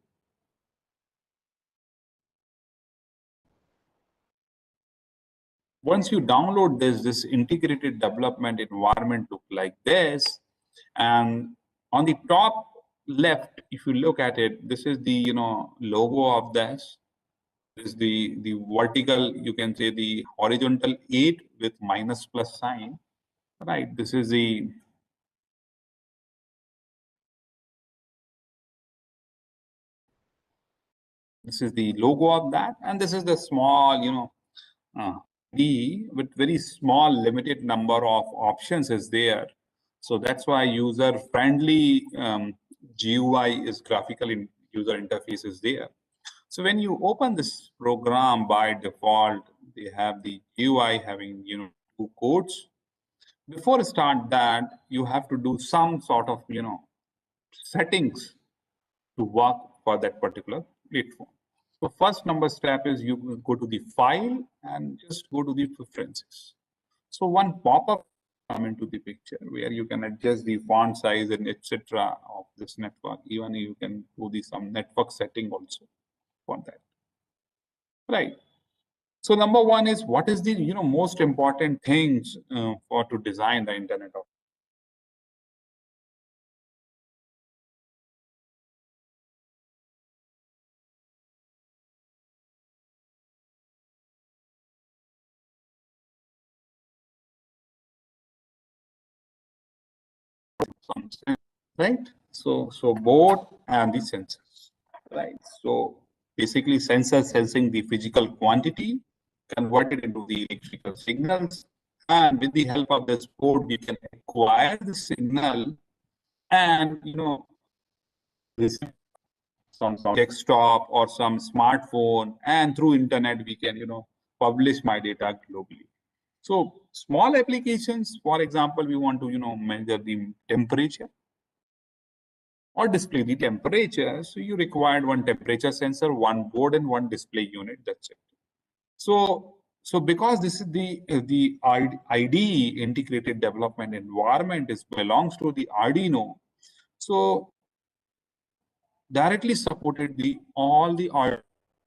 Once you download this integrated development environment look like this, and on the top left, if you look at it, this is the logo of this. This is the vertical, you can say the horizontal 8 with minus plus sign, right? This is the logo of that, and this is the small D with very small limited number of options is there. So that's why user friendly GUI is graphical user interface is there. So when you open this program, by default, they have the GUI having 2 codes. Before start that, you have to do some sort of settings to work for that particular platform. So first number step is you go to the file and just go to the preferences. So one pop-up come into the picture where you can adjust the font size and etc. of this network. Even you can do some network setting also for that, right? So number one is what is the most important things for to design the Internet of something, right? So board and the sensors, right? So basically sensors sensing the physical quantity converted into the electrical signals, and with the help of this board we can acquire the signal and receive some desktop or some smartphone, and through internet we can publish my data globally. So small applications, for example, we want to measure the temperature or display the temperature. So you required one temperature sensor, one board, and one display unit. That's it. So because this is the IDE integrated development environment belongs to the Arduino, so directly supported all the Arduino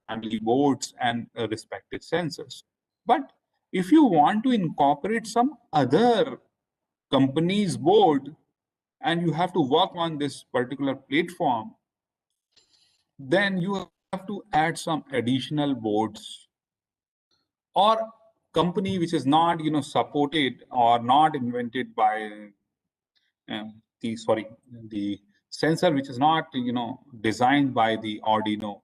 family boards and respective sensors. But if you want to incorporate some other company's board and you have to work on this particular platform, then you have to add some additional boards, or company which is not supported or not invented by the sensor which is not designed by the Arduino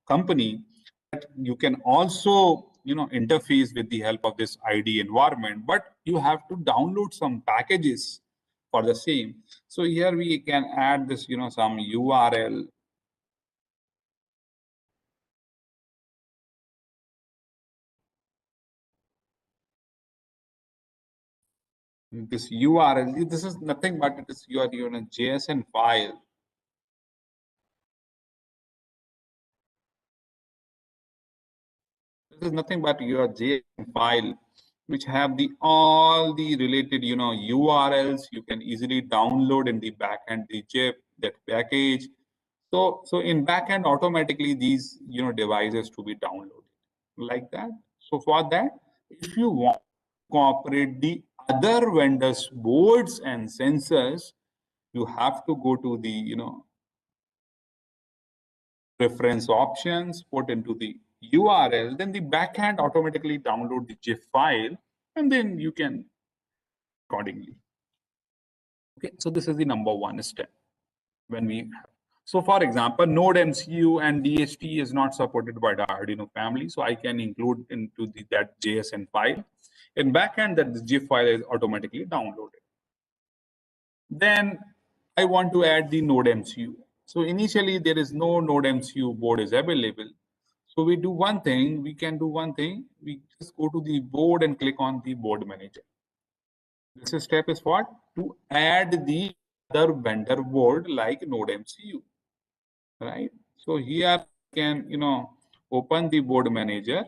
company, that you can also interface with the help of this IDE environment, but you have to download some packages for the same. So here we can add this some URL this URL, this is nothing but it is your JSON file. This is nothing but your JSON file, which have all the related URLs. You can easily download in the backend the zip, that package. So in backend automatically these devices to be downloaded like that. So for that, if you want to incorporate the other vendors boards and sensors, you have to go to the preference options, put into the URL, then the backend automatically download the GIF file, and then you can accordingly. Okay, so this is the number one step when we have. So for example, Node MCU and DHT is not supported by the Arduino family, so I can include into that JSON file. In backend, that the GIF file is automatically downloaded. Then I want to add the Node MCU. So initially there is no Node MCU board is available. So we do one thing, we can do one thing. We just go to the board and click on the board manager. This step is what? To add the other vendor board like Node MCU, right? So here can, open the board manager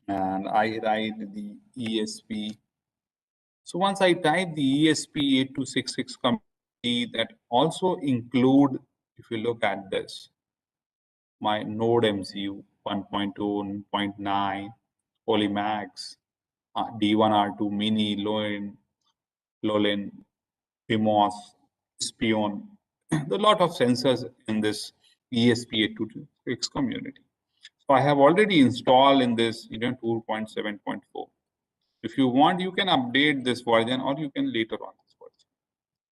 and I write the ESP. So once I type the ESP8266 community, that also include, if you look at this, my Node MCU 1.2, 0.9, Polymax, D1R2 Mini, Lolin, PMOS, Spion. There are a lot of sensors in this ESP8266 community. So I have already installed in this 2.7.4. If you want, you can update this version or you can later on this version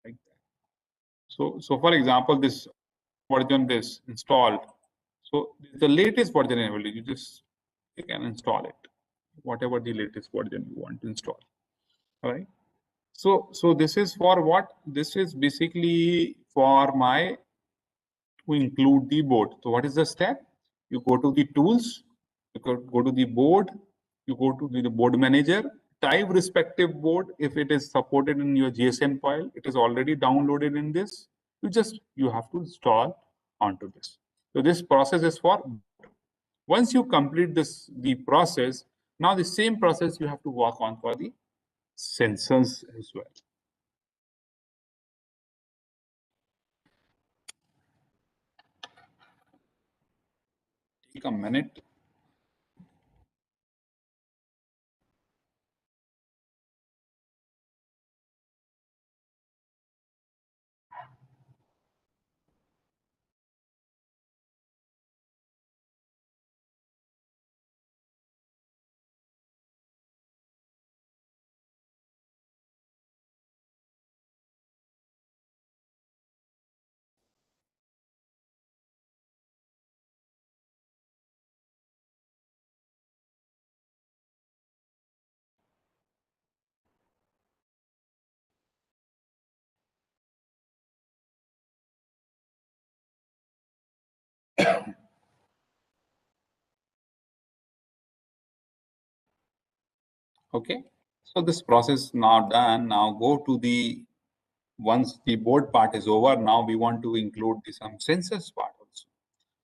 like that. So for example, this version is installed. So the latest version available, you can install it, whatever the latest version you want to install. All right. So this is for what? This is basically for my to include the board. So what is the step? You go to the tools, you go to the board, you go to the board manager, type respective board. If it is supported in your JSON file, it is already downloaded in this. You have to install onto this. So this process is for once you complete the process, now the same process you have to work on for the sensors as well. Take a minute. Okay, so this process now done. Now go to once the board part is over, now we want to include some sensors part also.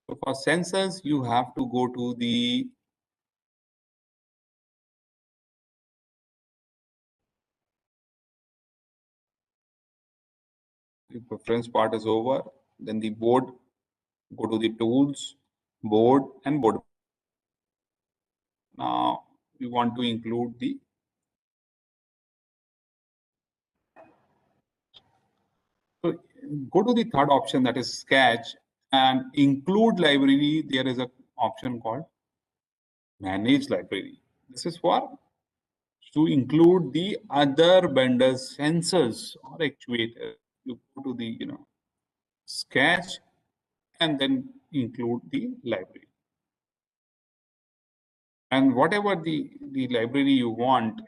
So for sensors, you have to go to the preference part is over, then the board, go to the tools, board and board. Now we want to include so go to the third option, that is sketch, and include library. There is an option called manage library. This is for to include the other vendors sensors or actuators. You go to the sketch and then include the library, and whatever the library you want.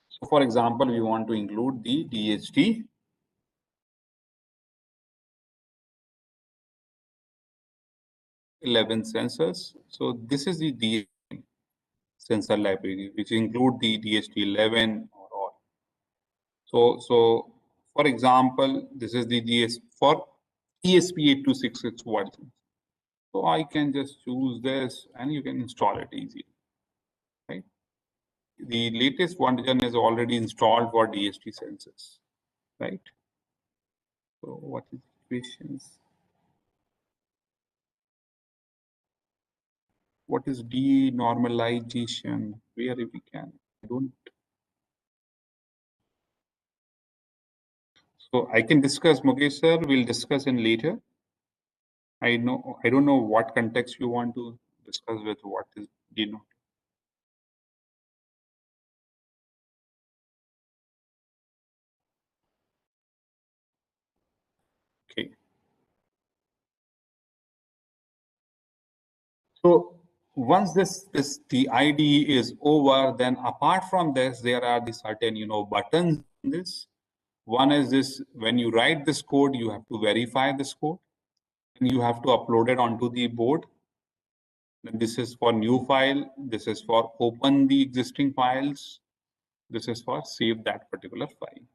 So for example, we want to include the DHT. 11 sensors. So this is the DSP sensor library, which include the DST11 or all. So for example, this is the DS for ESP8266 version. So I can just choose this and you can install it easily, right? The latest version is already installed for DST sensors, right? So what is the questions? What is denormalization? Where we can, I don't. So I can discuss, Mukesh sir, we'll discuss in later. I don't know what context you want to discuss with what is denorm. Okay. So once the IDE is over, then apart from this, there are the certain, buttons in this. One is this, when you write this code, you have to verify this code and you have to upload it onto the board. This is for new file. This is for open the existing files. This is for save that particular file.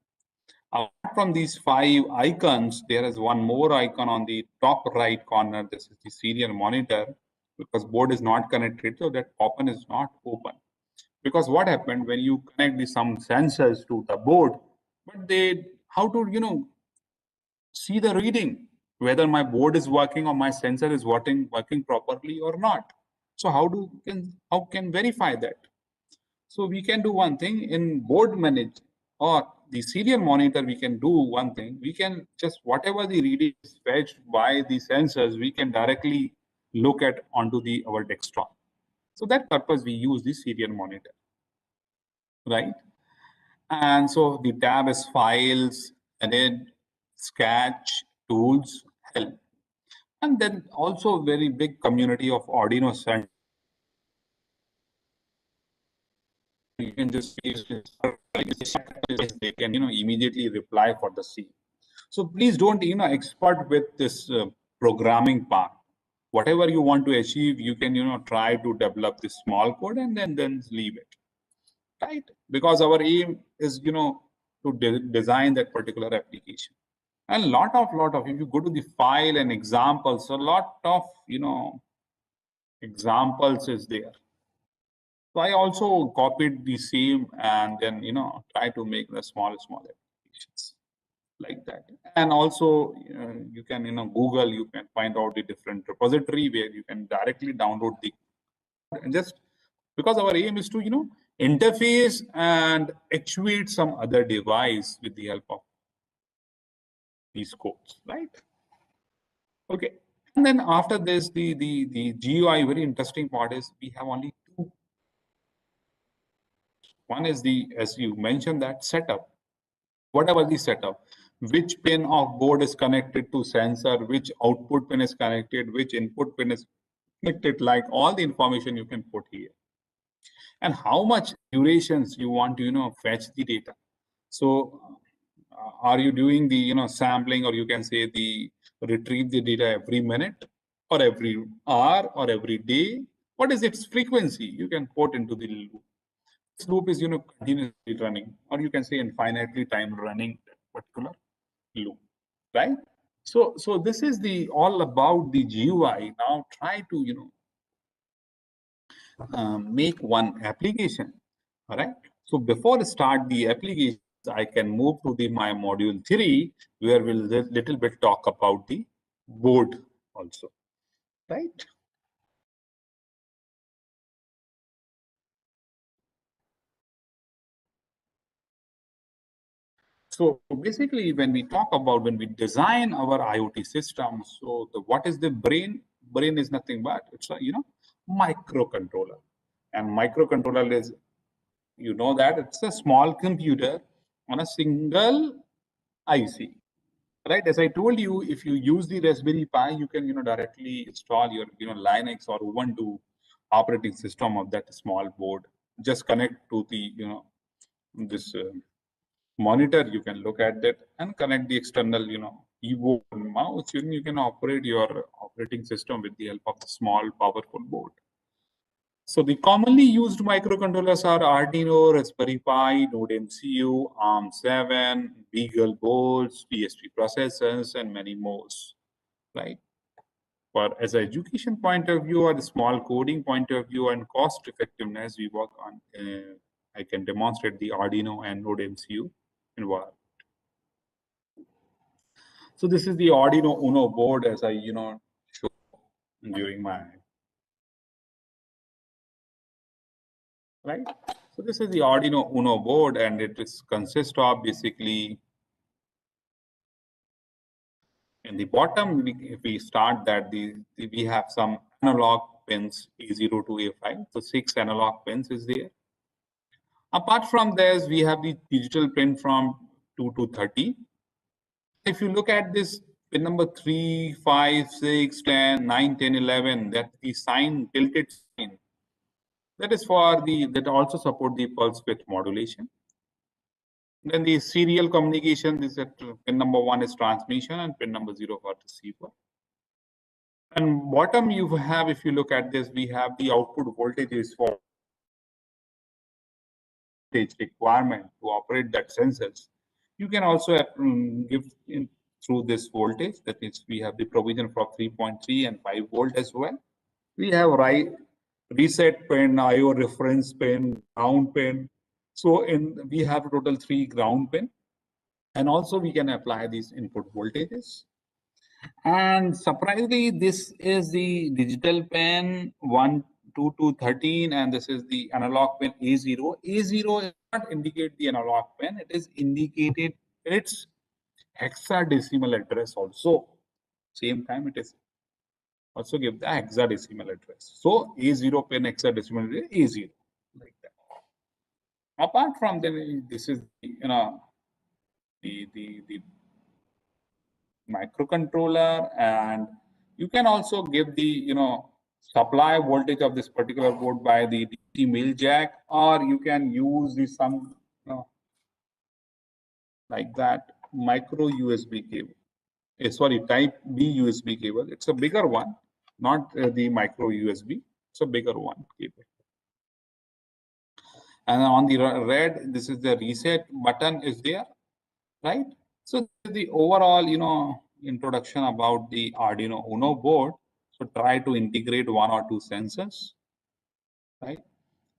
Apart from these 5 icons, there is one more icon on the top right corner. This is the serial monitor, because board is not connected, so that open is not open. Because what happened when you connect some sensors to the board, but how to see the reading, whether my board is working or my sensor is working properly or not. So how can verify that? So we can do one thing in board manage or the serial monitor. We can do one thing. We can just whatever the reading is fetched by the sensors, we can directly look at onto our desktop. So that purpose we use the serial monitor, right? And so the tab is files, edit, sketch, tools, help. And then also very big community of Arduino sensors. You can just use this, they can immediately reply for the same. So please don't expert with this programming part. Whatever you want to achieve, you can try to develop this small code and then leave it, right? Because our aim is to design that particular application. And lot of if you go to the file and examples, a lot of examples is there. So I also copied the same and then try to make the small applications like that. And also you can Google, you can find out the different repository where you can directly download the, and just because our aim is to interface and actuate some other device with the help of these codes, right? Okay. And then after this, the GUI, very interesting part is we have only 2. One is as you mentioned, that setup. Whatever the setup, which pin of board is connected to sensor, which output pin is connected, which input pin is connected, like all the information you can put here. And how much durations you want to fetch the data. So are you doing the sampling, or you can say the retrieve the data every minute or every hour or every day? What is its frequency? You can put into the loop. This loop is continuously running, or you can say infinitely time running that particular loop, right? So this is the all about the GUI. Now try to make one application. All right. So before start the application, I can move to my module 3, where we'll little bit talk about the board also, right? So basically, when we talk about when we design our IoT system, so what is the brain? Brain is nothing but it's a microcontroller, and microcontroller is that it's a small computer on a single IC. Right, as I told you, if you use the Raspberry Pi, you can directly install your Linux or Ubuntu operating system of that small board. Just connect to the this monitor. You can look at that and connect the external keyboard and mouse, you can operate your operating system with the help of the small powerful board. So the commonly used microcontrollers are Arduino, Raspberry Pi, Node MCU, ARM7, Beagle boards, DSP processors, and many more, right? For as an education point of view or the small coding point of view and cost effectiveness, we work on, I can demonstrate the Arduino and Node MCU environment. So this is the Arduino Uno board as I, showed during my, right? So this is the Arduino Uno board and it is consists of basically, in the bottom, if we start that, we have some analog pins A0 to A5. So 6 analog pins is there. Apart from this, we have the digital pin from 2 to 30. If you look at this pin number 3, 5, 6, 10, 9, 10, 11, that the sign, tilted sign, that is for that also support the pulse width modulation. Then the serial communication, this is pin number 1 is transmission and pin number 0 for receiver. And bottom you have, if you look at this, we have the output voltages for voltage requirement to operate that sensors. You can also give in through this voltage. That is, we have the provision for 3.3 and 5 volt as well. We have reset pin, IO reference pin, ground pin. So we have total 3 ground pin. And also we can apply these input voltages. And surprisingly, this is the digital pin 1, 2 to 13, and this is the analog pin A0. A0 is not indicate the analog pin, it is indicated its hexadecimal address also. Same time it is also give the hexadecimal address. So A0 pin hexadecimal address A0, like that. Apart from that, this is the microcontroller, and you can also give the supply voltage of this particular board by the DC male jack, or you can use the some like that micro USB cable. Sorry, type B USB cable. It's a bigger one, not the micro USB. It's a bigger one cable. And on the red, this is the reset button is there, right? So the overall, introduction about the Arduino Uno board. So try to integrate 1 or 2 sensors, right?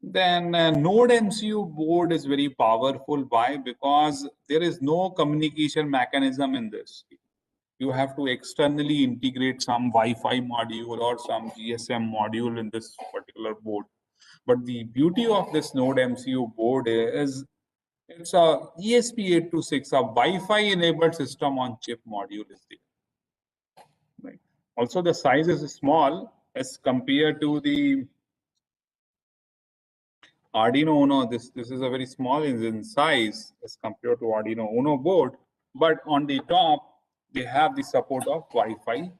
Then Node MCU board is very powerful. Why? Because there is no communication mechanism in this. You have to externally integrate some Wi-Fi module or some GSM module in this particular board. But the beauty of this Node MCU board is it's a ESP8266, a Wi-Fi enabled system on chip module is there. Right. Also, the size is small as compared to the Arduino Uno. This is a very small in size as compared to Arduino Uno board. But on the top, they have the support of Wi-Fi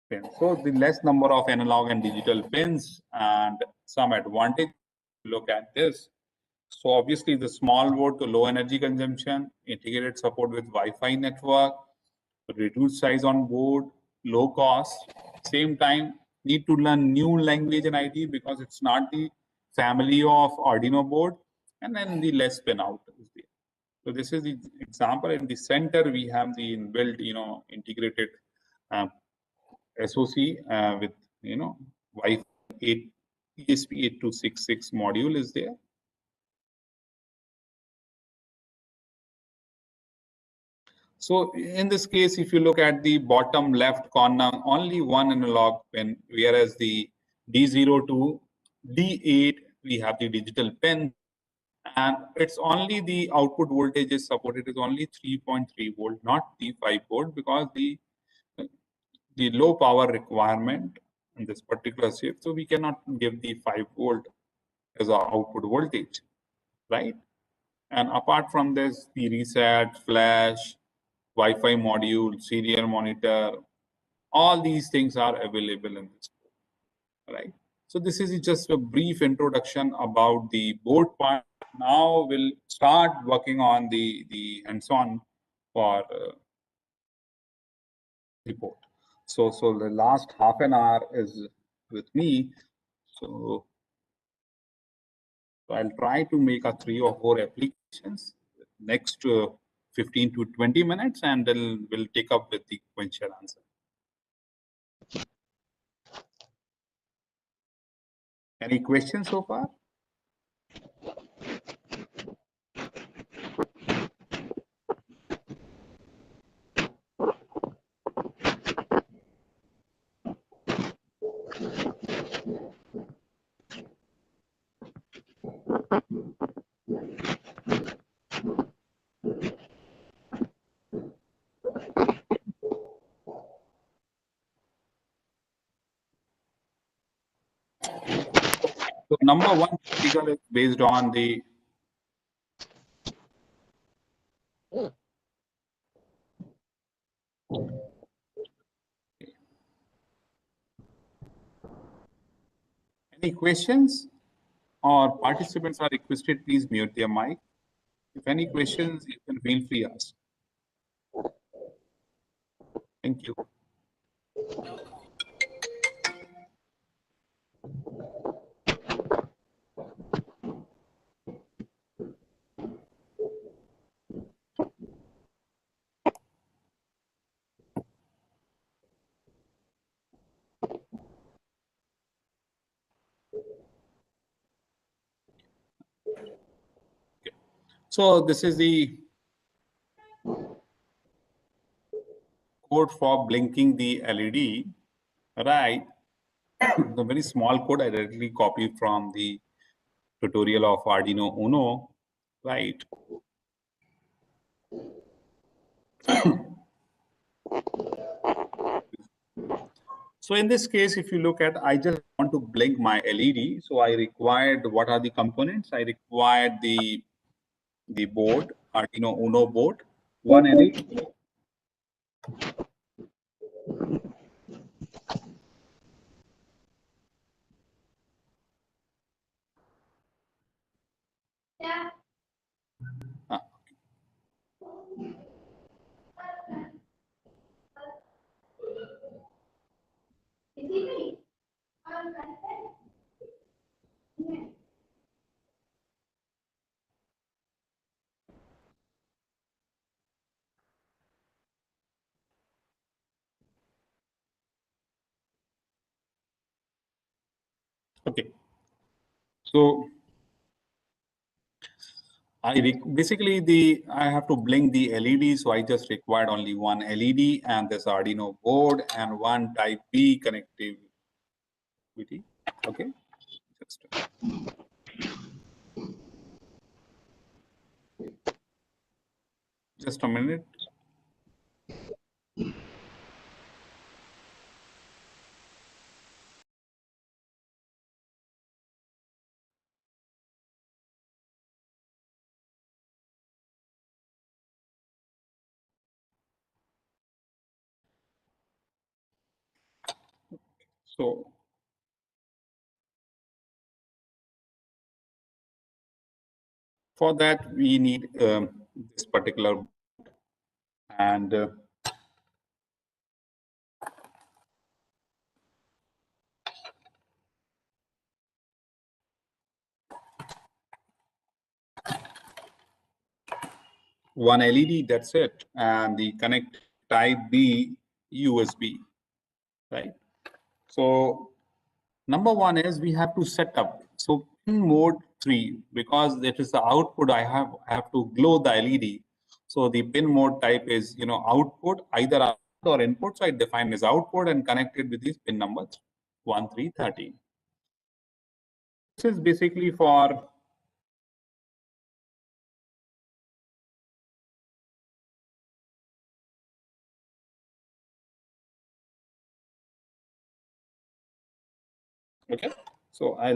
pins. So the less number of analog and digital pins and some advantage. Look at this. So obviously the small board to low energy consumption, integrated support with Wi-Fi network, reduced size on board, low cost. Same time, need to learn new language and ID because it's not the family of Arduino board, and then the less pin out is there. So this is the example. In the center, we have the inbuilt, integrated SoC with, Wi-Fi 8 ESP8266 module is there. So in this case, if you look at the bottom left corner, only one analog pin, whereas the D0 to D8, we have the digital pin, and it's only the output voltage is supported is only 3.3 volt, not the 5 volt, because the low power requirement in this particular shift, so we cannot give the 5 volt as our output voltage, right? And apart from this, the reset, flash, Wi-Fi module, serial monitor, all these things are available in this board, right? So this is just a brief introduction about the board part. Now we'll start working on the hands-on for report. So the last half an hour is with me. So I'll try to make a 3 or 4 applications next 15 to 20 minutes, and then we'll take up with the question answer. Any questions so far? So number one figure is based on the any questions or participants are requested, please mute their mic. If any questions, you can feel free to ask. Thank you. Okay. So this is the code for blinking the LED, right? The very small code I directly copied from the tutorial of Arduino Uno, right? So in this case, if you look at, I just want to blink my LED. So I required, what are the components? I required the board, Arduino Uno board, one LED. Ah, okay. So basically I have to blink the LED, so I just required only one LED and this Arduino board and one type B connectivity. Okay, just a minute. So for that we need this particular and one LED, that's it, and the connect type B USB, right? So number one is we have to set up. So pin mode 3, because it is the output, I have to glow the LED. So the pin mode type is, output, either output or input. So I define as output and connected with these pin numbers 1, 3, 13. This is basically for okay. So I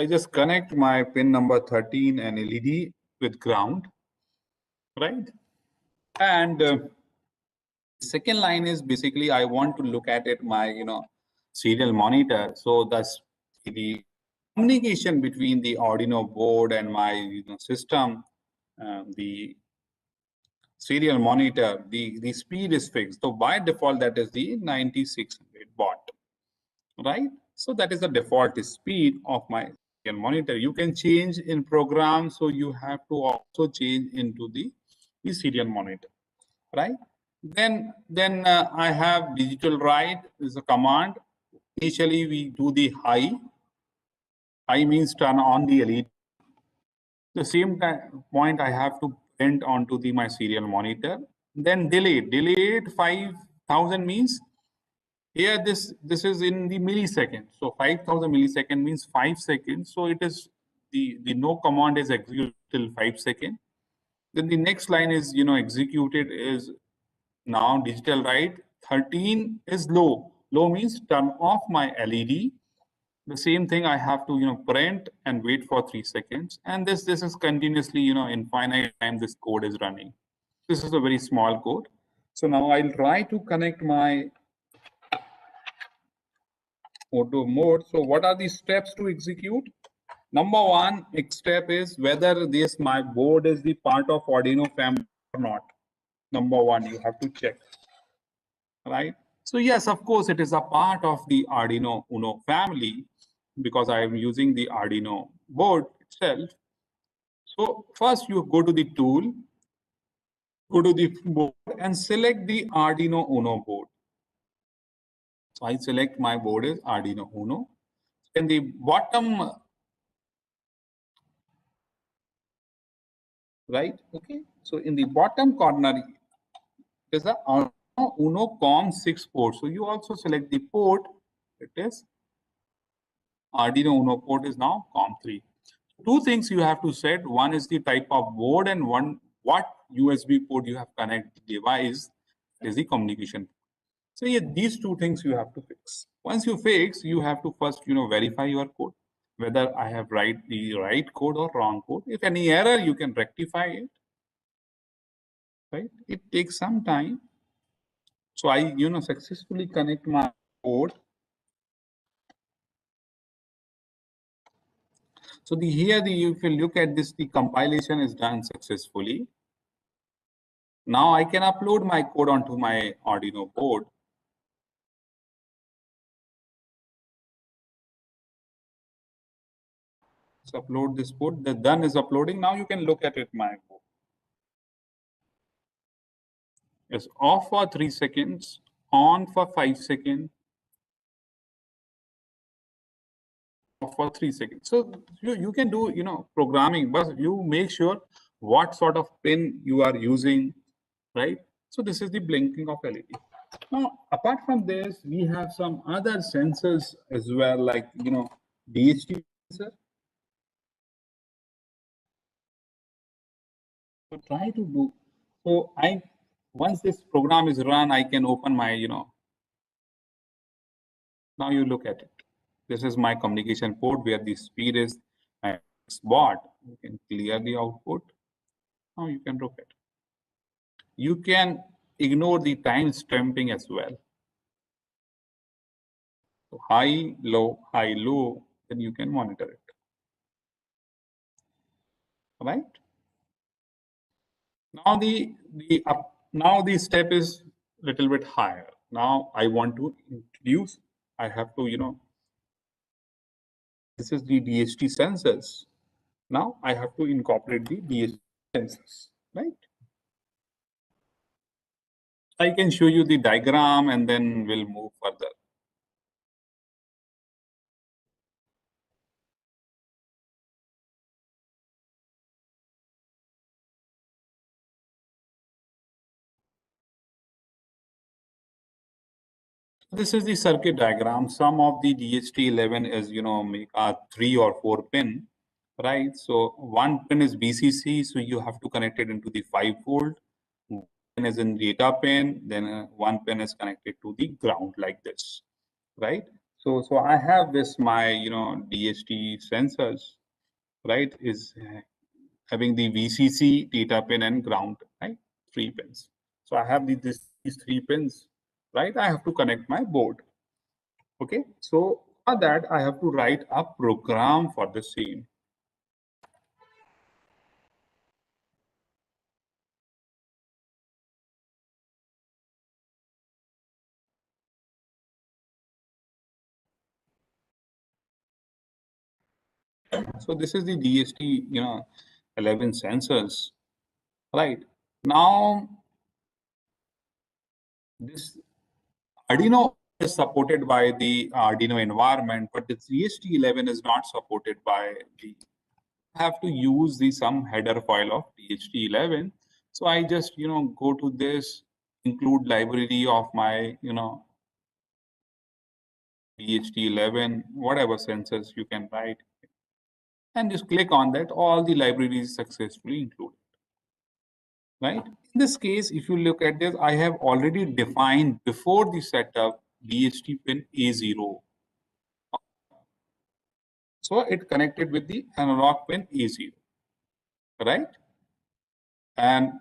just connect my pin number 13 and LED with ground, right? And Second line is basically I want to look at it my serial monitor. So the communication between the Arduino board and my system, the serial monitor, the speed is fixed. So by default, that is the 9600 baud, right? So that is the default speed of my serial monitor. You can change in program, so you have to also change into the serial monitor, right? Then I have digital write is a command. Initially, we do the high. High means turn on the LED. The same point I have to print onto my serial monitor. Then delayed 5000 means here this is in the millisecond. So 5000 millisecond means 5 seconds. So it is the no command is executed till 5 seconds. Then the next line is executed is now digital write. 13 is low. Low means turn off my LED. The same thing I have to print and wait for 3 seconds, and this is continuously infinite time this code is running. This is a very small code. So now I'll try to connect my auto mode. So what are the steps to execute? Number one step is whether this my board is the part of Arduino family or not. Number one, you have to check, right? So yes, of course, it is a part of the Arduino Uno family because I am using the Arduino board itself. So first you go to the tool, go to the board and select the Arduino Uno board. So I select my board is Arduino Uno. In the bottom, right? Okay. So in the bottom corner, there's a Arduino Uno COM6 port. So you also select the port. It is Arduino Uno port is now COM3. Two things you have to set. One is the type of board and one what USB port you have connected device is the communication. So yeah, these two things you have to fix. Once you fix, you have to first verify your code, whether I have write the right code or wrong code. If any error, you can rectify it. Right? It takes some time. So I successfully connect my code. So here if you look at this, the compilation is done successfully. Now I can upload my code onto my Arduino board. Let's upload this code. The done is uploading. Now you can look at it, my code. It's off for 3 seconds, on for 5 seconds, off for 3 seconds. So you can do programming, but you make sure what sort of pin you are using, right? So this is the blinking of LED. Now, apart from this, we have some other sensors as well, like DHT sensor. So try to do. So once this program is run, I can open my Now you look at it. This is my communication port where the speed is baud. You can clear the output. Now you can look at it. You can ignore the time stamping as well. So high, low, then you can monitor it. Right? Now the step is a little bit higher. Now I want to introduce, I have to, this is the DHT sensors. Now I have to incorporate the DHT sensors, right? I can show you the diagram and then we'll move further. This is the circuit diagram. Some of the DHT11 is, make a 3 or 4 pin, right? So one pin is BCC, so you have to connect it into the 5 volt. One pin is in data pin, then one pin is connected to the ground like this, right? So I have this my DHT sensors, right? Is having the VCC, data pin, and ground, right? 3 pins. So I have this these 3 pins, right? I have to connect my board. Okay, so for that I have to write a program for the same. So this is the DST, 11 sensors, right? Now this Arduino is supported by the Arduino environment, but the DHT11 is not supported by the. I have to use the some header file of DHT11. So I just go to this, include library of my DHT11, whatever sensors you can write, and just click on that. All the libraries successfully included. Right? In this case, if you look at this, I have already defined before the setup DHT pin A0. So it connected with the analog pin A0, right? And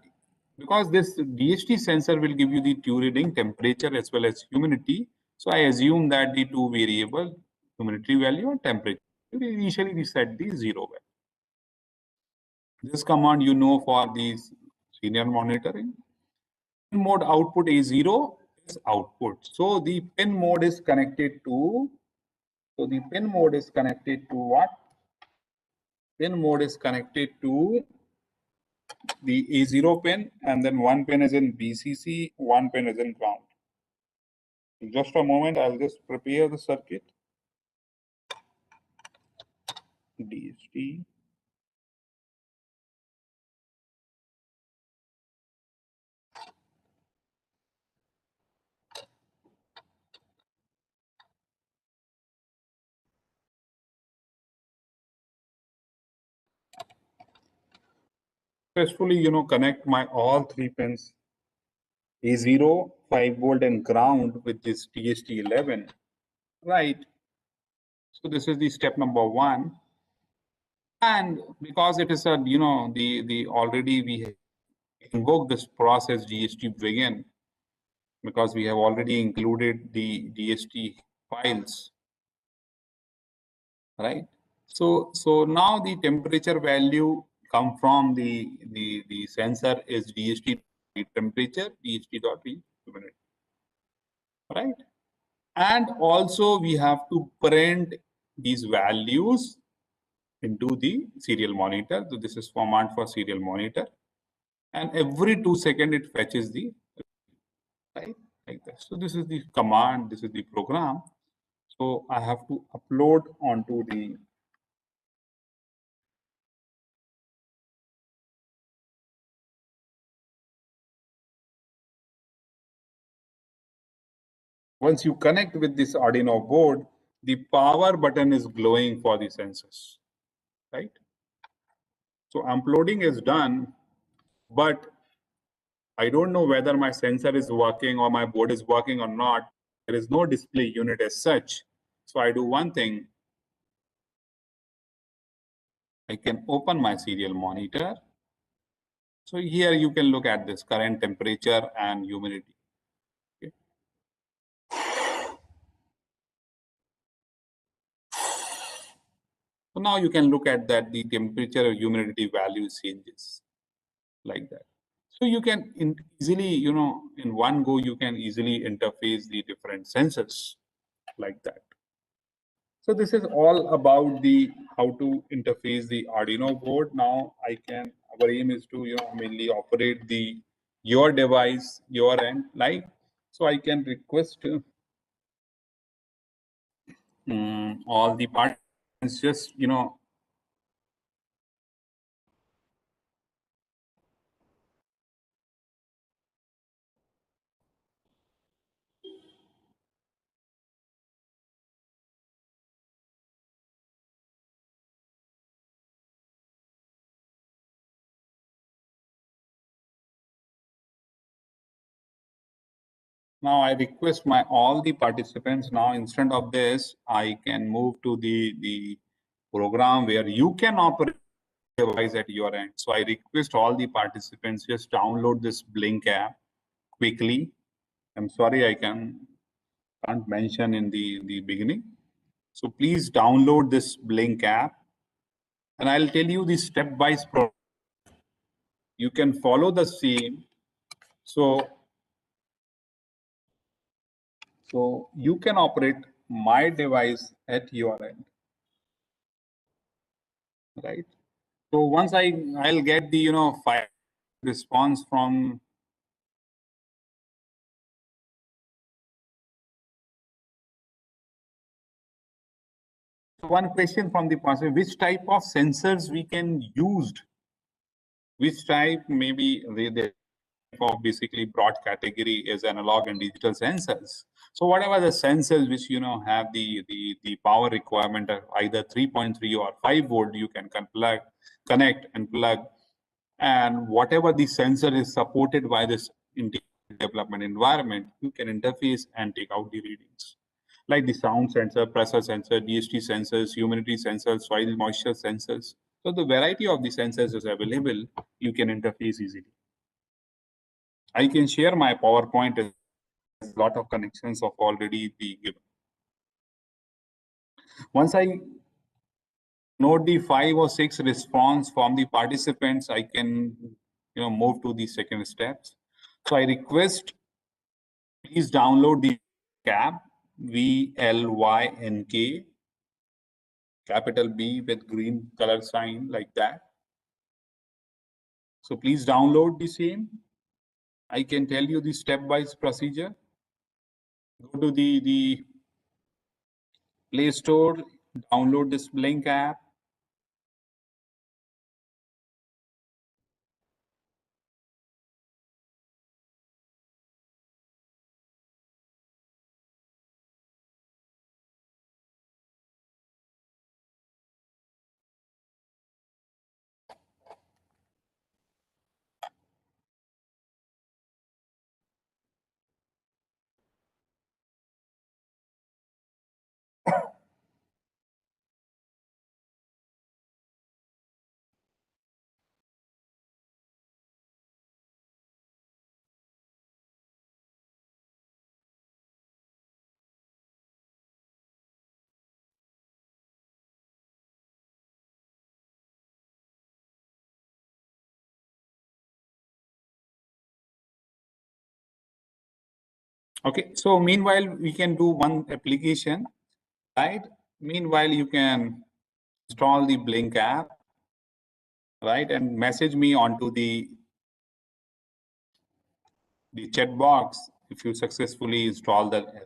because this DHT sensor will give you the two reading, temperature as well as humidity. So I assume that the two variable, humidity value and temperature, initially we set the 0 value. This command for these serial monitoring. Pin mode output A0 is output. So the pin mode is connected to, what? Pin mode is connected to the A0 pin, and then one pin is in BCC, one pin is in ground. In just a moment, I'll just prepare the circuit. DHT. Successfully, connect my all 3 pins A0, 5 volt and ground with this DHT11, right? So this is the step number 1. And because it is a, the already we invoke this process DHT begin, because we have already included the DHT files, right? So now the temperature value come from the sensor is DHT temperature, DHT.humidity, right? And also we have to print these values into the serial monitor. So this is command for serial monitor, and every 2 seconds it fetches the, right, like this. So this is the command, this is the program. So I have to upload onto the once you connect with this Arduino board, the power button is glowing for the sensors, right? So uploading is done, but I don't know whether my sensor is working or my board is working or not. There is no display unit as such. So I do one thing. I can open my serial monitor. So here you can look at this current temperature and humidity. Okay. So now you can look at that the temperature or humidity value changes like that. So you can easily, in one go, you can easily interface the different sensors like that. So this is all about the how to interface the Arduino board. Now our aim is to, mainly operate your device, your end, like, so I can request all the participants just, now I request all the participants now, instead of this, I can move to the program where you can operate device at your end. So I request all the participants just download this Blink app quickly. I'm sorry, I can't mention in the beginning. So please download this Blink app, and I'll tell you the step-wise process. You can follow the same. So you can operate my device at your end, right? So once I'll get the file response from one question from the person, which type of sensors we can use, which type, maybe the of basically broad category is analog and digital sensors. So whatever the sensors which have the power requirement of either 3.3 or 5 volt, you can connect and plug, and whatever the sensor is supported by this development environment, you can interface and take out the readings, like the sound sensor, pressure sensor, DHT sensors, humidity sensors, soil moisture sensors. So the variety of the sensors is available. You can interface easily. I can share my PowerPoint. There's a lot of connections of already the given. Once I note the 5 or 6 response from the participants, I can move to the second steps. So I request, please download the app VLYNK, capital B with green color sign like that. So please download the same. I can tell you the step-wise procedure. Go to the Play Store, download this Blink app. Okay, so meanwhile, we can do one application, right? Meanwhile, you can install the Blink app, right? And message me onto the chat box if you successfully install the app.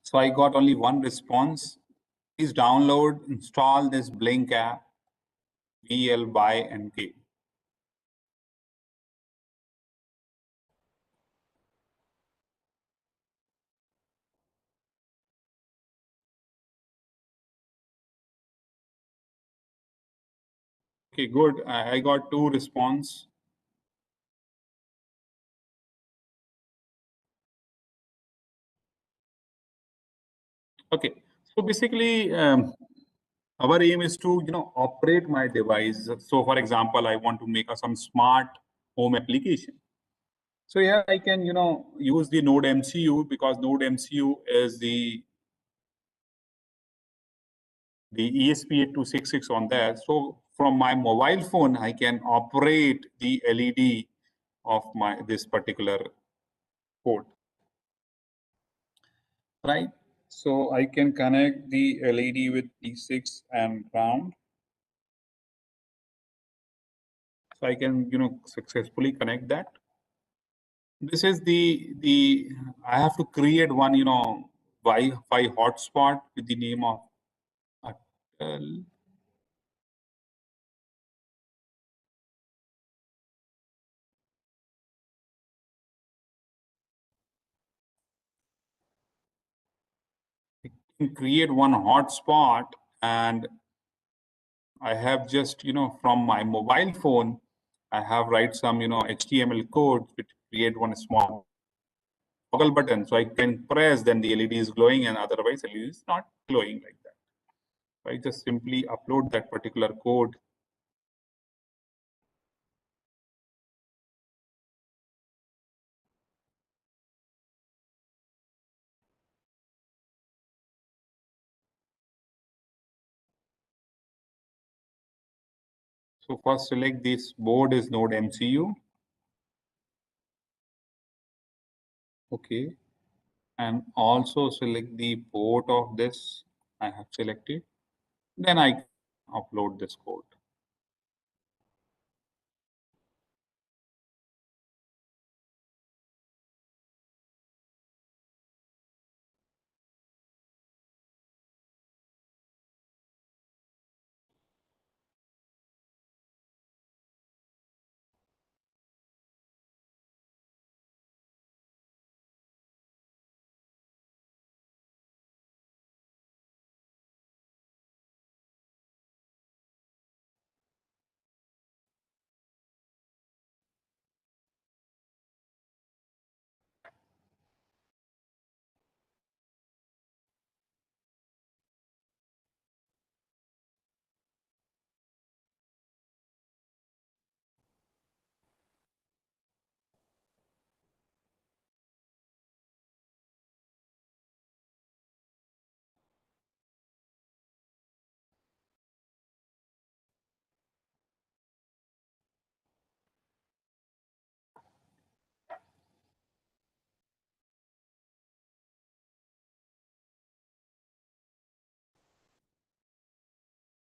So I got only one response. Please download, install this Blink app, VLYNK. Okay, good. I got 2 response. Okay, so basically, our aim is to operate my device. So for example, I want to make some smart home application. So here I can use the Node MCU, because Node MCU is the ESP8266 on there. So from my mobile phone, I can operate the LED of this particular port, right? So I can connect the LED with P6 and ground. So I can successfully connect that. This is the I have to create one Wi-Fi hotspot with the name of Atal. create one hotspot, and I have just, from my mobile phone, I have write some, HTML code to create one small toggle button. So I can press, then the LED is glowing, and otherwise LED is not glowing like that. So I just simply upload that particular code. So first select this board is node MCU. Okay. And also select the port of this. I have selected. Then I upload this code.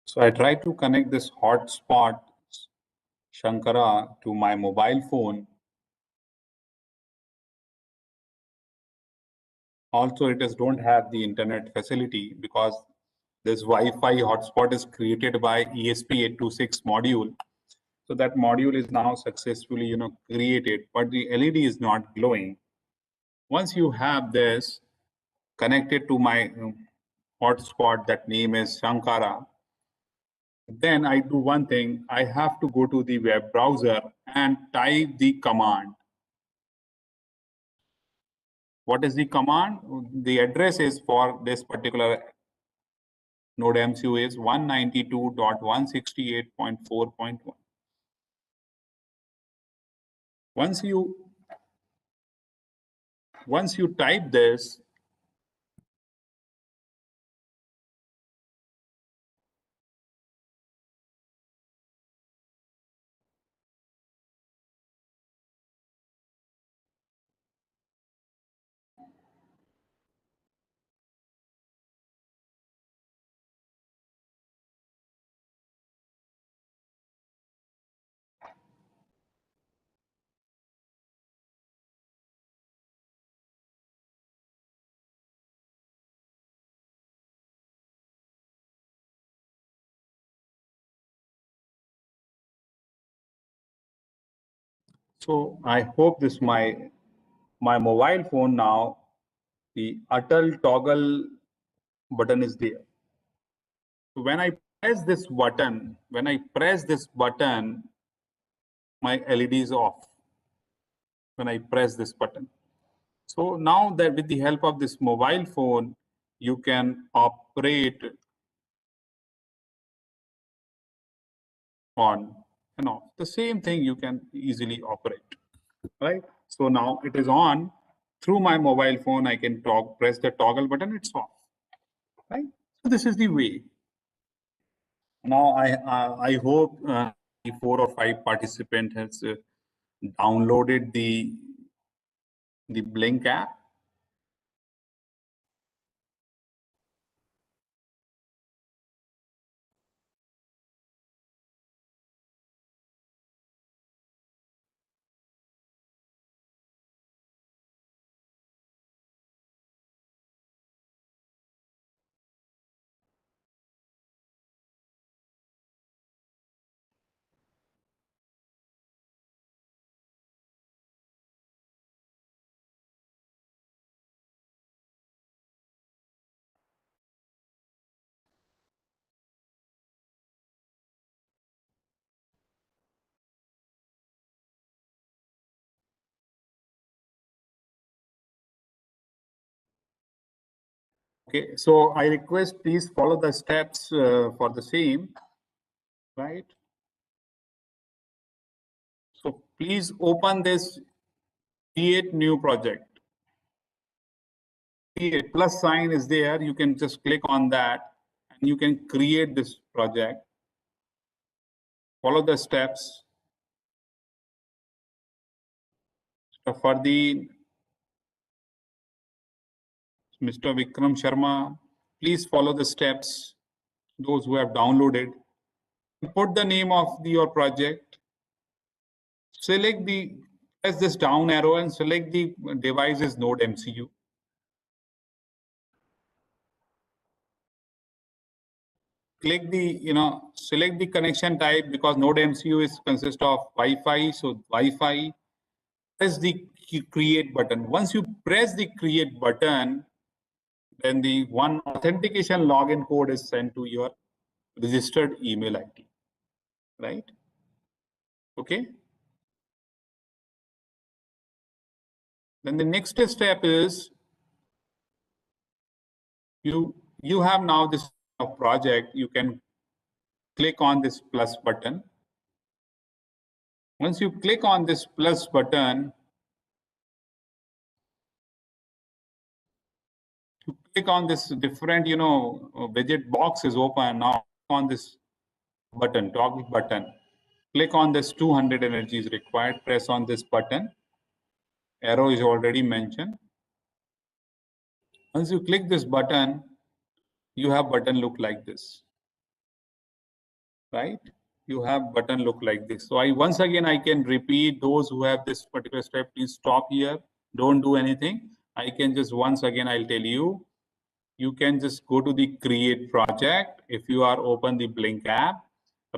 So I try to connect this hotspot Shankara to my mobile phone. Also, it don't have the internet facility because this Wi-Fi hotspot is created by ESP826 module. So that module is now successfully, created, but the LED is not glowing. Once you have this connected to my hotspot, that name is Shankara, then I do one thing. I have to go to the web browser and type the command. What is the command? The address is for this particular node MCU is 192.168.4.1. Once you type this, so I hope this my mobile phone now, the Atal toggle button is there. So when I press this button, my LED is off. When I press this button. So now that with the help of this mobile phone, you can operate on, the same thing you can easily operate, right? So now it is on. Through my mobile phone, I can press the toggle button, it's off, right? So this is the way. Now I hope the 4 or 5 participant has downloaded the Blink app. Okay, so I request please follow the steps for the same, right? So please open this create new project. Create plus sign is there. You can just click on that and you can create this project. Follow the steps. So for the Mr. Vikram Sharma, please follow the steps. Those who have downloaded, put the name of your project. Select press this down arrow and select the device's node MCU. Click select the connection type because node MCU is consist of Wi-Fi. So Wi-Fi, press the create button. Once you press the create button, then the one authentication login code is sent to your registered email ID, right? Okay. Then the next step is you have now this project. You can click on this plus button. Once you click on this plus button, you click on this different, widget box is open. Now on this button, toggle button, click on this 200 energy is required. Press on this button. Arrow is already mentioned. Once you click this button, you have button look like this, right? You have button look like this. So once again, I can repeat those who have this particular step, please stop here. Don't do anything. I can just once again, I'll tell you, you can just go to the create project. If you are open the Blink app,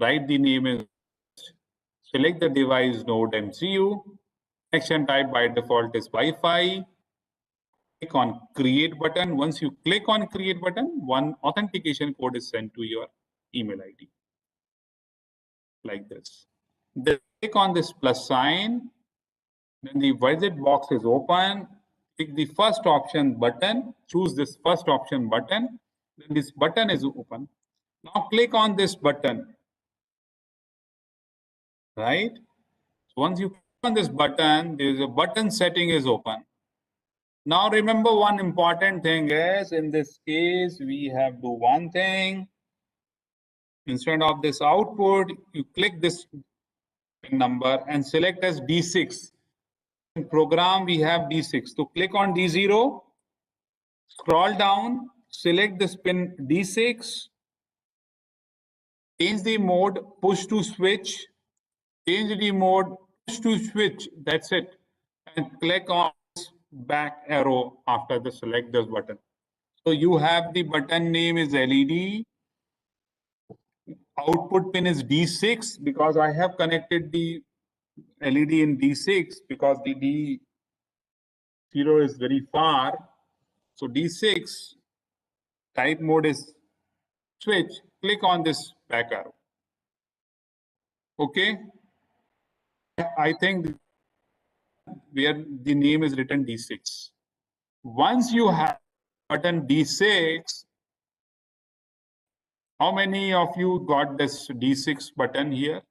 write the name is, select the device node MCU, connection type by default is Wi-Fi, click on create button. Once you click on create button, one authentication code is sent to your email ID like this. Then click on this plus sign. Then the widget box is open. Click the first option button. Choose this first option button. Then this button is open. Now click on this button. Right? So once you click on this button, there is a button setting is open. Now remember one important thing is in this case we have do one thing. Instead of this output, you click this number and select as D6. In program we have D6. So click on D0, scroll down, select this pin D6, change the mode, push to switch, change the mode, push to switch, that's it. And click on this back arrow after the select this button. So you have the button name is LED, output pin is D6 because I have connected the LED in D6 because the D0 is very far. So D6 type mode is switch, click on this back arrow. Okay. I think where the name is written D6. Once you have button D6, how many of you got this D6 button here?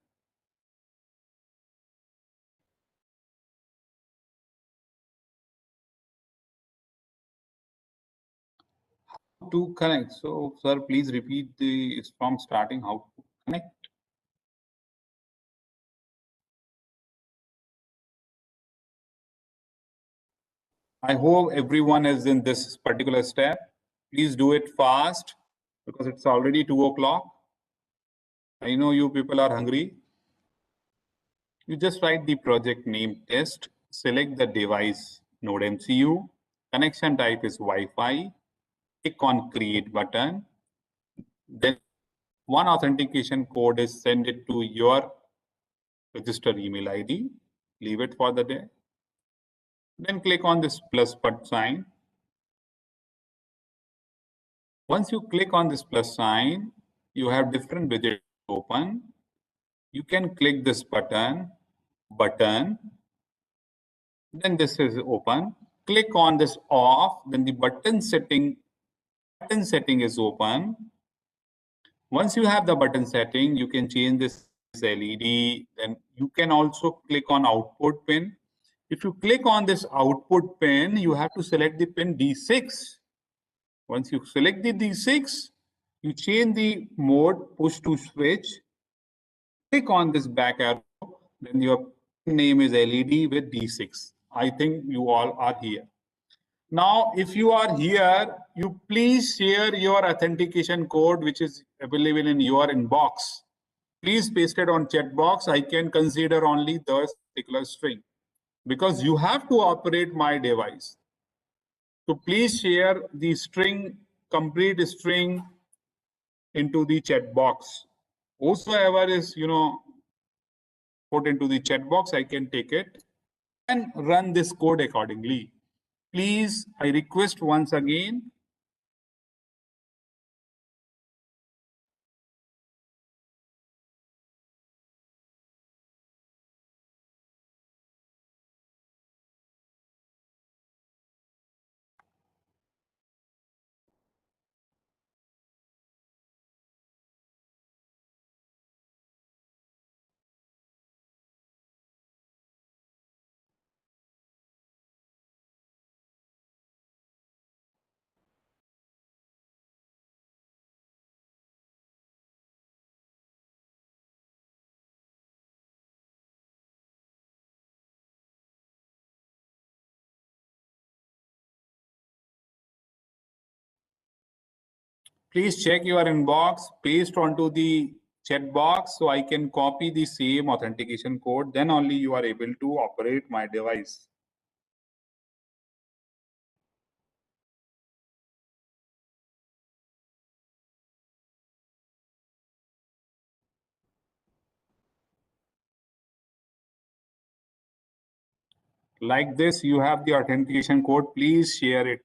To connect. So, sir, please repeat from starting how to connect. I hope everyone is in this particular step. Please do it fast because it's already 2 o'clock. I know you people are hungry. You just write the project name test, select the device node MCU, connection type is Wi-Fi, click on create button. Then one authentication code is send it to your registered email ID. Leave it for the day. Then click on this plus button sign. Once you click on this plus sign, you have different widgets open. You can click this button, then this is open. Click on this off, then the button setting button setting is open. Once you have the button setting, you can change this LED. Then you can also click on output pin. If you click on this output pin, you have to select the pin D6. Once you select the D6, you change the mode, push to switch. Click on this back arrow, then your name is LED with D6. I think you all are here. Now, if you are here, you please share your authentication code, which is available in your inbox. Please paste it on chat box. I can consider only the particular string because you have to operate my device. So please share the string, complete string into the chat box. Whosoever is, put into the chat box, I can take it and run this code accordingly. Please, I request once again, please check your inbox, paste onto the chat box so I can copy the same authentication code. Then only you are able to operate my device. Like this, you have the authentication code. Please share it.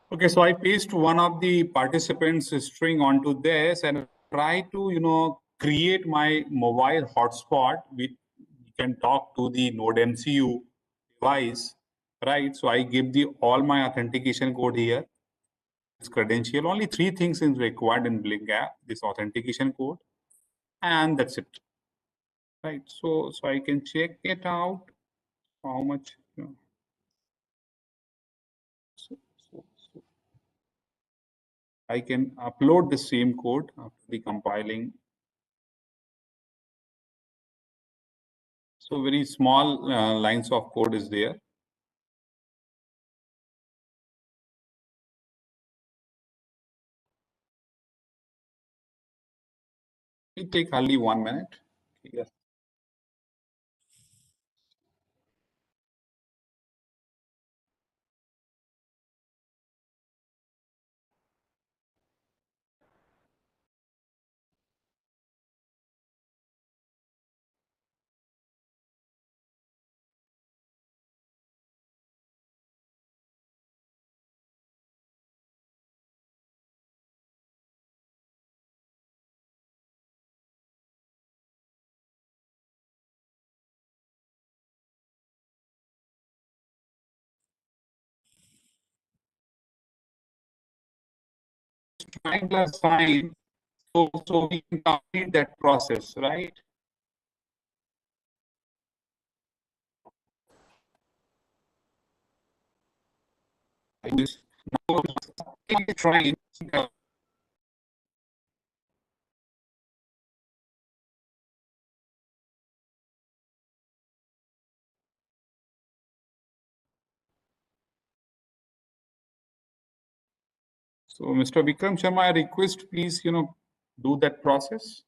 Okay, so I paste one of the participants' string onto this and try to, create my mobile hotspot. We can talk to the Node MCU device, right? So I give all my authentication code here. This credential, only 3 things is required in Blink app, this authentication code, and that's it, right? So I can check it out, how much, so I can upload the same code after the compiling. So very small lines of code is there. It take only 1 minute. Yes. Triangular sign, so we can complete that process, right? Now trying. So Mr. Vikram Sharma, I request please, do that process.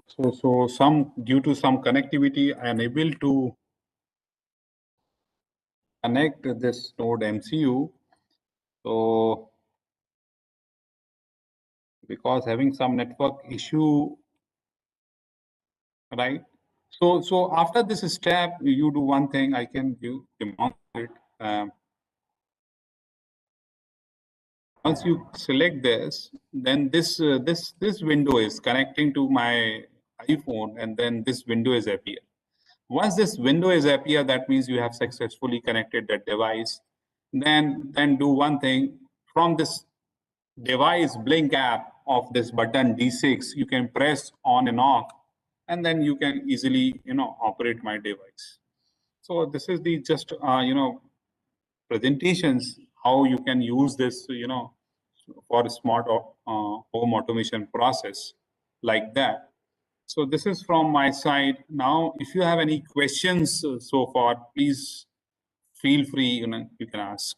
So due to some connectivity, I am able to connect this node MCU. So because having some network issue, right? So after this step, you do one thing. I can demonstrate. Once you select this, then this window is connecting to my iPhone, and then this window is appear. Once this window is appear, that means you have successfully connected that device. Then do one thing. From this device blink app of this button D6, you can press on and off, and then you can easily, operate my device. So this is the just, presentations, how you can use this, for a smart home automation process like that. So this is from my side. Now, if you have any questions so far, please feel free, you can ask.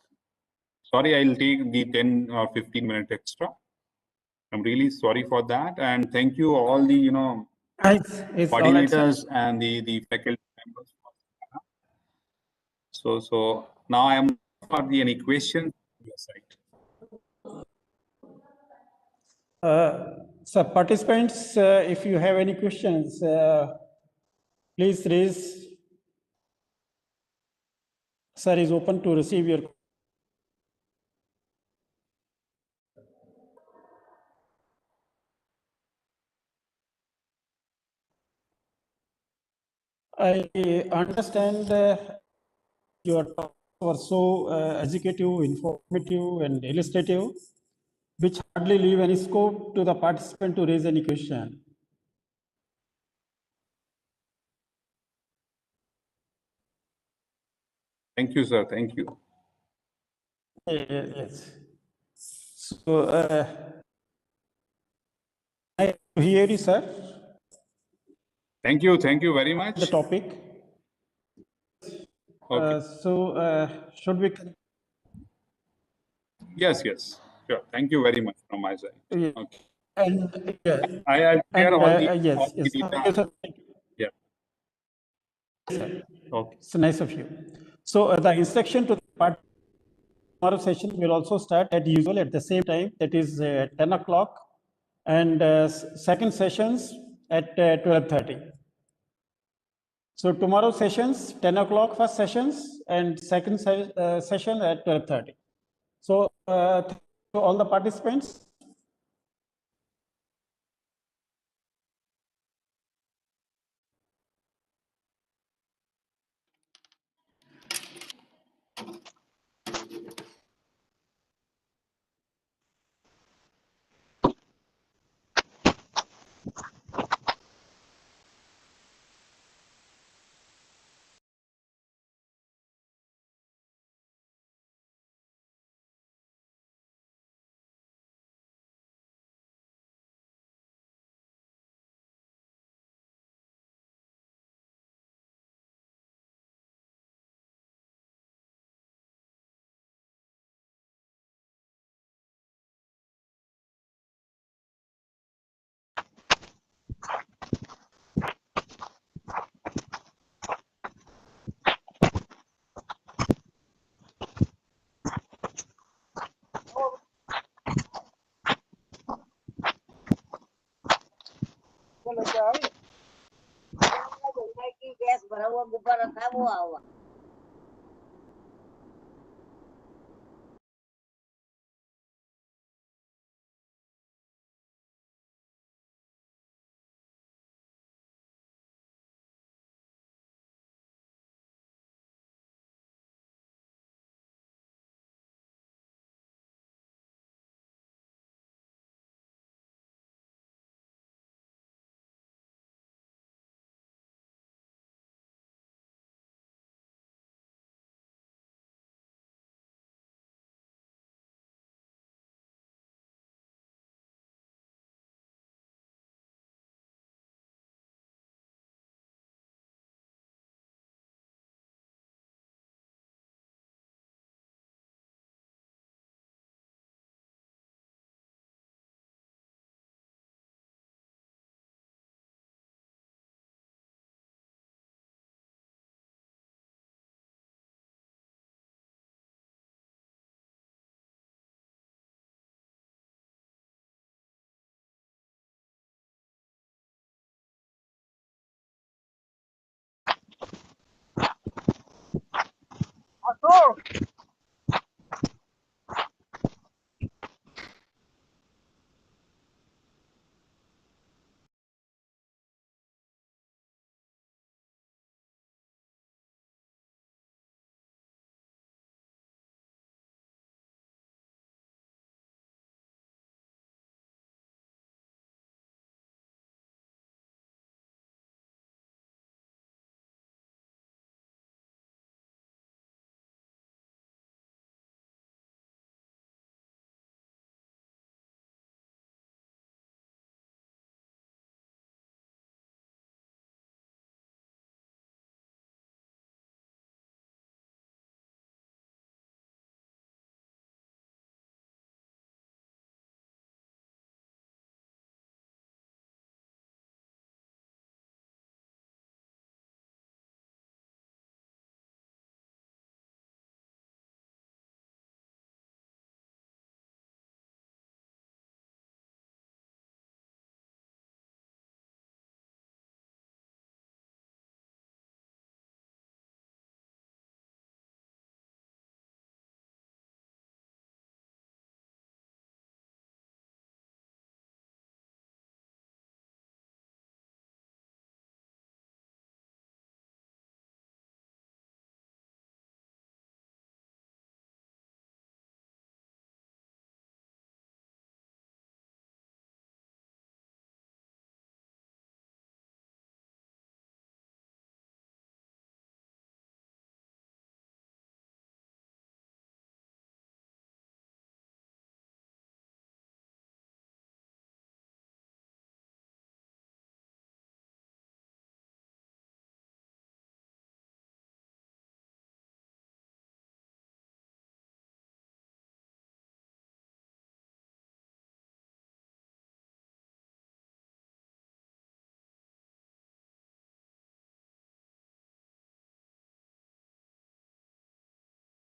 Sorry, I'll take the 10 or 15 minute extra. I'm really sorry for that. And thank you all the, It's all right, sir. coordinators and the faculty members. So now I am for the any questions on your side. So participants, if you have any questions, please raise. Sir is open to receive your. I understand your talks were so educative, informative, and illustrative, which hardly leave any scope to the participant to raise any question. Thank you, sir. Thank you. Yes. So, I hear you, sir. Thank you. Thank you very much. The topic. Okay. Should we? Yes, yes. Sure. Thank you very much from my side. Yeah. Okay. And I'll share all the yes, all the yes. data. Thank you, sir. Thank you. Yeah. Sir. Okay. It's nice of you. So the instruction to the part tomorrow session will also start at usual at the same time, that is 10 o'clock, and second sessions at 12:30. So tomorrow sessions 10 o'clock first sessions and second session at 12:30. So thank you to all the participants. Gas भरा हुआ गुब्बारा था वो हुआ तो